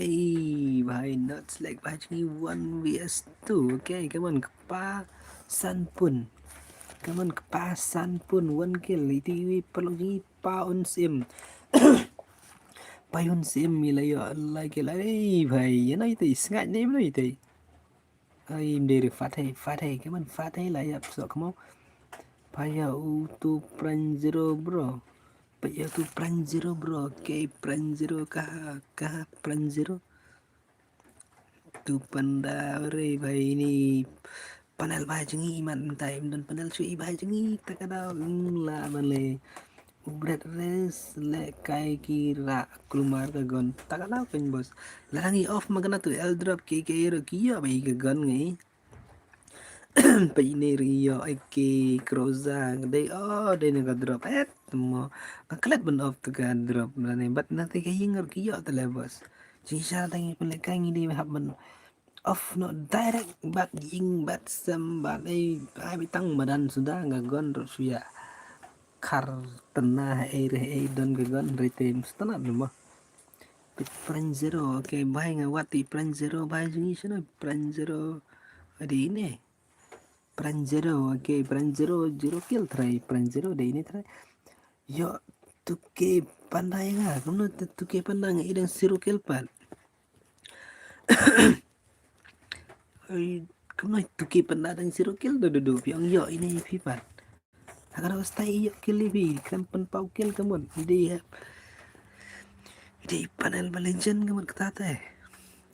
भाई nuts like bajni 1 vs 2. Okay, come on kepasan pun. Come on kepasan pun 1 kill. Itu perlu ni paun sim. Paun sim milayo like भाई ये ना itu sengat ni mana itu. Ai mdiri fat hai come on fat hai lah ya so kamu. Paya tu pran zero bro. Paya tu pran zero bro. Okay pran zero kah pran zero. Tu panda re भाई ini panel bahai jengi man time dan panel sui bahai jengi tak ada la bale ubret res le kai kira keluar ke gon tak ada pen bos langi off magana tu el drop ke ro kia bai ke gon ngi pe ini rio ke kroza dei oh dei ne drop mo aklet ben off tu kan drop ne bat nanti ke yingor kia tele bos Jisa tangi pele kai ngi di hab ben off no direct bat ying bat sam bat ai bitang badan sudah nggak gon rusia kar tenah don gagon retem setengah rumah pit pran zero oke bahay nga wati pran zero bahay jungi sana pran zero ada ini pran zero oke pran zero kill try pran zero ada ini try yo tuke pandai nga kuno tuke pandai nga idang zero kill pan kamu tuki penadang zero kill do yang yo ini pipan agar stay yo kill lebih krempen pau kill kamu di panel legend kamu kata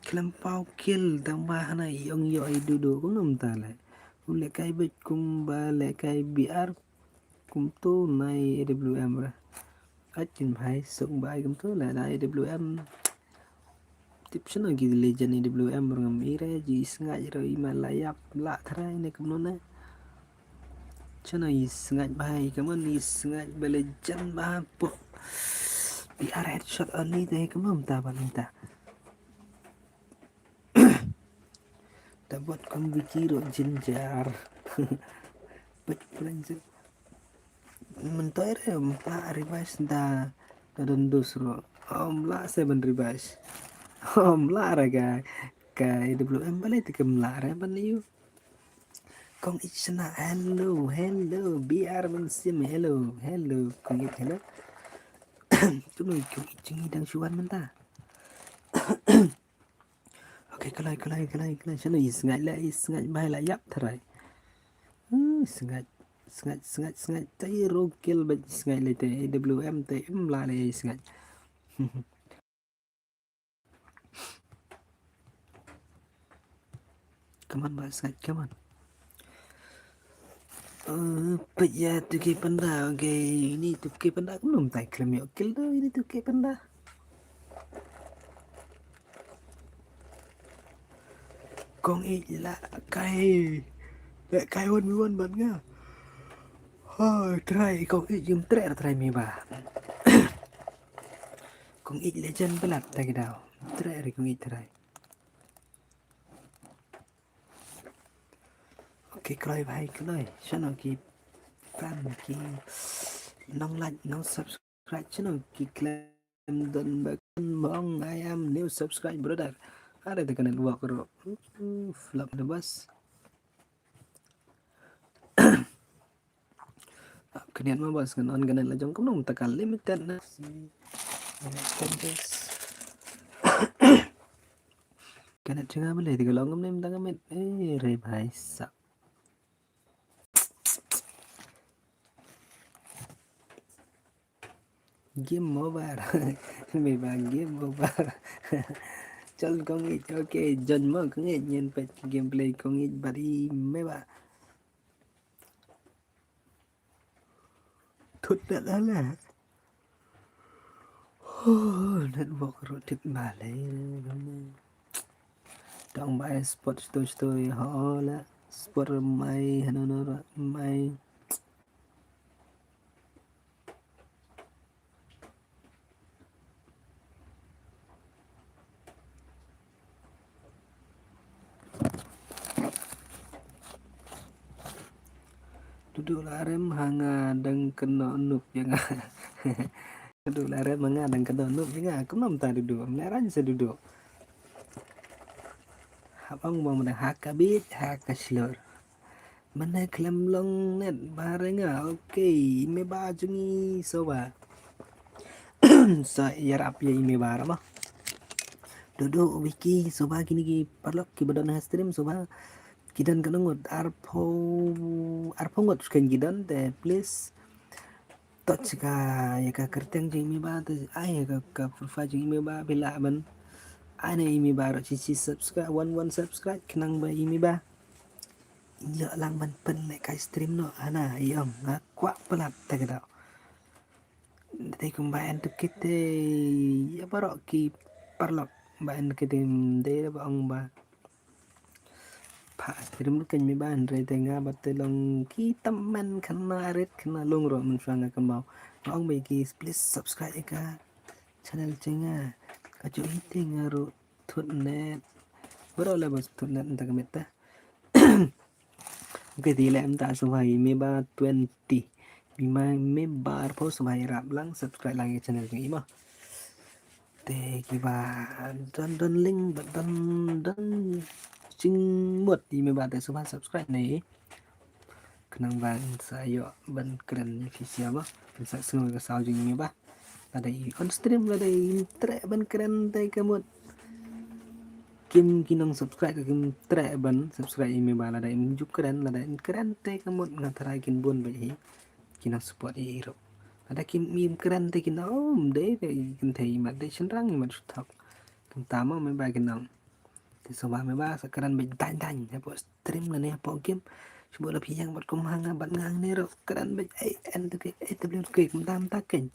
klem pau kill tambah na yang yo dudu kung tala ule kai bet kum bale kai biar kum tu nai AWM ra achin bhai sung bai kum tu la AWM tip sana gi legend AWM ngam ire ji sngai ro imalayap la thara ini kumna chana sngai bai kaman sngai legend ba po biar headshot only deh kumam ta balita dapat kong bikiro jinjar bet pranjir mentoy re mpa ribas da don dusro la 7 ribas la raga ka IWM balik tikam la re ban yu kong ichna hello biar mensim hello kong it hello kuno kong ichingi dang suan menta oke kalai sana isngat bai la yap tharai sengat tay rokil bat sengat le te AWM te la le sengat come on bas sengat come on ya tuke panda oke ini tuke panda aku belum tay klaim yo kill do ini tuke panda kong ila kai 1v1 ban nga try kong yung try mi ba kong legend belat lagi daw try try oke kloy bhai kloy channel ki fan ki nong like nong subscribe channel ki claim dan bakan bong I am new subscribe brother ada tekan luar kero flop the bus kenian mah bos kan on ganan lajong kumnong takal limited na kanat juga boleh tiga longom nim tangamit re bhai sap game over may ba game over chal kong it okay jon mo kong it nyen pet gameplay kong it bari may ba thut đã là network rotit balai Dong bay sport stoi ho la sport mai hanono mai duduk larem hanga dang kena nup yang duduk larem hanga dang kena nup yang aku nom ta duduk meran sa duduk habang bang mana hakabit hakaslor mana kelam long net barenga okay me baju ni soba sa yarap ya ime bara mah duduk wiki soba kini ki parlok ki badan stream soba kidan kanangot arpo ngot kan kidan te please tot ka ya ka kerteng jing mi ba te ai ka fa jing mi ba bila ban ane imi ba ro ci subscribe one subscribe kenang ba imi ba lo lang man pen le ka stream no ana yom nga kwa pelat ta kada te kum ba en kite ya baro ki parlok ba en kite de ba ong ba pa stream kan mi ba andre te nga ba te long ki tamman kana ret kana long ro mun fanga kamau ong ba ki please subscribe ka channel chenga kacu itu ngaruh tunet berapa bos tunet entah kemeta oke tidak entah sebagai meba 20 bima meba arpo sebagai rap lang subscribe lagi channel ini mah te kiba dan link dan cing buat di meba te subscribe nih kenang ban saya ban keren visi apa bisa semua kesal jing meba ada on stream ada tre ban keren te kamut kim kinong subscribe kim tre ban subscribe ime bala ada im juk keren te kamut ngatarakin bun bai kinong support hero ada kim im keren te kinong de kin thei ma de chenrang ma thap kim tama me ba kinong thì số ba mươi ba sẽ keren bai tan tan ya po stream là ne po kim sebut lebih yang buat kumanga bat ngang ne ro keren bai en te ke kim tam ta ken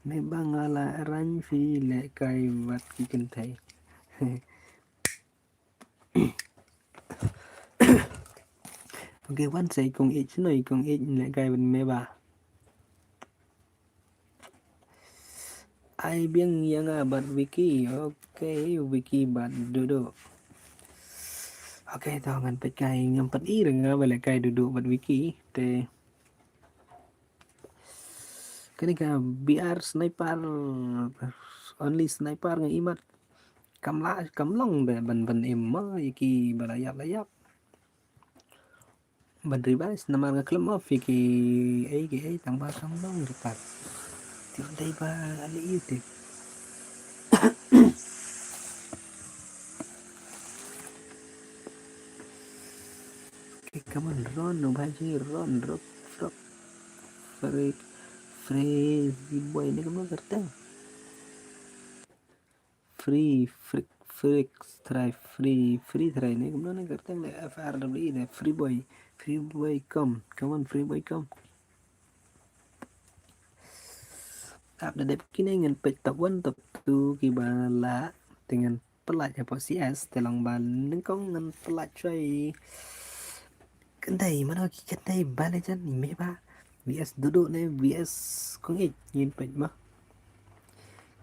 me bangala ran fi le kai wat ki kin thei ok one say cùng ít này cùng ít lại cái bên mẹ bà ai biết yang bật wiki ok wiki bật dulu ok tao ngăn phải cái ngâm bật ý rồi về lại cái dulu bật wiki te cái này cả BR sniper only sniper ngai imat kam long be ban em mah iki balayap ban ribas nama nga klem off iki ay tang ba kam long dekat tiba ba ali youtube okay come on ron no bhaji ron rock free boy ini kamu kerja free try ini kamu kerja le FRW ini free boy come on free boy come tap ada kini ingin tập 1 tập 2 kibala dengan pelat ya po CS telang ban nengkong ngan pelat coy kendai mana kendai balik jan ni ba VS duduk nih VS con ít nhìn bệnh mà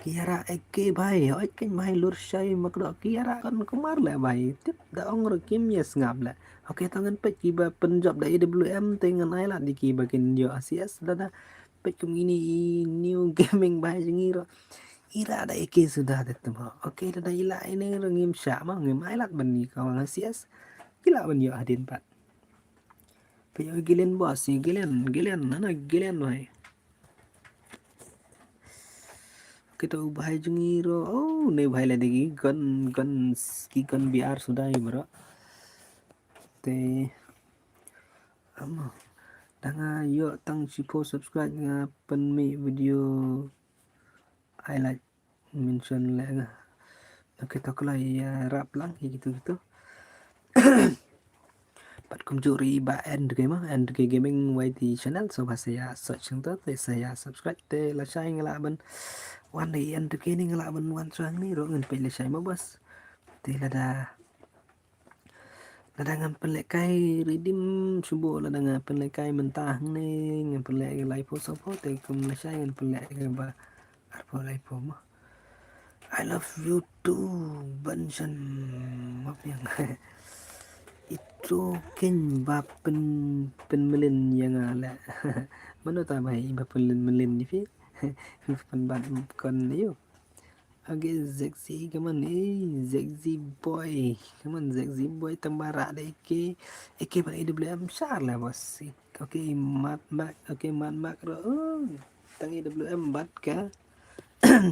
Kiara eke bài hỏi cái mai lur say mặc đó Kiara con có mar lại bài tiếp đã ông rồi kim yes ngap lại ok tangan pet kiba penjob dari WM dengan ai lah di kiba kin yo ACS dada pet kum ini new gaming bài ngiro ira ada eke sudah tetap ok dada ila ini ngim sya mah ngim ai lah bani kawan ACS gila ban yo hadin pat Pero Gillian boss, si Gillian wahai. Kita ubah jung hero. Oh, ne bhai la degi gun BR sudah bro. Te ama danga yo tang sipo subscribe nga pen mi video highlight mention la. Kita kelai ya rap lang gitu. Bạn cùng curi ba end gaming YT channel so ba saya search untuk saya subscribe te la sai ngala ban one day end gaming ngala ban one sang ni ro ngan pe la sai mo bas lada ngan pelekai redim subuh lada ngan pelekai mentah ni ngan pelekai laipo sopo te ke Malaysia ngan pelekai ba arpo laipo mah I love you too Bansan apa yang itu ken ba pen melin yang ala mana tak baik ba pen melin ni fi pen ban kon yo. Okay, sexy, come on, sexy boy, come on, sexy boy, tembara ada Eke pada IWM besar lah bos. Okay, mat ro, tang IWM bat ka,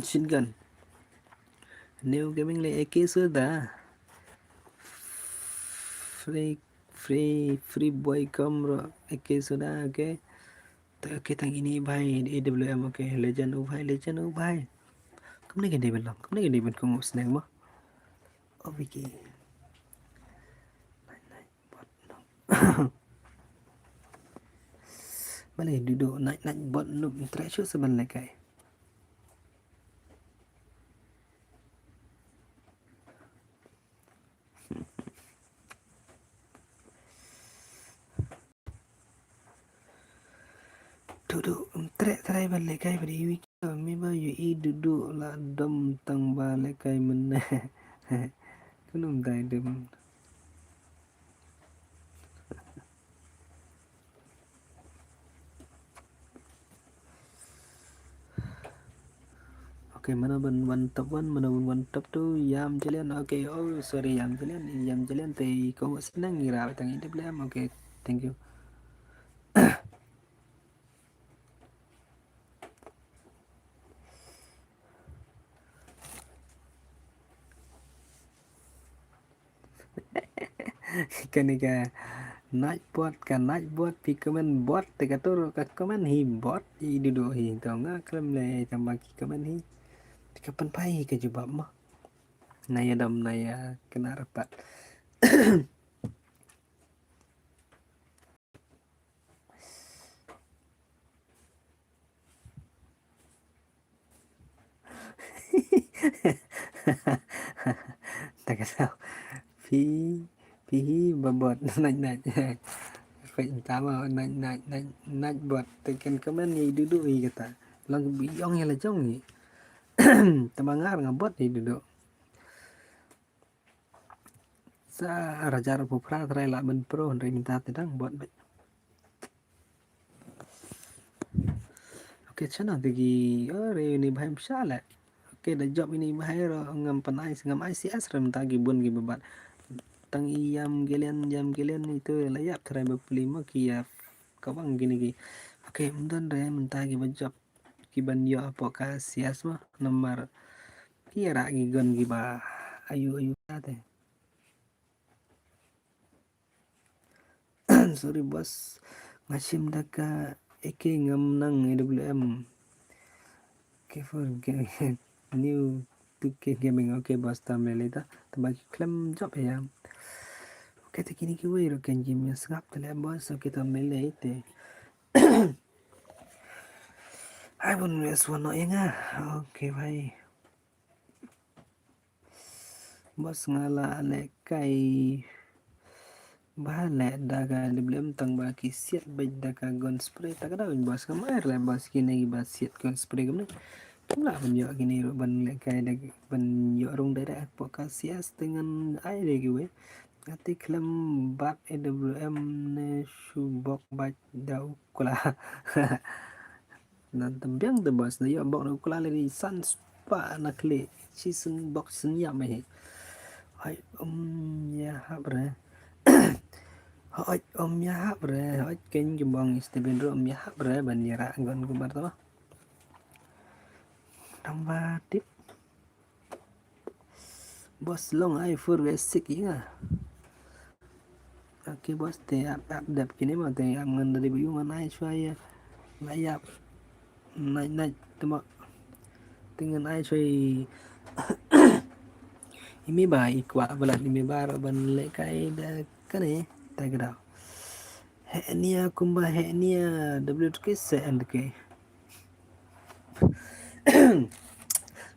shotgun. New gaming le Eke sudah, free boy come ro, Eke sudah, okay. Okay, tang ini bhai IWM, okay, legend bhai. Kamu ni gede belum? Kamu ni gede belum kamu senang mah? Oh Vicky. Boleh duduk naik buat noob interaction sebenarnya kai. Duduk try balik kai pada wiki. Memang you duduk lah dom tang balik kai mana. Kunum tai dem. Okay, mana one top tu yam jalan. Okay, oh sorry yam jalan tapi kau senang ngira tang ini belum. Okay, thank you. Kanika night bot pi comment bot te katur ka comment hi bot i duduk hi tau nga klem le tambah ki comment hi kapan pai ke jubab mah naya dam naya kena rapat. Tak tahu pi babot naik phải tama naik bot tekan comment ni duduk hi kata lang biyong ya la jong ni tamangar ngabot ni duduk sa rajar pupra trai la ben pro ndai minta tedang bot bet. Okay, chana tegi are ni bhai msala. Okay, the job ini bahaya ngam panai ngam ICS rem tagi bun gi bebat tang jam gelian itu layak try 25 kia kawang gini gi. Okay, mundan re mentagi job ki ban yo apa sias mah nomor kira gi gon gi ba ayu ate. Sorry bos ngasim daka Eke ngam nang IWM. Okay, for new 2K gaming. Okay, bos tamle leta tabaki claim job ya. Okay, kini ki wei ro kan jim skap tele bos okay tamle lete. I wouldn't rest one no nga. Okay, bhai. Bos ngala le kai bale daga diblem tang ba ki siat baik daga gun spray tak ada bos kemair lah bos kini ba siat gun spray kemana pula banyak gini ban le kai daga ban yo rong daerah podcast sias dengan ai lagi we ati klem bat EWM ne subok bat dau kula nan tembiang de bos yo bok dau kula le san spa nakle season box senyap mai ai ya habre hỏi ya bre hỏi kênh cái bong Steven Rom ya bre ban yara gon ku bar tama tambah tip bos long ai for basic ya oke bos te up dap kini mah te angan dari biu ngan ai saya layap naik tama dengan ai saya ini baik kwa balat ini bar ban le kai da kane tak ada henia kumba henia WK SNK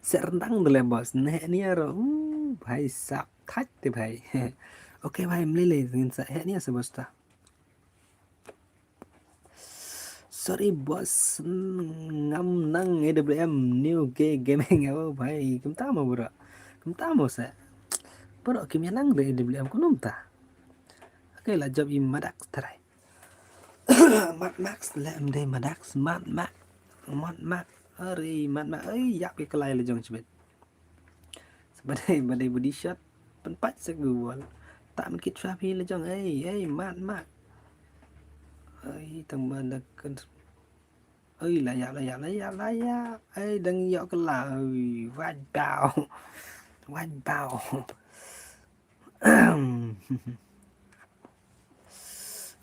serendang dulu bos henia ro भाई साहब thách thì phải. Ok भाई mlele nginsa hanya sebasta. Sorry bos, ngam nang AWM new gaming apa भाई kum tamo bro, kum tamo sa bro kim nang de AWM kunum ta. Okay là job im madak tarai. Mad Max là em đây Madax Mad Max ơi Mad Max ấy giáp cái lại là dòng chibet. Bên đây body shot bên patch sẽ Google tạm cái trap hi là dòng ấy Mad Max ấy thằng bên là cần ơi là ya ấy đang dạo cái là vanh bao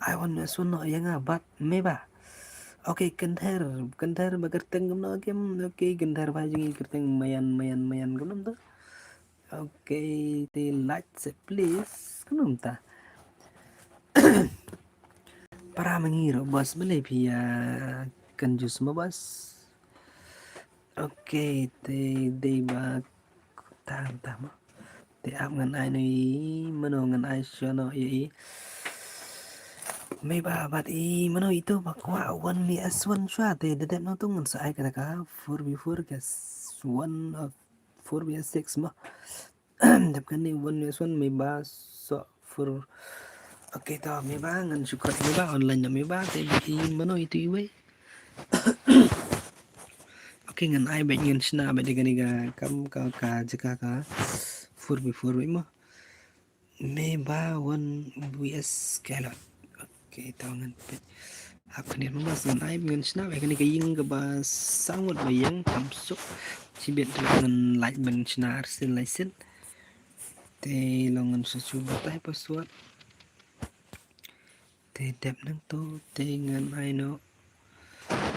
I want to suôn nội yang abat mấy bà. Ok kentar bagerteng kumno game ok kentar bajingi kerteng mayan kumno tuh. Ok the lights please kumno ta. Para mengiro bos beli pia kanjus ma bos. Ok te ba tam tam. Te ap ngan ai ni mano ngan ai shono i. May ba bat i mano itu bakwa 1vs1 shwa te dedep no tungan sa ai kata ka 4v4 gas 1 of 4vs6 mah. Dep kan ni 1vs1 may ba so for okay to may ba ngan syukur may ba online may ba te i mano itu iwe. Okay ngan ai bet ngan sna bet digani ga kam ka jaka ka 4v4 mah. May ba 1vs kalot. Okay tao ngan apa ni mas ngan ai ngan snap cái này cái yên cái ba sang một bài yang cảm xúc chỉ biết được ngan lại bên snap xin lại xin thì lòng ngan sẽ chụp tay password thì đẹp năng tô thì ngan ai nó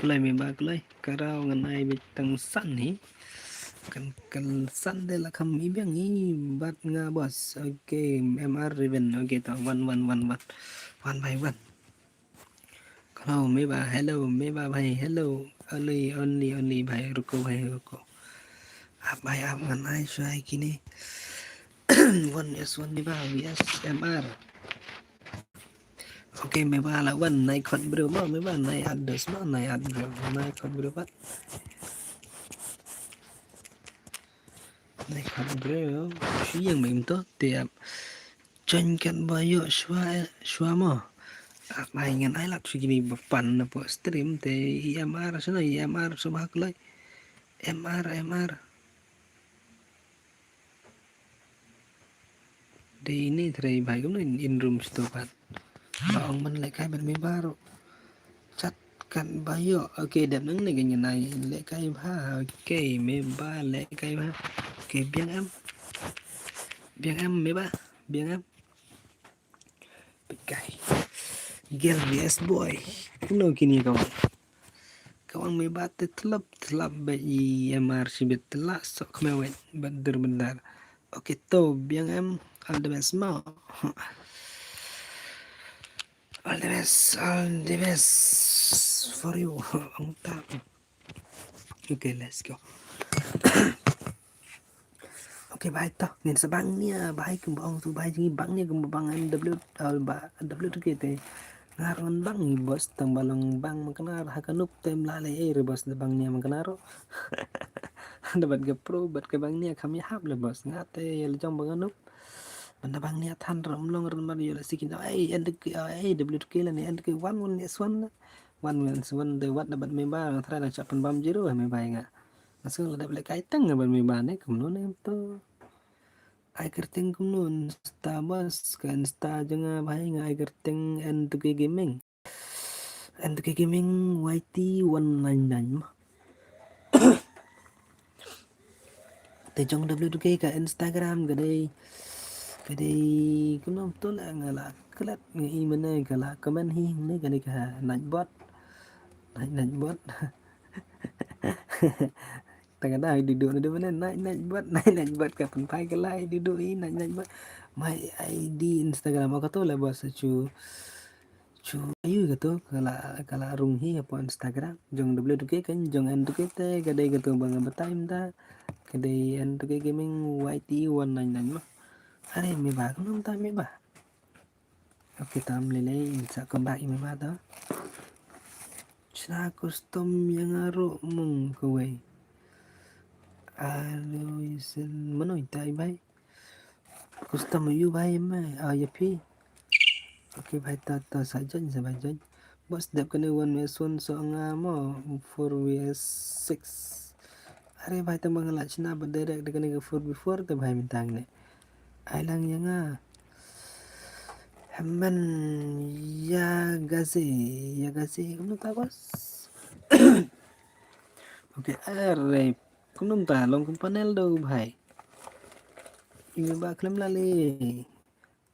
lại mình ba cái karao ngan ai bị tăng sẵn nhỉ kan sẵn đây là không ý biết nghĩ bắt nga boss ok MR Raven ok tao one by one. Hello mấy bà भाई hello only भाई रुको भाई आप ngắn ai try kini 1s1 mấy bà vs mr ok mấy bà là one này còn bro mà mấy bà này address mà này address này còn bro bắt này còn bro suy nghĩ mình tốt tiệm tranh cạnh bao nhiêu xóa mà bài ngàn ai lạc suy nghĩ phần là bộ stream thì MR số này MR số ba lấy MR di ini tray bài cũng nên in room store bạn ông mình lại cái bên mấy ba rồi chắc cạnh bao nhiêu ok đẹp nắng này cái nhà này lại cái ba ok mấy ba lại cái ba ok biếng em mấy ba biếng em cái girl vs boy cũng đâu kini kawan may bate telap bayi MR sibit telak sok kemewet bentar oke to biang em all the best mau all the best for you mantap oke let's go oke baik toh nih sebangnya baik kembang tu baik ni bangnya kembang MW W tu kita ngaron bang ni bos tang balang bang makanar hakanup tem lalai bos de bang ni makanaro dapat ke pro bat ke bang ni kami hap le bos ngate yel jong banganup banda bang ni than ram long ram mar yel sikin end ke w ke la ni end ke one de wat dapat memba thra la chapan bam jiro me bai nga masuk la dapat kai tang ban memba ne kumno ne to ai kerting kumno sta bos kan sta janga bai nga ai kerting end ke gaming YT199 mah từ trong W2K cả Instagram cái đây cũng không tốt là cái lát người mình này cả là comment hi này cái này cả nạnh bot tengah dah duduk di mana naik buat kapan pai ke lai duduk ini naik buat my ID Instagram aku tu lah bos cu ayu gitu kalau runghi apa Instagram jong W2K kan jong N2K te kadai gitu bang betime ta kadai N2K gaming YT199 mah Are me ba cũng ta me ba. Okay, tam lele sa kembang me ba đó. Chna custom yang aro mong kowe. Alo isin manoy tay bay. Custom you bay me ayapi. Okay, bay ta sa jan sa bay jan. Boss dap kena 1vs1 so nga mo 4vs6. Are bay ta mga la chna ba direct de kena 4v4 ta bay mintang ne. Ai lang yang nga. Haman ya gazi kamu tahu bos. Oke are kamu tahu long panel do bhai. Ini ba klem lali.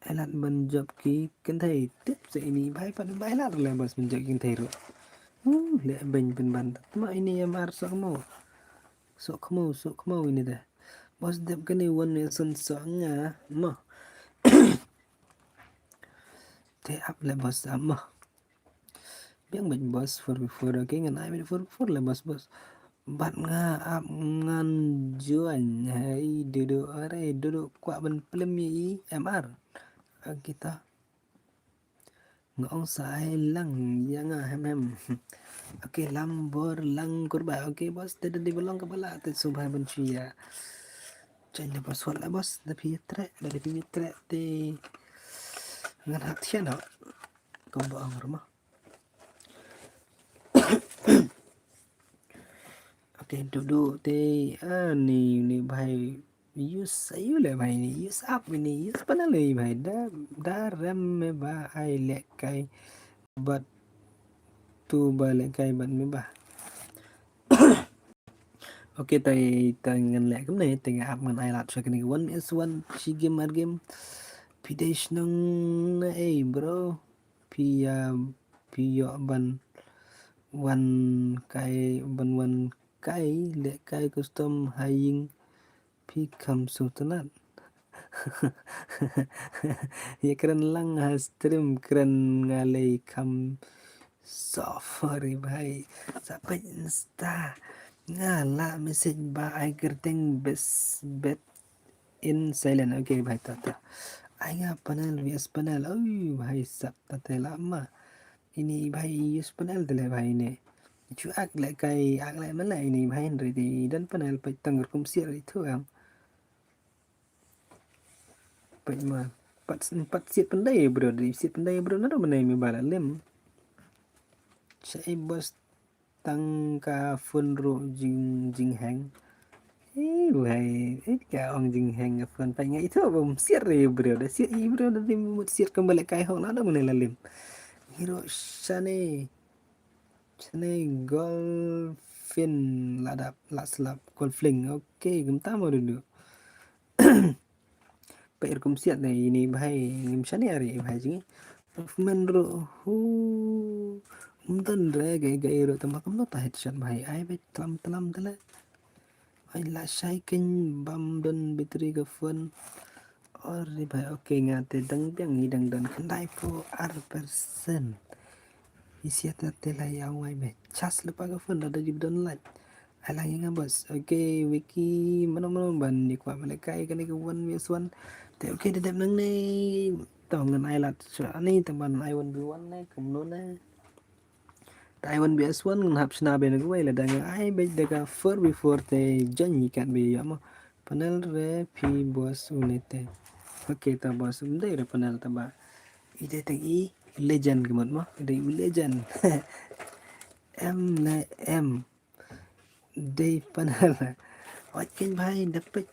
Elat banjab ki kan thai tip se ini bhai pan bhai lat le bos banjab kin thai ro. Le ben ben ban. Ma ini yang mar sok mo. Sok mo ini dah. Bos dep kan ni one son soalnya mo. Te up le bos ama. Biang ben bos for okay ngan ai ben for le bos. Bat nga ap ngan juan hai duduk are duduk kuat ben film yi MR kita ngong sai lang yang hem oke lambor lang kurba oke bos tadi di belong kepala te subha ben ya jangan bos wala bos da pietre te ngan hak sian no kau bawa rumah. Oke duduk te ni भाई use सही ले भाई ni use up ini use pana le भाई da ram me ba ai le kai bat tu ba le kai bat me ba. Oke tay ngan le kem ne te up ngan ai lat so kini one si game pidesh nang bro pi ban one kai le kai custom haying pi kam sultanat. Ya keren lang stream keren ngalai kam sorry bhai sampai insta ngala message ba ai gerteng bet in silent okay bhai tata ai nga panel vs panel oi bhai sab tata lama ini bhai use panel tele bhai ne chu ak lại mana ini bhai rồi thì dan panel pai tanggur kum siar itu ang pai ma pat siat pandai bro di siat pandai bro nado mana mi bala lem sai bos tangka funro jing hang bhai ka ong jing hang fun pai ngai itu bom siar bro da siat bro da tim siat kembali kai hong nado mana lalim hero shane golfin ladap selap golfling oke gemta mau dulu Pak Irkum siat nih ini bahai ngimsani hari bahai jingi men ro hu umdan re gay ro tambah kamu tah headshot bahai ai bet telam tala ai la sai ken bam don bitri ke fun or bahai oke ngate dang biang dan kendai po persen isiat tela yang wai be chas lepa ke fun ada di don light alang yang bos oke wiki mana ban di kwa mereka ikan ke one te oke dedap nang ne tao ngan ai lat so ani teman ai one b1 ne kumno ne tai one bs1 ngan hap sna be ne gue la dang ai be daga 4 te janyi kan be ya mo panel re pi bos unete oke ta bos undai re panel taba ide te i legend kemot mo ide legend m day panel oke bhai dapat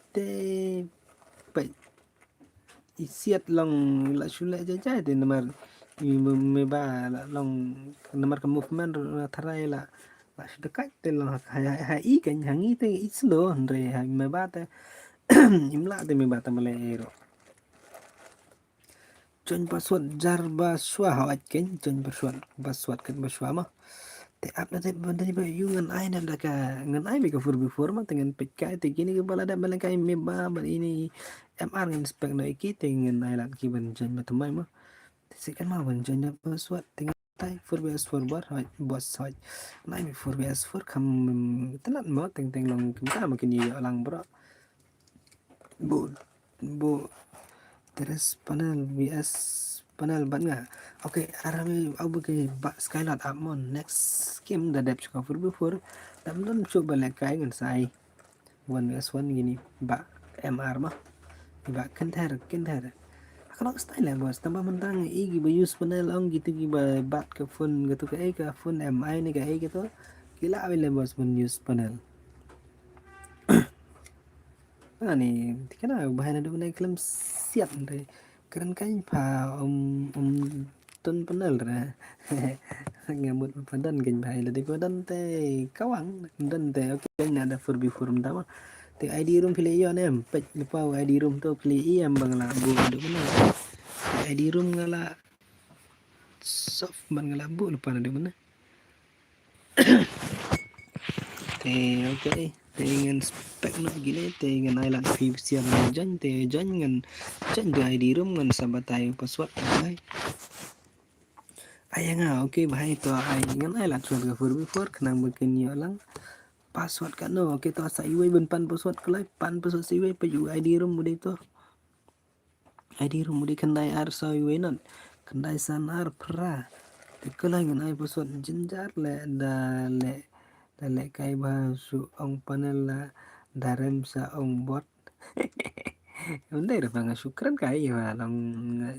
pe isiat long la shula jaja de nomor me ba long nomor ke movement tharai la dekat te long hai kan hangi te islo andre me ba te imla te me ba te male ero chon password jarba shwa hawat ken chon password kan baswa ma te ap na te bandani ba yungan ai na daga ngan ai be ka fur before ma tengan pekkai te gini ke balada balangkai me ba ini MR ngan spek no iki tengen ai lat ki ban jan matamai ma sekan ma ban jan password tengan tai fur bs4 bar bos hoj nai me fur bs4 kam tenan ma teng long kita makin ya lang bro bu Terus panel vs panel ban nga. Okay, arami abu ke ba Skylord Amon next game da dep suka before dam don coba lekai ngan sai 1 vs 1 gini ba MR mah ba kenter kalau style bos tambah mentang igi ba use panel ong gitu giba bat ke phone gitu ke phone MI ni ke gitu gila awil bos men use panel ni tikana bahan ada guna kelam siap deh keren kan pa ton panel ra ngamut padan kan bahai ladi padan te kawang dan te okay na ada for before tama te ID room pilih ion em pet lupa ID room tu pilih iam bangla bu ada mana ID room ngala soft bangla bu lupa ada mana te okay te ngan spek no gile te ngan island fi siap jan te jan ngan jan de ID room ngan sabatai password bahai ayang okay bahai to ai ngan island suat ga for before kena mungkin yo lang password kan no okay to sa iwe ben pan password kelai pan password si iwe pa ID room mudi to ID room mudi kendai ar sa iwe non kendai san ar pra te kelai ngan ai password jinjar le le kai ba su ong panel la darem sa ong bot Undai dah bang syukran kai ya lang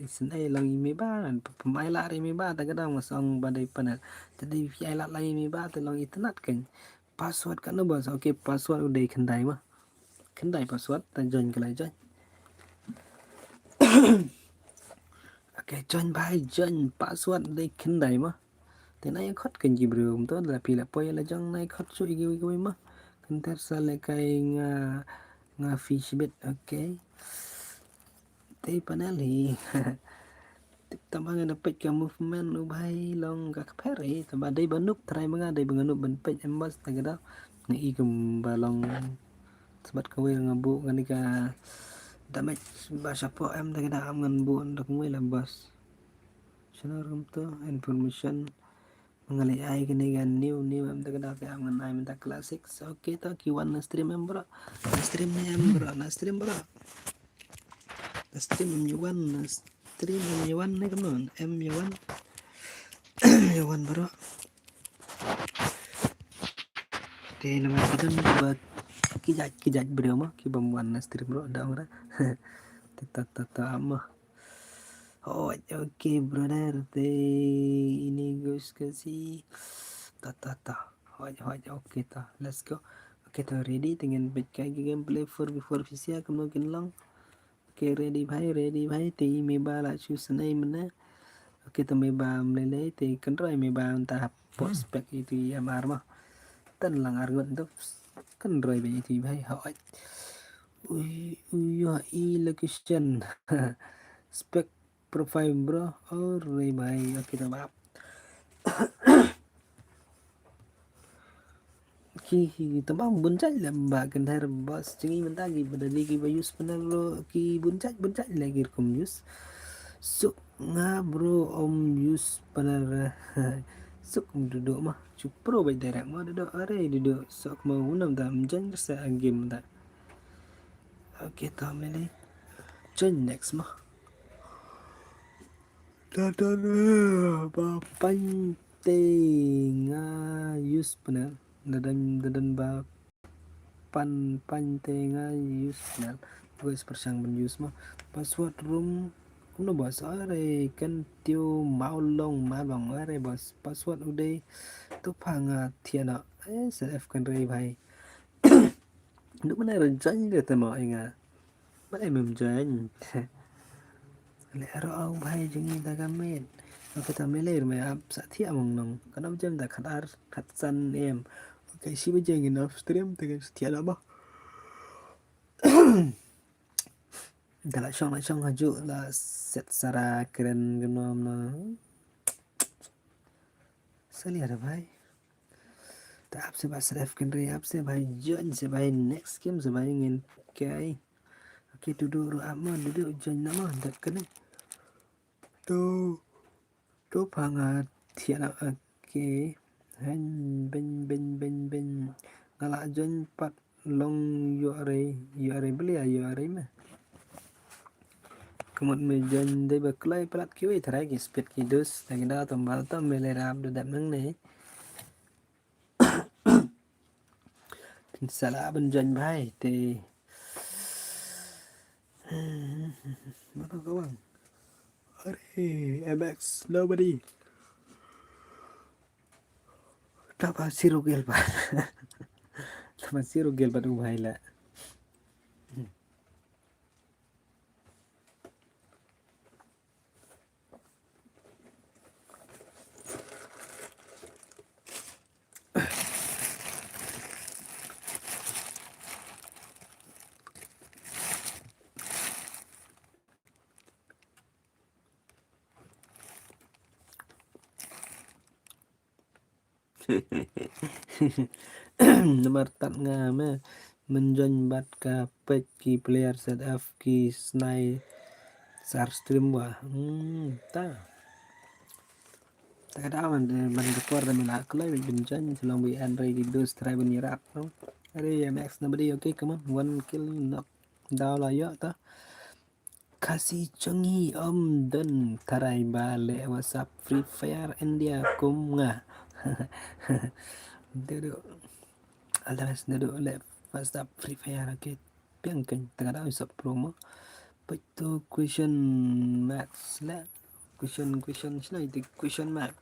isnai lang imi ba pemai la imi ba ta kadang masang badai panel jadi fi la la imi ba ta lang internet kan password kan bos okay password udah kendai mah kendai password ta join kelai join okay join by join password udah kendai mah te nai khot kan ji brum to la pi la poi la jang nai khot su igi igi mah kan ter sa le kai nga fish bit okay te panel hi tambah dapat ke movement nu bhai long ka peri tambah dai banuk try mga dai banganuk ban pej embas tagada ni igum balong sebat kawe ngabu ngani ka damage bahasa po em tagada am ngan bu ndak ngwe la bas sana rum to information mengalai ai kini gan new em tagada ka am ngan ai minta classic okay to ki1 na stream em bro na stream ni em bro na stream bro na stream em yuan na stream em yuan ni kanon em yuan yuan bro te nama kita buat kijat bro mah kibamwan na stream bro ada orang tata ama oh oke brother te ini guys kasih tata oke ta let's go oke ta ready dengan back kayak gameplay for before visia kemungkinan lang oke ready bhai te me bala choose nai mana oke ta me ba mlele te kanrai me ba ta prospect itu ya mah tan lang argon tu kan rồi bị thì phải hỏi ui location spec profile bro rồi bài kita maaf ki tambah buncaj lah mbak kentar bos cengi mentah ki badali ki bayus benar lo ki buncaj lagi kum use so nga bro om use benar suk duduk mah cupro baik direct mah duduk are duduk sok mau nam tam jang sa game tak okay ta mele jen next mah dadan ba pante nga use benar dadan ba pante nga use benar guys persang ben use mah password room kuno bos are kan tiu mau long ma bang are bos password udah tu phanga thiana self kan rei bhai lúc này là tranh được tầm mọi nga bắt em mềm tranh lẽ rõ ông bhai chúng ta cam mệt cái tầm mấy lời mà áp xã thiện mong nong cái năm chân ta khát săn em cái xí bây giờ người nó stream từ cái thiện đó bao đã lại xong haju là set sara keren genom nó sẽ lihat bhai ta áp sẽ bahas ref kan ap sẽ bhai join sẽ bhai next game sẽ bhai ngin cái okay duduk ru aman duduk join nama tak kena tu phanga thiện okay han ben ngala join pat long yo are beli ya yo are mah một mình dân đây bật lấy bắt kêu ấy thay cái speed cái dus tại cái đó tầm bao tầm mình lại làm được đậm nắng này salah bên dân bài thì mana kawan Aduh, MX nobody dapat siru gel pak dapat siru gel pak bahai lah nomor tat ngame menjon bat ka pet ki player set F ki snai sar stream wah ta ta kada man keluar dan mina kelai benjan selong bi andre di dos try benyirat no are MX nobody okay come on one kill knock down lah ya ta kasih cengi om dan tarai balik WhatsApp Free Fire India kum ngah duduk alas duduk lep WhatsApp Free Fire ke piang kan tengah dah usap promo betul question max lah question sila itu question mark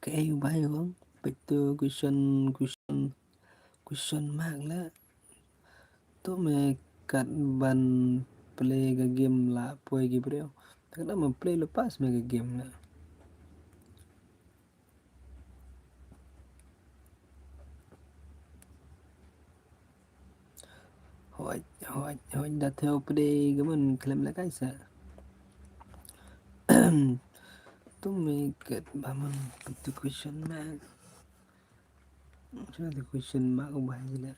ke ayu bayu bang betul question mark lah tu me kat ban play ke game lah poi gi bro kadang play lepas me ke game lah hỏi đặt theo PD cái mình claim là cái sao tu me kat ba man betul question mark macam tu question mark ubah je lah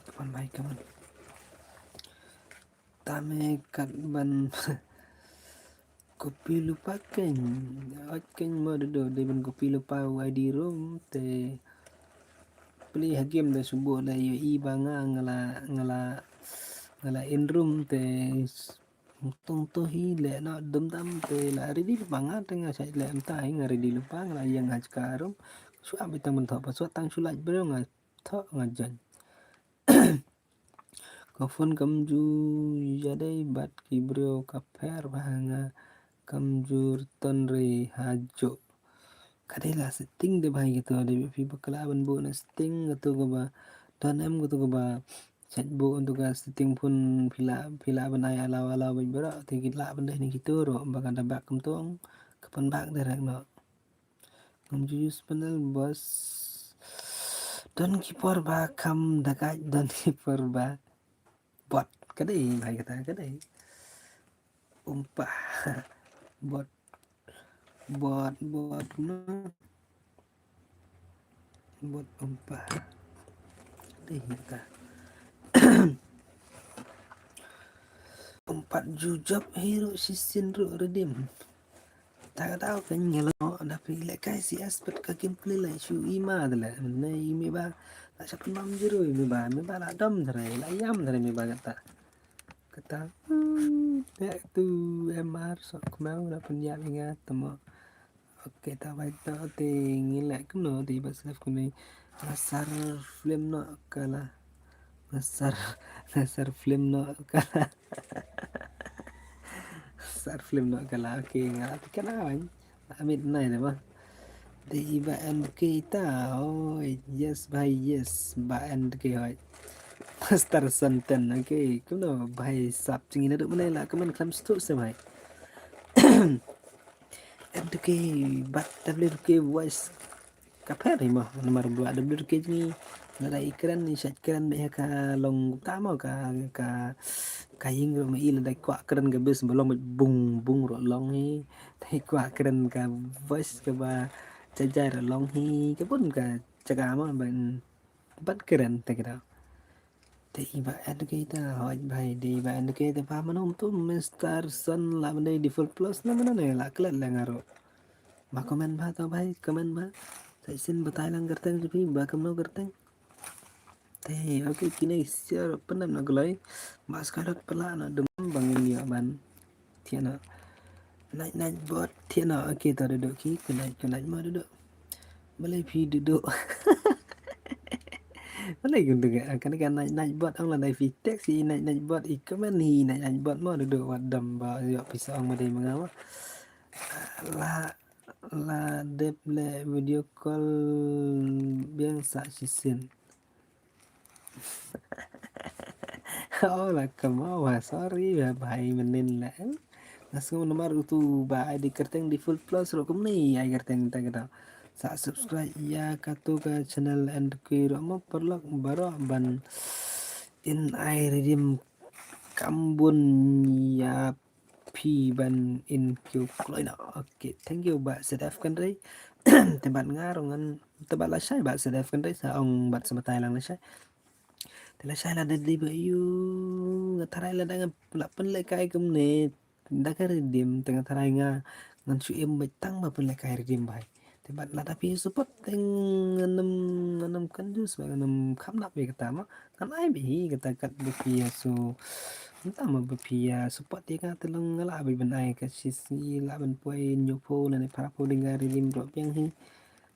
kapan baik kapan tame kat ban kopi lupa kan mau duduk di ban kopi lupa ID room te play game dah subuh dah i banga ngala in room te tung tu hi le na dum dam te la ready banga tengah sai le entah ngai ready lupa ngala yang haj karum su abi tang bentok paswa tang sulaj bro ngai tho ngajan Kofun kamju jadai bat kibrio kaper bahanga kamjur tonre hajo kadela setting de bhai gitu de pi bakala ban bu na setting gitu ko ba ton em gitu ko ba chat bu untuk setting pun pila banai ala ban bera ti gila ban ni gitu ro bakan da bak kamtong kapan bak de rak no kamju use panel bos don kipor ba kam dakai don kipor ba bot kadai bhai kata kadai umpah bot no bot umpah deh kita empat jujab hero sisin ru redim tak tahu kan ngelo ada pilih kai si aspek ka gameplay la shu ima dala ne imi ba la sa pun jero imi ba la dom dare la yam dare mi ba kata ya tu MR sok mau la pun ya ingat temo oke ta baik ta te ngilek kuno di basaf kuni nasar film no kala nasar film no kala nasar film no kala oke ngat kanawan amit nai deh mah di ba and kita oh yes bhai yes ba and ke hoy master santan oke kuno bhai sap chingin duk menai la kaman klam stu se bhai MDK bat WK voice kaper mah nomor 2 WK ni nada ikran ni sat kran be ka long tama ka kaying ro mai la dai kwa kran ga bes bolong bung ro long hi dai kwa kran ka voice ka ba jajar long hi ka pun ka jaga ma ban bat kran ta kira te iba educator hoj bhai de iba educator pa manom tu Mr. Sun la bandai default plus na mana ne la klat la ngaro Bà comment ba tao भाई comment ba. Saya xin bertai lang kerteng tapi ba kamno kerteng. Teh oke kini siar penam na gulai. Mas karat pela na demam bangin ya ban. Tiana. Naik bot tiana oke tao duduk ki kenai ma duduk. Malay phi duduk. Malay gundu ga kan naik bot ang la naik phi taxi naik bot ikaman hi naik bot ma duduk wadam ba yo pisang ma dei mengawa. La dep le video call biang sa sisin. Oh là cầm sorry là bài mình nên là langsung nomor itu ba di kerteng di full plus ro kumni ai kerteng ta kada sa subscribe ya katu ka channel and kiro mo perlok baro ban in ai redim kambun ya pi ban in kyu kloi na okay thank you ba sedaf kan dai tempat ngarongan tempat la sai ba sedaf kan dai sa ong bat sebatai lang la sai Tela sai la daddy ba yu ngatarai la dengan pun le kai kum ne daga redim tengah tarai nga ngan su em betang ba pun le kai redim bai tebat la tapi support teng nganam kan jus ba nganam kham nak be kata ma kan ai bi kata kat bu pia su entah ma bu pia support dia ka telung ngala bi ban ai ka sisi la ban poi nyopo na ne para po dengar redim ro piang hi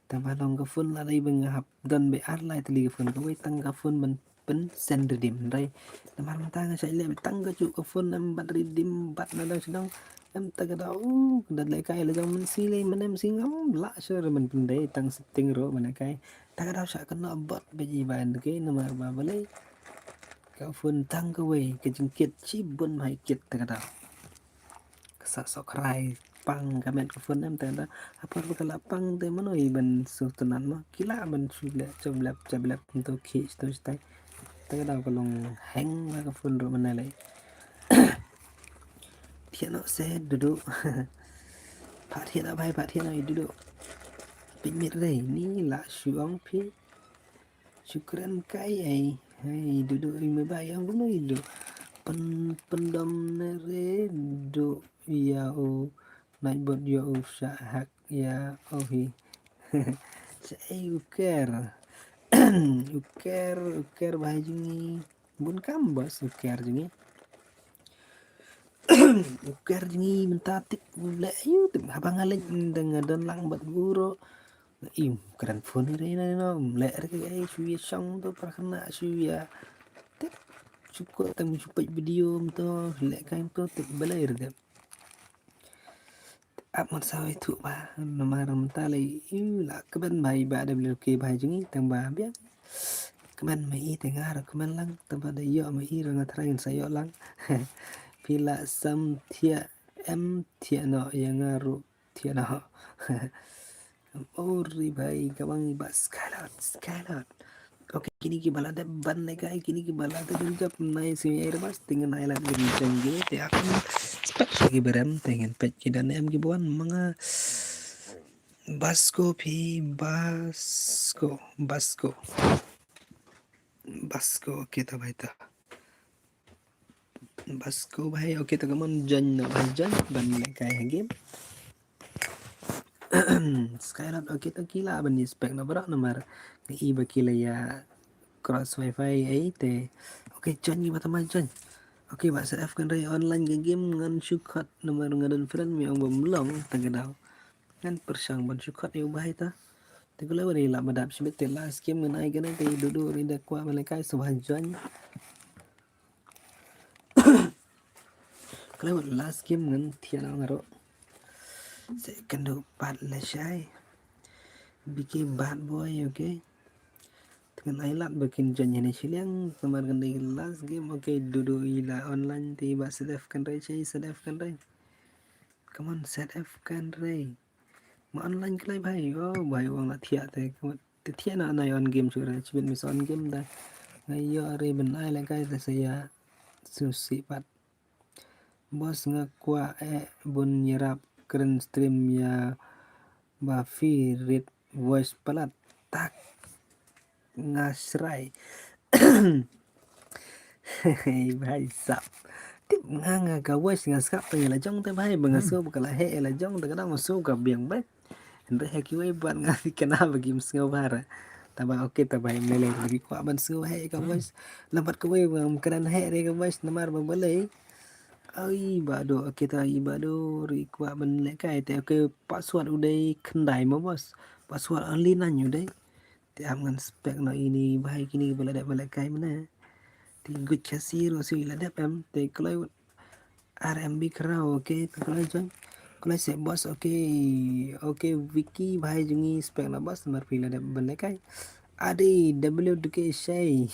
tabalong ka fun la dai bang hap dan be ar lai tli ka fun ka wai tang ka fun ban pen sen redim rai namar mata nga sai le tang ka chu ka fun am bat redim bat na dang sedang em ta ka da dan lai kai la jang men si le men em si ngam la sure men pun dai tang setting ro men kai ta ka da sa ka na bot be ji ban ke namar ba bale ka fun tang ka wai ka jingkit chi bun mai kit ta ka da sa sok rai pang kamen ko fun em tanda apa ko kala pang de manoi ban sultanan ma kila ban sule chablap to khich to stai ta da ko long hang la ko fun ro manale thiano se dudu pa thiana bai pa thiana dudu pimit re ni la shuang pi syukran kai ai hai dudu me bai yang bunu idu pendam nere do ya o naik bot ya usah hak ya ohi saya uker bahai jungi bun kambas uker jungi uker jungi mentatik le yu tim abang alek dengan dan lang bat buro im keren phone re na no le re ai suya song to prakna suya tip cukup tang cupai video to le kain to tip belair de Amat sao itu ba nomor mentale la keban mai ba WK ba jungi tang ba biak keban mai tengah keban lang tempat da yo mai ranga train sayo lang pila sam thia em thia no yang aru thia no ori bhai kabang ba skylat oke kini ki balada ban ne kai kini ki balada juga nai si air bas tinggal nai lat genceng gitu te akan spek lagi berem tengen pet dan em gibuan mga Basco kita भाई ta Basco भाई ओके तो कमन जन ना भाई जन बन ले काय है game Skylat oke to kila ban spek na bara nomor i bakila ya cross wifi ai te oke jon gi mata jon oke ba sa kan ray online ke game ngan syukat nomor ngadan friend mi ang bamlong tagadao kan persang ban syukat yu bahai ta te kula wari la madap sibet te last game ngan ai kan te dudu ri da kwa malakai subhan jon kula last game ngan tiana ngaro second part la shy bikin bad boy okay dengan ailat bikin janji siliang kemarin di last game okay dudu ila online tiba sedef kan ray come on sedef kan ray ma online kelai bhai oh bhai wang la thia te thia na na on game sura chibin mis on game da ngayo re ben ai la kai ta saya susi pat bos ngakwa bun nyerap keren stream ya Buffy read voice pelat tak ngasrai भाई साहब tiếp ngang ka voice ngang skap te la jong te bhai bang so ka la he la jong te ka ma so ka biang ba Henry Hakiway buat ngasih kenapa game sengau bara. Taba oke taba melele lagi kuat ban sengau hai ka boys. Lambat ke way keran hai re ka boys namar balai. Ai bado oke ta i bado ri kuat ban le kai te oke password udai kendai mo bos. Password only nan udai. Te am ngan spek no ini bahai kini balai kai mana. Ti good chassis ro si la dep em te kalau RMB kerau oke kalau join kalau set bos oke Vicky bahai jungi spek na bos mar pila dep balai kai. Adi WDK Shay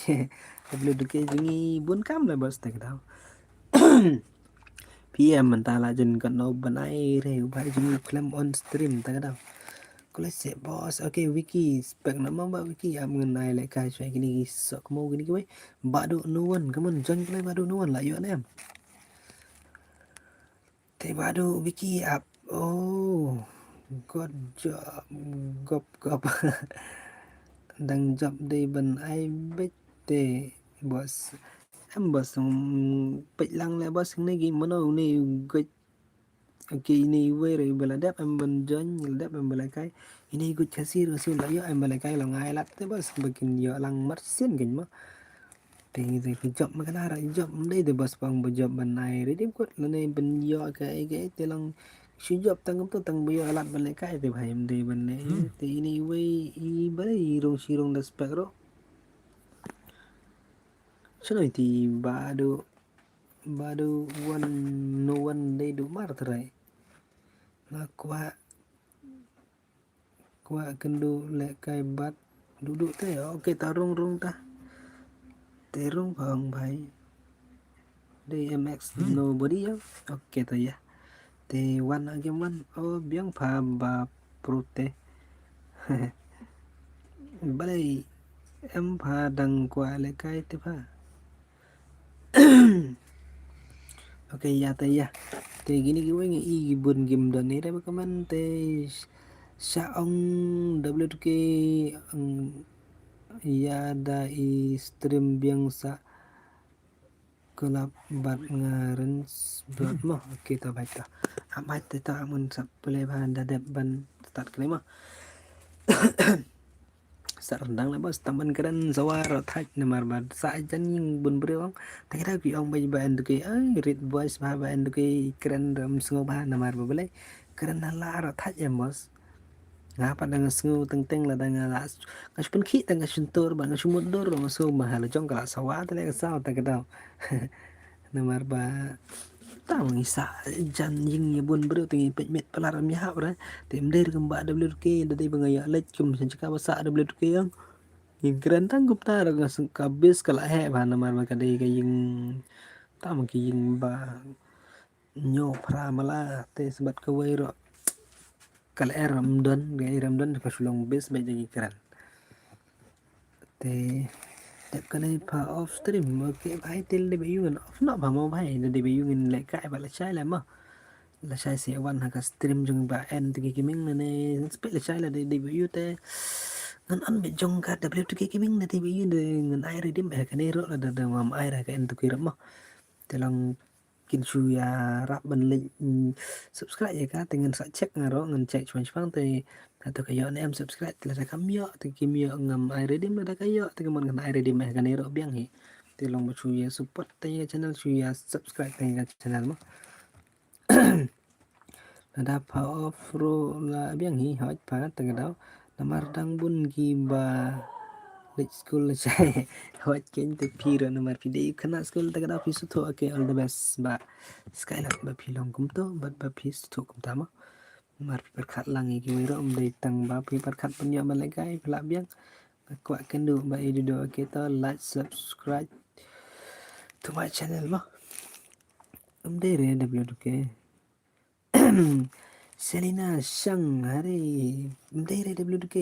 WDK jungi bun kam lah bos tak tahu. PM mentala jen kan no banai re bahai jungi claim on stream tak tahu. Kalau set bos oke Vicky spek nama mbak Vicky am ngenai lek kai saya gini sok mau gini gue badu nuan kamu join play badu nuan lah yuk nem te badu Vicky up oh good job gop đang job đi bên ai biết te bos em bos pek lang le bos ni gimana ni gue okay ini where bela dap em ben join dap em bela kai ini gue kasih rasul lah yo em bela kai lo ngai lat te bos bikin yo lang marsin kan mo te job makan ara job đây te bos pang job ban ai redim kot lo nei ben yo kai te lang si job tang tu tang yo alat bela kai te bhai em de ben ne te ini we i bela rong sirong das pagro Sino ti bado one no one day do mar terai na kwa kendu le kai bat duduk te oke tarung rung ta terung bang bhai DMX nobody ya oke ta ya te one again one biang pha ba prote balai em pha đằng qua le kai te pha oke ya ta ya te gini gue ngi bun game dan ni dai kaman te sa ông WK ya da i stream biang sa kelap bat ngaren buat mah kita baca amat kita mun sapele bahan dadap ban start kelima sa rendang lah bos taman keren sawar thaj namar bad sa jan yung bun brewang takira pi ong bay ban duke ai rit boys ba ban duke keren ram sngo ba namar ba keren hala thaj ya bos ngapa dengan sngo teng lah dengan las ngaspun ki teng ngasuntur ba ngasumudur ngaso mahal jong kala sawa tele saw tak daw namar ba tang isa jan ying yebun bro tingi pet met pelar mi ha ora tem der kemba WK dadi bangaya lech kum senjaka basa WK yang keren tanggup tar ngasung kabis kala he ba namar ba kadai ka ying tam ki ying ba nyo pra mala te sebat ka wairo kala ramdan ka sulong bis ba jadi keren te đẹp cái này pa off stream mà cái bài tên để bị dùng off nó mà bài để bị dùng lại cái bài là sai là mà là sai sẽ one hay stream dùng bà end thì cái mình này split là sai là để bị dùng te ngân ăn bị dùng cả W cái mình này thì bị dùng để ngân ai redeem cái này rồi là để mà ai ra cái end cái đó mà thì lòng kin ya rap ban link subscribe ya ka dengan sa check ngaro ngan check cuman te atau kayo na em subscribe la sa kamyo te kimyo ngam ai redeem la kayo te mon ngan ai redeem ka nero biang hi te long ba ya support te channel ya subscribe te channel mo ada power pro la biang hi hot pa te đó namar dang bun giba Let's school saya hot ken te piro nomor video kena school ta kada pisu to okay all the best ba skylar ba pilong kum to ba pis to kum tama mar perkat langi ki wiro dei tang ba pi perkat punya malagai pula biang kwa kendu ba video kita like subscribe to my channel ma dei re WK Selina Shang hari dei re WK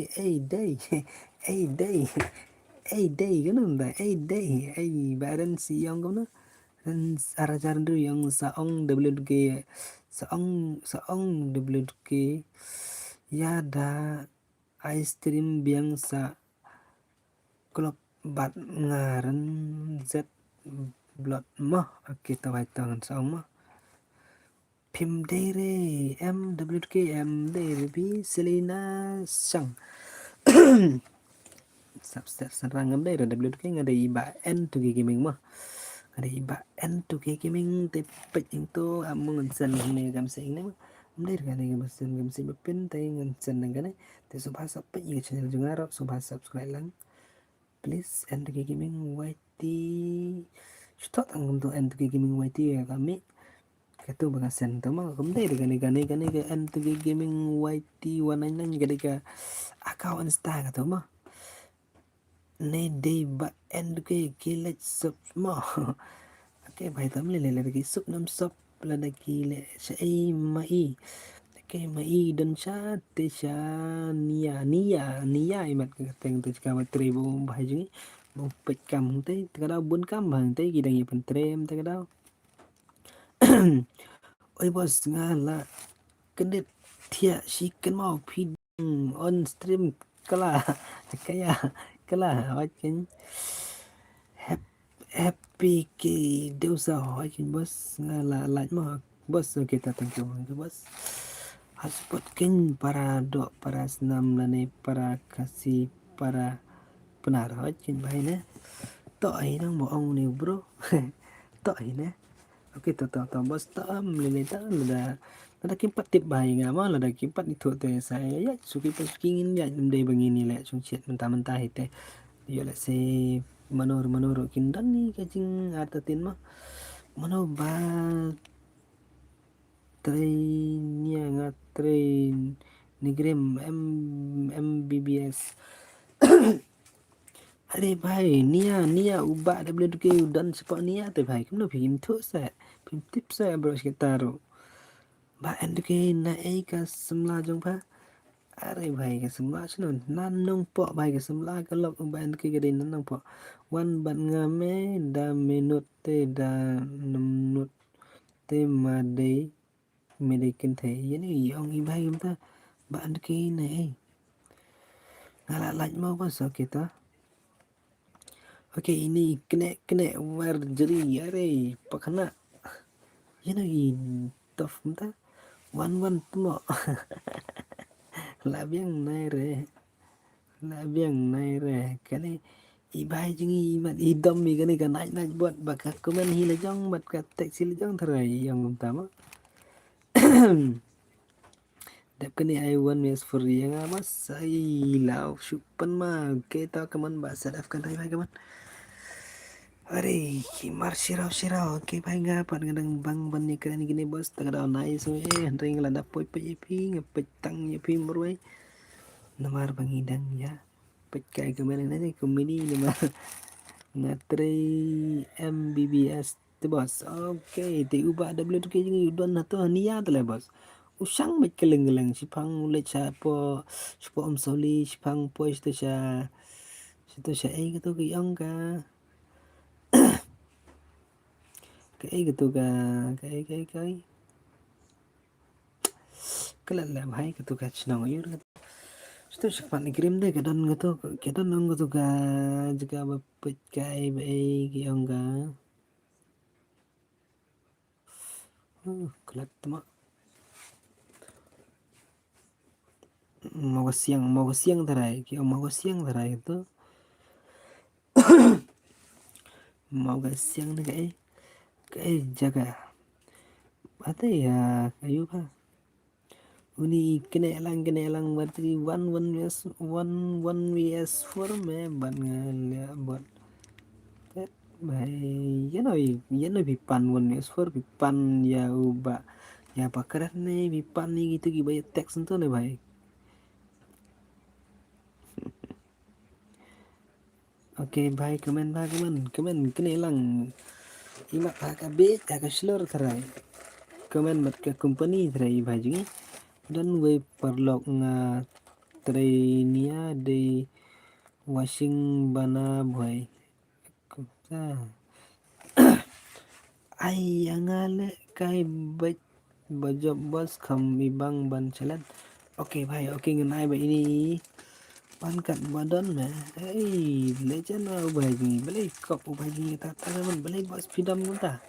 day ganun ba ay baran si yang kono dan arajar do yang saong WK saong WK ya da ice cream biang sa klub bat ngaran z blood mah kita tangan saong mah Phim Dere MWK Dere Selena Sang Subset serang Dere WK ada iba N tu gaming mah ada iba N tu gaming tepet itu among sen ni gam sen ni Dere kan gam sen bepin tay ngan sen kan te subha sapet ye channel jungar subha subscribe lang please N tu gaming YT start angum tu N tu gaming YT ya kami itu bagasan tama kumdai gani ke antu gaming YT 199 gani ka account insta ka tama ne day ba end ke kilet sub ma okay bhai tam le ke sub nam sub la da kile sai mai ke mai dan sha te sha nia imat ka teng tu ka matre bo bhai ji bo pet kam te ka da bun kam bhang te ki dang ye pen trem te ka da oi bos ngala kedit thia chicken mau phi on stream kala kaya kala hokin happy ki deusa hokin bos ngala like mo bos kita thank you bos hotspot kin para dok para senam lane para kasih para penar hokin bhai ne to ai nang mo ong ni bro to ai ne okay to bos tam lele ta ada kimpat tip bayi ngama ada kimpat itu teh saya ya suki pasukingin ya dai bangini le chung chet mentah-mentah itu ya le se manor kindan ni kacing artatin mah mano ba trainnya ngatrain nigram MBBS अरे भाई निया ubah WK dan sepak niya te भाई kemana phim thuk sa phim tip sa bro kita ro ba NK na ai ka semla jong pha अरे भाई ka semla chnon nan nong po भाई ka semla ka lok ba NK gede nan nong po wan bat ngame da minut te da minut te made medikin the yani ông i भाई kita ba NK na ai ngala laj mau pas kita Oke ini kena war jeri are pakana tof mta wan tumo labiang naire kane ibai jingi mat idom mi kane kan naik buat bakak komen hila jong bat kat tek sil jong therai yang utama dap kane I want yes for yang mas ai lau supan ma kita kaman ba sadaf kan hai kaman अरे मार shirau ke bai nga pan ngadang bang ban ni keren gini bos tagada nai so ring la da poi pe pi ngepet tang ye pi morwai namar bang idang ya pet kai kemana ni komedi nama ngatre MBBS te bos okay te ubah WK jingi udon na to niya tele bos usang met keleng-keleng sipang le cha po om soli sipang po sto cha ai ka to ki ong ka cái gitu ga cái làm hay gitu ga chnong yur sto sakpan kirim deh ke don nong gitu ga juga bapet kai bai ki ongga kelat ma mau siang tarai ki mau siang tarai itu mau siang deh cái jaga apa ya kayu pa uni kene lang berarti one vs 4 me ban ngel buat tet bai ya no pipan 1 vs 4 pipan ya uba ya pakaran nih pipan nih gitu gibaya teks itu nih bai oke bai komen kene lang imak hakabe hakaslor terai komen mat ke company terai bajingi dan we perlok nga trainia de washing bana boy ai angale kai bajob bos kham ibang ban chalan oke bhai oke ngenai ba ini pangkat badan me legend bhai ni bale kop bhai ni ta man bale bos pidam gunta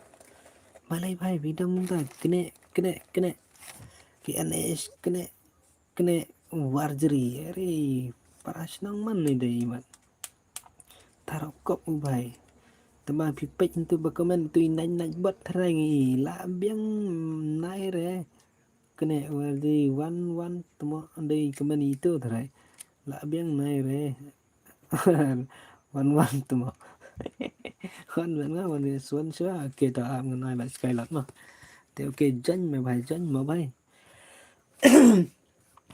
malai bhai bidam ta kene KNS kene warjeri अरे parasnang man ni dai man tarokop bhai tama pipet tu bakomen tu inan nak buat terangi la biang nai re kene wardi one tamo andai kemen itu terai la biang nai re one tamo one nga one suan swa ke ta am nai la skylat ma te oke jan me bhai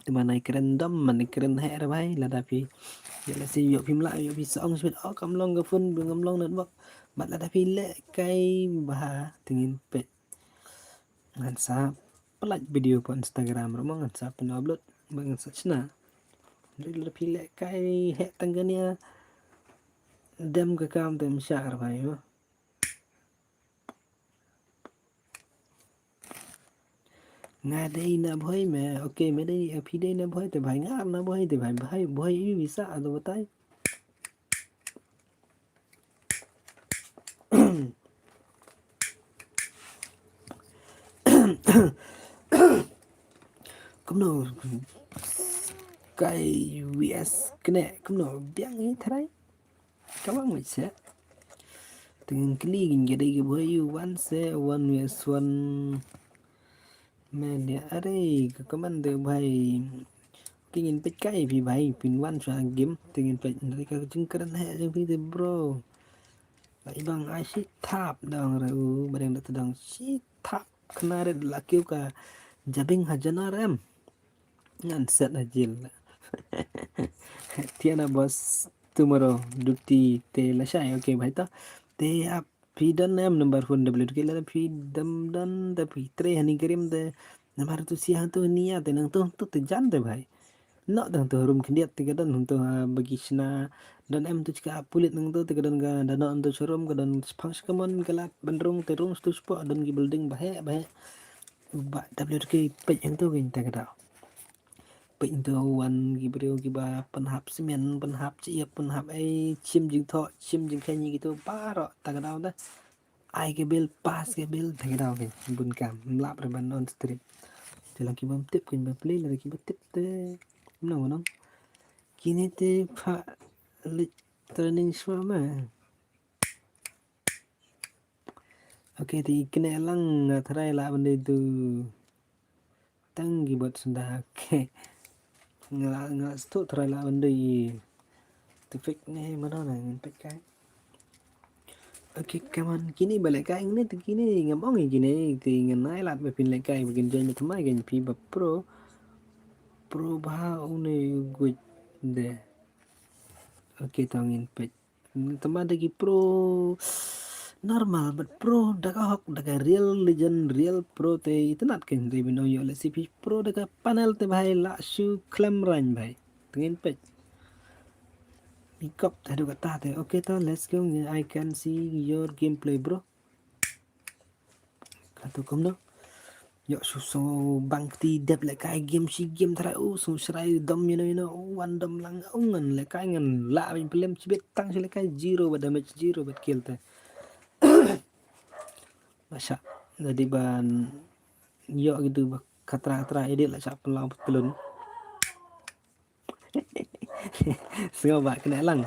mà này keren dom mà này keren hẹ ra bay là đạp phi vậy là si dụ phim lại dụ phi song smith cầm long cái phun đường cầm long nữa bác bạn là đạp phi lệ cây bà tingin pet ngan sa pelaj video po Instagram rumah ngan sa pen upload bang sa chna jadi đạp phi lệ cây hẹ tangganya dem ke kam tem syar bay ma nga đây na boy mà ok mấy đây phi đây na boy thì phải ngáp na boy thì phải boy ý bisa rồi tay cũng nó cái VS cái này cũng nó biang ấy thế đấy các bạn mình sẽ từng cái ly cái đây cái boy one se one vs one media अरे कमन दे भाई tingin pet kai pi भाई pin one sa game tingin pet dari ka jengkeran he jeng pi de bro lại bang ai si tap dang ra u bareng da tadang si tap kena red la kêu ka jabing hajana ram ngan set ajil tiana bos tomorrow duty te la shai okay भाई तो te ap phi dan em number phone w ke la phi dam dan da phi tre hani kerim de namar tu sia tu nia te nang tu te jan te भाई no dang tu room kendiat te dan untuk bagi sina dan em tu cika pulit nang tu te dan ga dan untuk showroom ga dan spang skamon galat bandrung te rung stu spo dan gi building bahe ba w ke pe yang tu gin te ga bệnh từวันกี่ประเดี๋ยวกี่บาปัญหาซีเมนต์ปัญหาเจียบปัญหาไอ้ชิมจิงทอชิมจิงแค่นี้กี่ตัวป้าหรอตากระดาวนะไอ้กี่เบลปาสกี่เบลตากระดาวกันบุญกรรมลับระบันออนสตรีมจะลองกี่บัมทิปกี่บัมเพลย์แล้วกี่บัมทิปเต้น้องน้องกี่นี่เต้พาลิตรนิ่งชัวร์มาโอเคที่กินเอลังทรายละบันเดดูตั้งกี่บทสุดาโอเคngala stu try la benda tu fake ni mana nak fake kan okey kawan kini balik kai ni tu kini ngabong ni kini ti nganai lat be pin lekai bikin jan thmai gan pi ba pro ba une good de okey tangin pet teman lagi pro normal but pro daga hok daga real legend real pro te itanat ken te bino yo le cp pro daga panel te bhai la shu klam ran bhai tengin pet pick up tadu kata te okay to let's go I can see your gameplay bro katu kom no yo so bang ti dep le kai game si game thara so srai dom you know one dom lang ngan le kai ngan la bin plem chibet tang le kai zero but damage zero but kill te Masya jadi ban yo gitu katra edit lah sak pelau pelun semua bak kena lang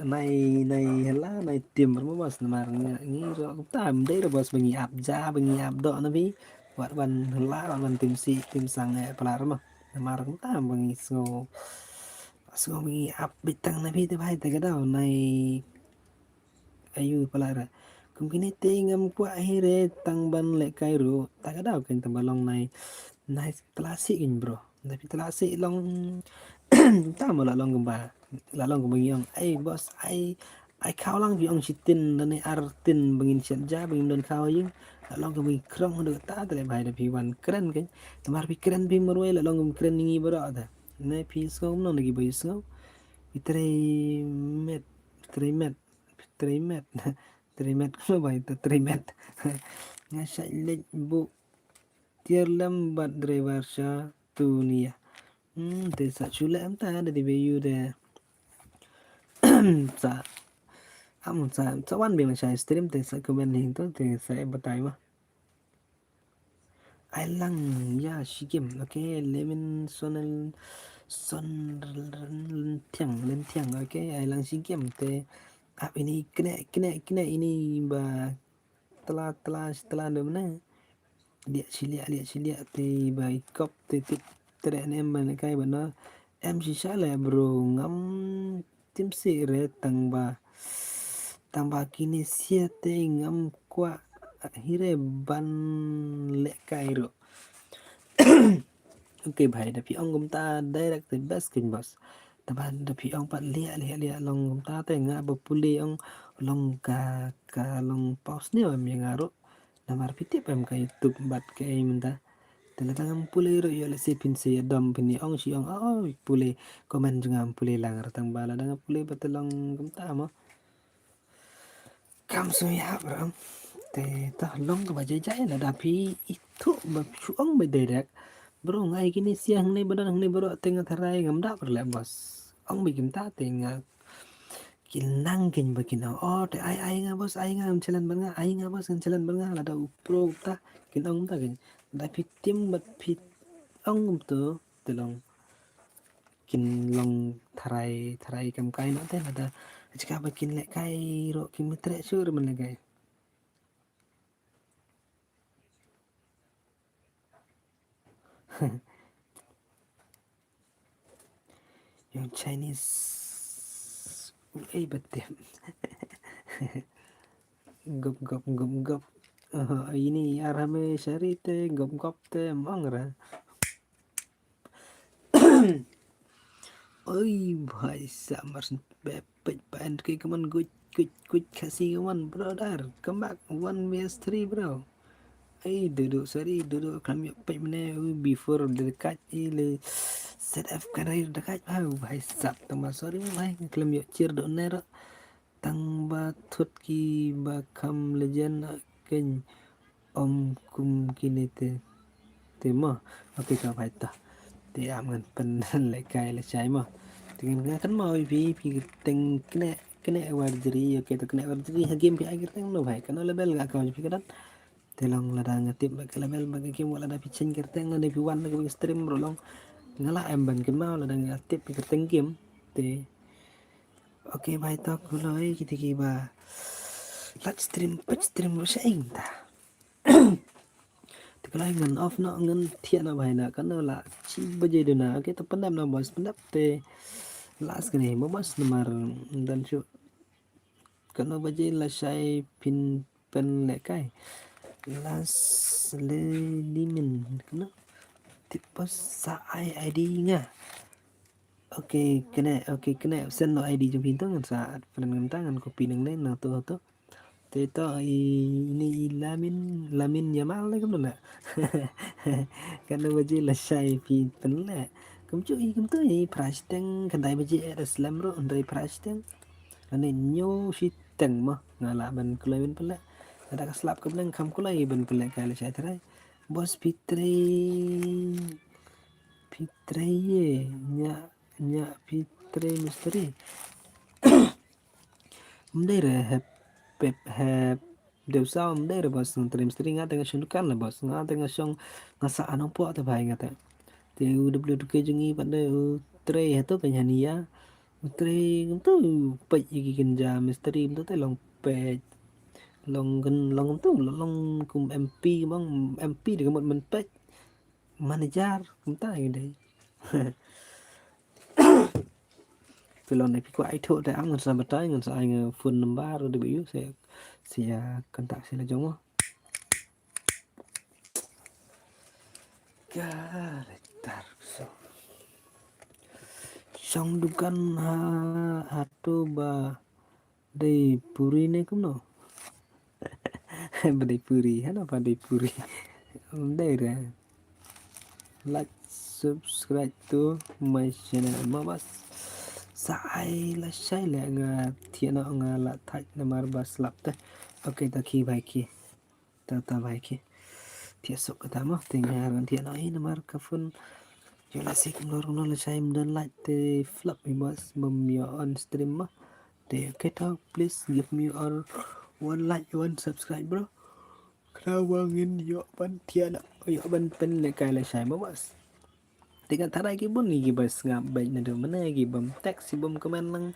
nai hela nai tim bos namar ngi ro tam dei ro bos bengi ap do na bi wat ban hela ban tim si tim sang pelar mah namar tam bengi so bengi ap bitang na bi te bai te gadau nai ayu pelar kung ngam kwa here tang ban le kai ro ta ka daw ken tambalong nai telasi kin bro tapi telasi long ta mo la long gamba yang ai bos ai khao lang bi ong chitin dan artin bengin ja bengin don khao yung la long gamba krong do ta tele bai da pi wan keren ken tamar pi keren bi morwe la long keren ningi bro da nai pi so no lagi bai so met 3 met kalau baik itu 3 met ngasai lek bu tiar lambat driver sha tu nia te sa chula am ta da di bayu de sa wan bing sa stream te sa comment ning to te sa batai ma ai lang ya SEA Games ok lemon son lên thiang ok ai lang SEA Games te ini kena ini ba telah mana lihat cilia te ba ikop te tere em ba kai ba nó em chỉ sai là bro ngắm tim sĩ re tang ba kinesia te ngắm qua hire ban lệ kai ro ok भाई đập ông chúng ta direct the best king boss taban đập ông pat lia long chúng ta te nga bopuli ông long ka long pause ni em yang aro namar pitip em ka youtube bat ke minta talagang puli ro yo le sipin se dom pini ong si ong oh puli komen jungam puli lang ratang bala danga puli batalong chúng ta mo kam so ya bro te ta long ka bajai là dapi itu ba suang ba direct bro ngai kini siang ni badan ni bro tengah terai ngamda perle bos ông bikin ta tengah kinang kin bakin oh te ai nga bos ai nga jalan banga ai nga bos jalan banga ada pro ta kin ông ta kin da pitim bat pit ông tu telong kin long terai kam kai no te ada jika bakin lek kai ro kin mitre sur men legai yang Chinese betul gop ini arame syari te gop te mangra oi bhai samar bepet pan ke kaman good kasih kaman brother come back 1 vs 3 bro duduk kami pet mana before dekat ile set up karir dekat bhai sap tambah sorry bhai kelam yo cheer do nero tang ba thut ki ba kham legend ken om kum kini te mo ok ka bhai ta te am ngan pen lại cài lại trái mà thì nghe kan mau pi teng kene warjri ok to kene warjri ha game pi akhir teng no bhai kan level ga ka pi kadan te long la da ngatip ba level ba game wala da pi chen kerteng ne pi wan ke stream ro long ngala em ban kan mau la da ngatip pi kerteng game te ok bhai to kuloi kita ki ba lat stream ro sai ta kalau ngan off no ngan thiện nó bài na kan la chi baje de na ke to pandam na bos pandap te las kene mo bos nomor dan chu kan baje la sai pin pen le kai las le limin kan tipe sa id nga ok kene send no id jum pintu ngan saat pen tangan kopi nang ne na to Tito ini Lamin Yamal đấy cũng được nè cái nó bây là sai vì tính là cũng chú ý cũng tới price tăng cái này bây giờ là slam rồi anh đây price tăng anh này nhiều shi tăng mà ngala ban kulai ban pula ada keslap ke belang kam kulai ban pula kali saya terai bos Fitre ye nya Fitre misteri mendai hep đều sao đây là bos stream stream ngata nga shunu kan la bos ngata nga shong ngasa anong po ta bai ngata te UWK jungi pada tre itu penyania tre itu pe iki kenja misteri itu te long pe long tu long kum MP bang MP dengan một mình pe manager chúng ta như đấy Filon này có ai thua tại ám ngân sa bật trái ngân sa anh phun năm ba rồi bị sẽ contact sẽ là giống không Garetar xong dukan hatu ba dei puri ne cũng no dei puri hả apa dei puri đây ra like subscribe to my channel mabas sai là nga thiện nga là thạch namar bas lap te ok ta khi bài kia ta bài kia thiệt sự cái tamo tinggal kan thiện nói namar kafun Jula sih kumlor la saya dan like the flop bos mem on stream mah the okay talk please give me all one like one subscribe bro Kelawangin yo ban tiada yo ban pen le kai le sai bos. Tiga tarai ki bun ni bas ngam bai na do mana ki bam taxi bam kaman lang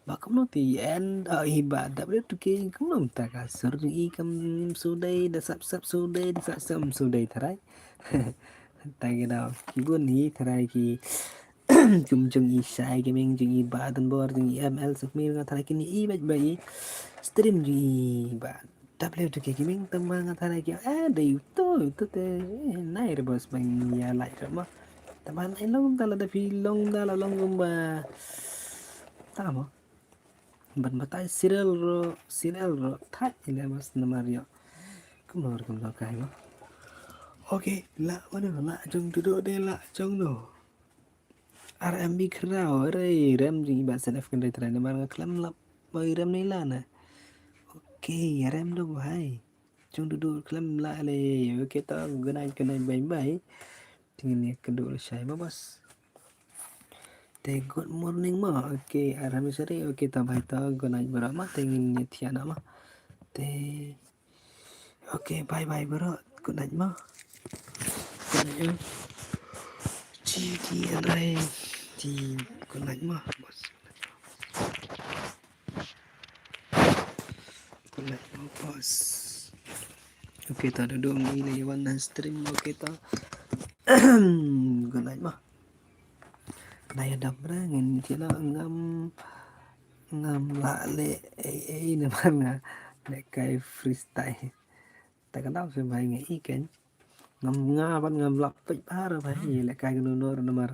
ba kam no ti and hiba da bre tu ki kam no ta ka sur i kam su dai da sap su dai da sap sam su dai tarai. Ta ki da ki bun ni tarai ki chung chung i sai ki ming chung i ba dan bor chung i ml suk mi nga tarai ki ni i bai bai stream ji ba W tu ki ming tam nga tarai ki dai tu te nai re bos bang ya lai ra ma taman ay long dala da long dala long gumba tama ban batay serial ro thai ile mas na mario kumor kum lo kai mo okay la mana la jong tu do de la jong no RMB krao re rem ji ba self kan re tra na mar klam la mai rem ni la na okay rem do bhai jong tu do klam la le okay ta ganai bai bai tingin ni kan do sai ma bas good morning ma oke arami sari oke tabhai ta gonai bara ma tengin ni thiana ma te oke bye bye bro good night ma good night chi di anai di good night ma bos good night ma bos oke ta duduk ni le wan stream oke ta good night ma này đập ra nghìn chỉ là ngâm lạ lệ ấy nữa mà để cái freestyle tại cái đó phải mày nghĩ cái ngâm nga bắt ngâm lọc bịch ba rồi phải gì lại cái nó mà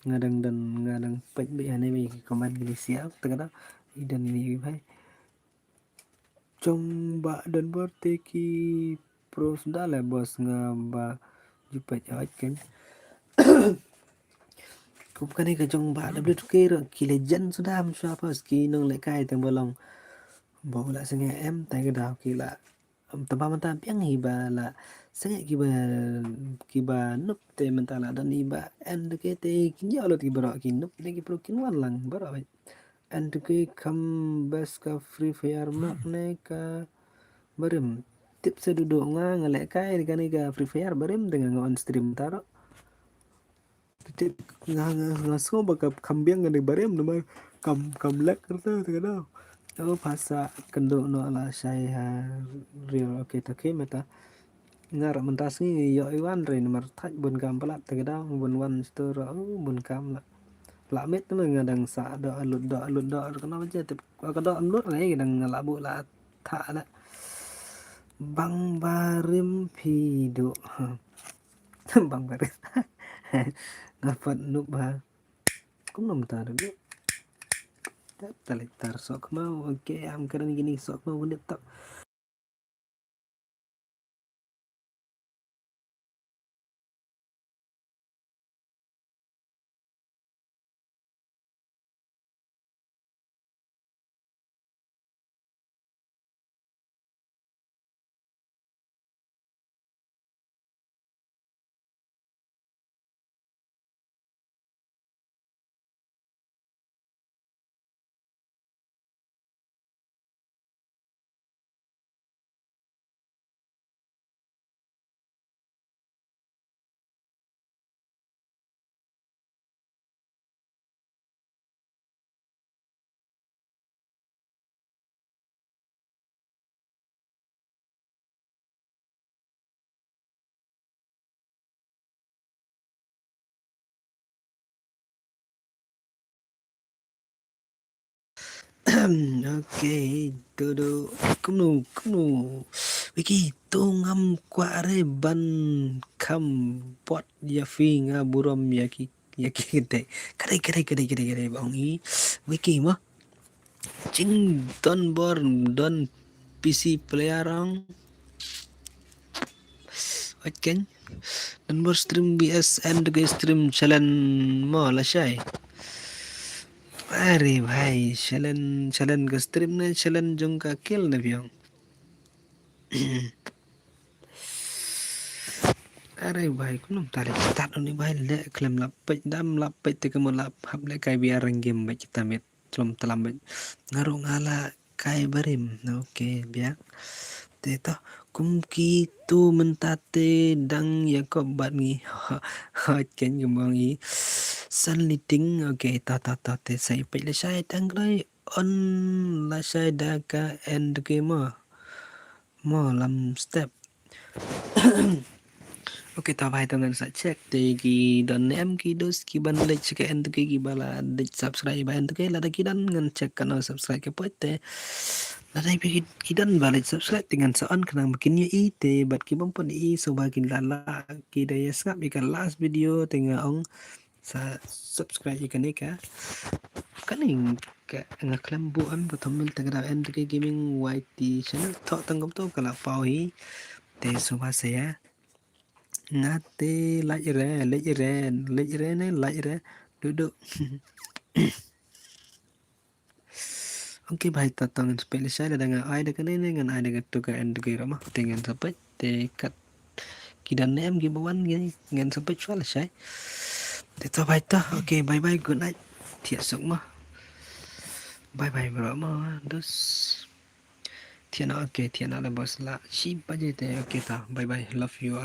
ngadang bịch bị anh em comment cái xía tại cái đó dan ini phải trong ba dan berteki pros dah bos ngamba jumpa jawab kan bukan cái trong bạn WK rồi kỳ legend sudah siapa ski nong lại kai teng bolong bawa lại sang em tại cái đào kỳ lạ tempat mentah piang hiba là sang kiba nup te mentala dan hiba and ke te kinja lo ti bro ki nup ne ki pro kin wan lang bro and ke kam bas ka free fire mak ne ka barem tip seduduk ngalek kai kan ka free fire barem dengan on stream taro ngaso baka kambiang ngani barem nama kam lek kerta kada bahasa kendo no ala saya real oke take meta ngar mentas ni yo iwan re nomor thaj bun kam pala kada bun wan store bun kam la met tu ngadang sa do alut do kana baca tip kada alut lai kadang la bu la tha la bang barim pido bang barim dapat nubah cũng nằm tờ được tar sok mau oke am keren gini sok mau nip tak ok dodo kunu Vicky tu ngam kwa re ban kam pot ya fi nga buram yaki kete kadai bang i Vicky mah cing don bor don PC player ang Wakken dan bor stream BSN ke stream challenge mo la syai अरे भाई चलन का स्ट्रीम ने चलन जंग का किल ने भी अरे भाई कुनम ताले tat ni भाई le klem lapet dam lapet te kemo lap hap le kai biar game ba kita met tlom telam ngarong ala kai barim oke biak te to Kum kitu mentate dang ya ko bat ngi hot ken gumong i san li ting okay ta te sai pe le sai tang lai on la sai da ka end ke mo lam step. Okay, ta vai ta ngan sa check te ki dan em ki dos ki ban le check end ke ki bala de subscribe ba end ke la da ki dan ngan check kan subscribe ke pote la dai pe ki dan bala subscribe dengan sa on kanang makin ya ite bat ki bang pon i so ba kin la ki da ya skap ikan last video tengah ong sa subscribe ikan ka kaning ka ngaklam bu am patomil tengah end ke gaming YT channel to tanggap to kala pau hi te so ba saya ngate like re duduk. Okay, भाई tatang pele saya dengan ai dengan ini dengan ai dengan tu kan tu kira mah dengan sampai dekat kidan nem gibawan gini dengan sampai jual saya. Itu baik ta. Okay, bye bye good night. Tiap sok mah. Bye bye bro mah. Dus tiada okay tiada lah bos lah. Si aja teh okay ta. Bye bye love you all.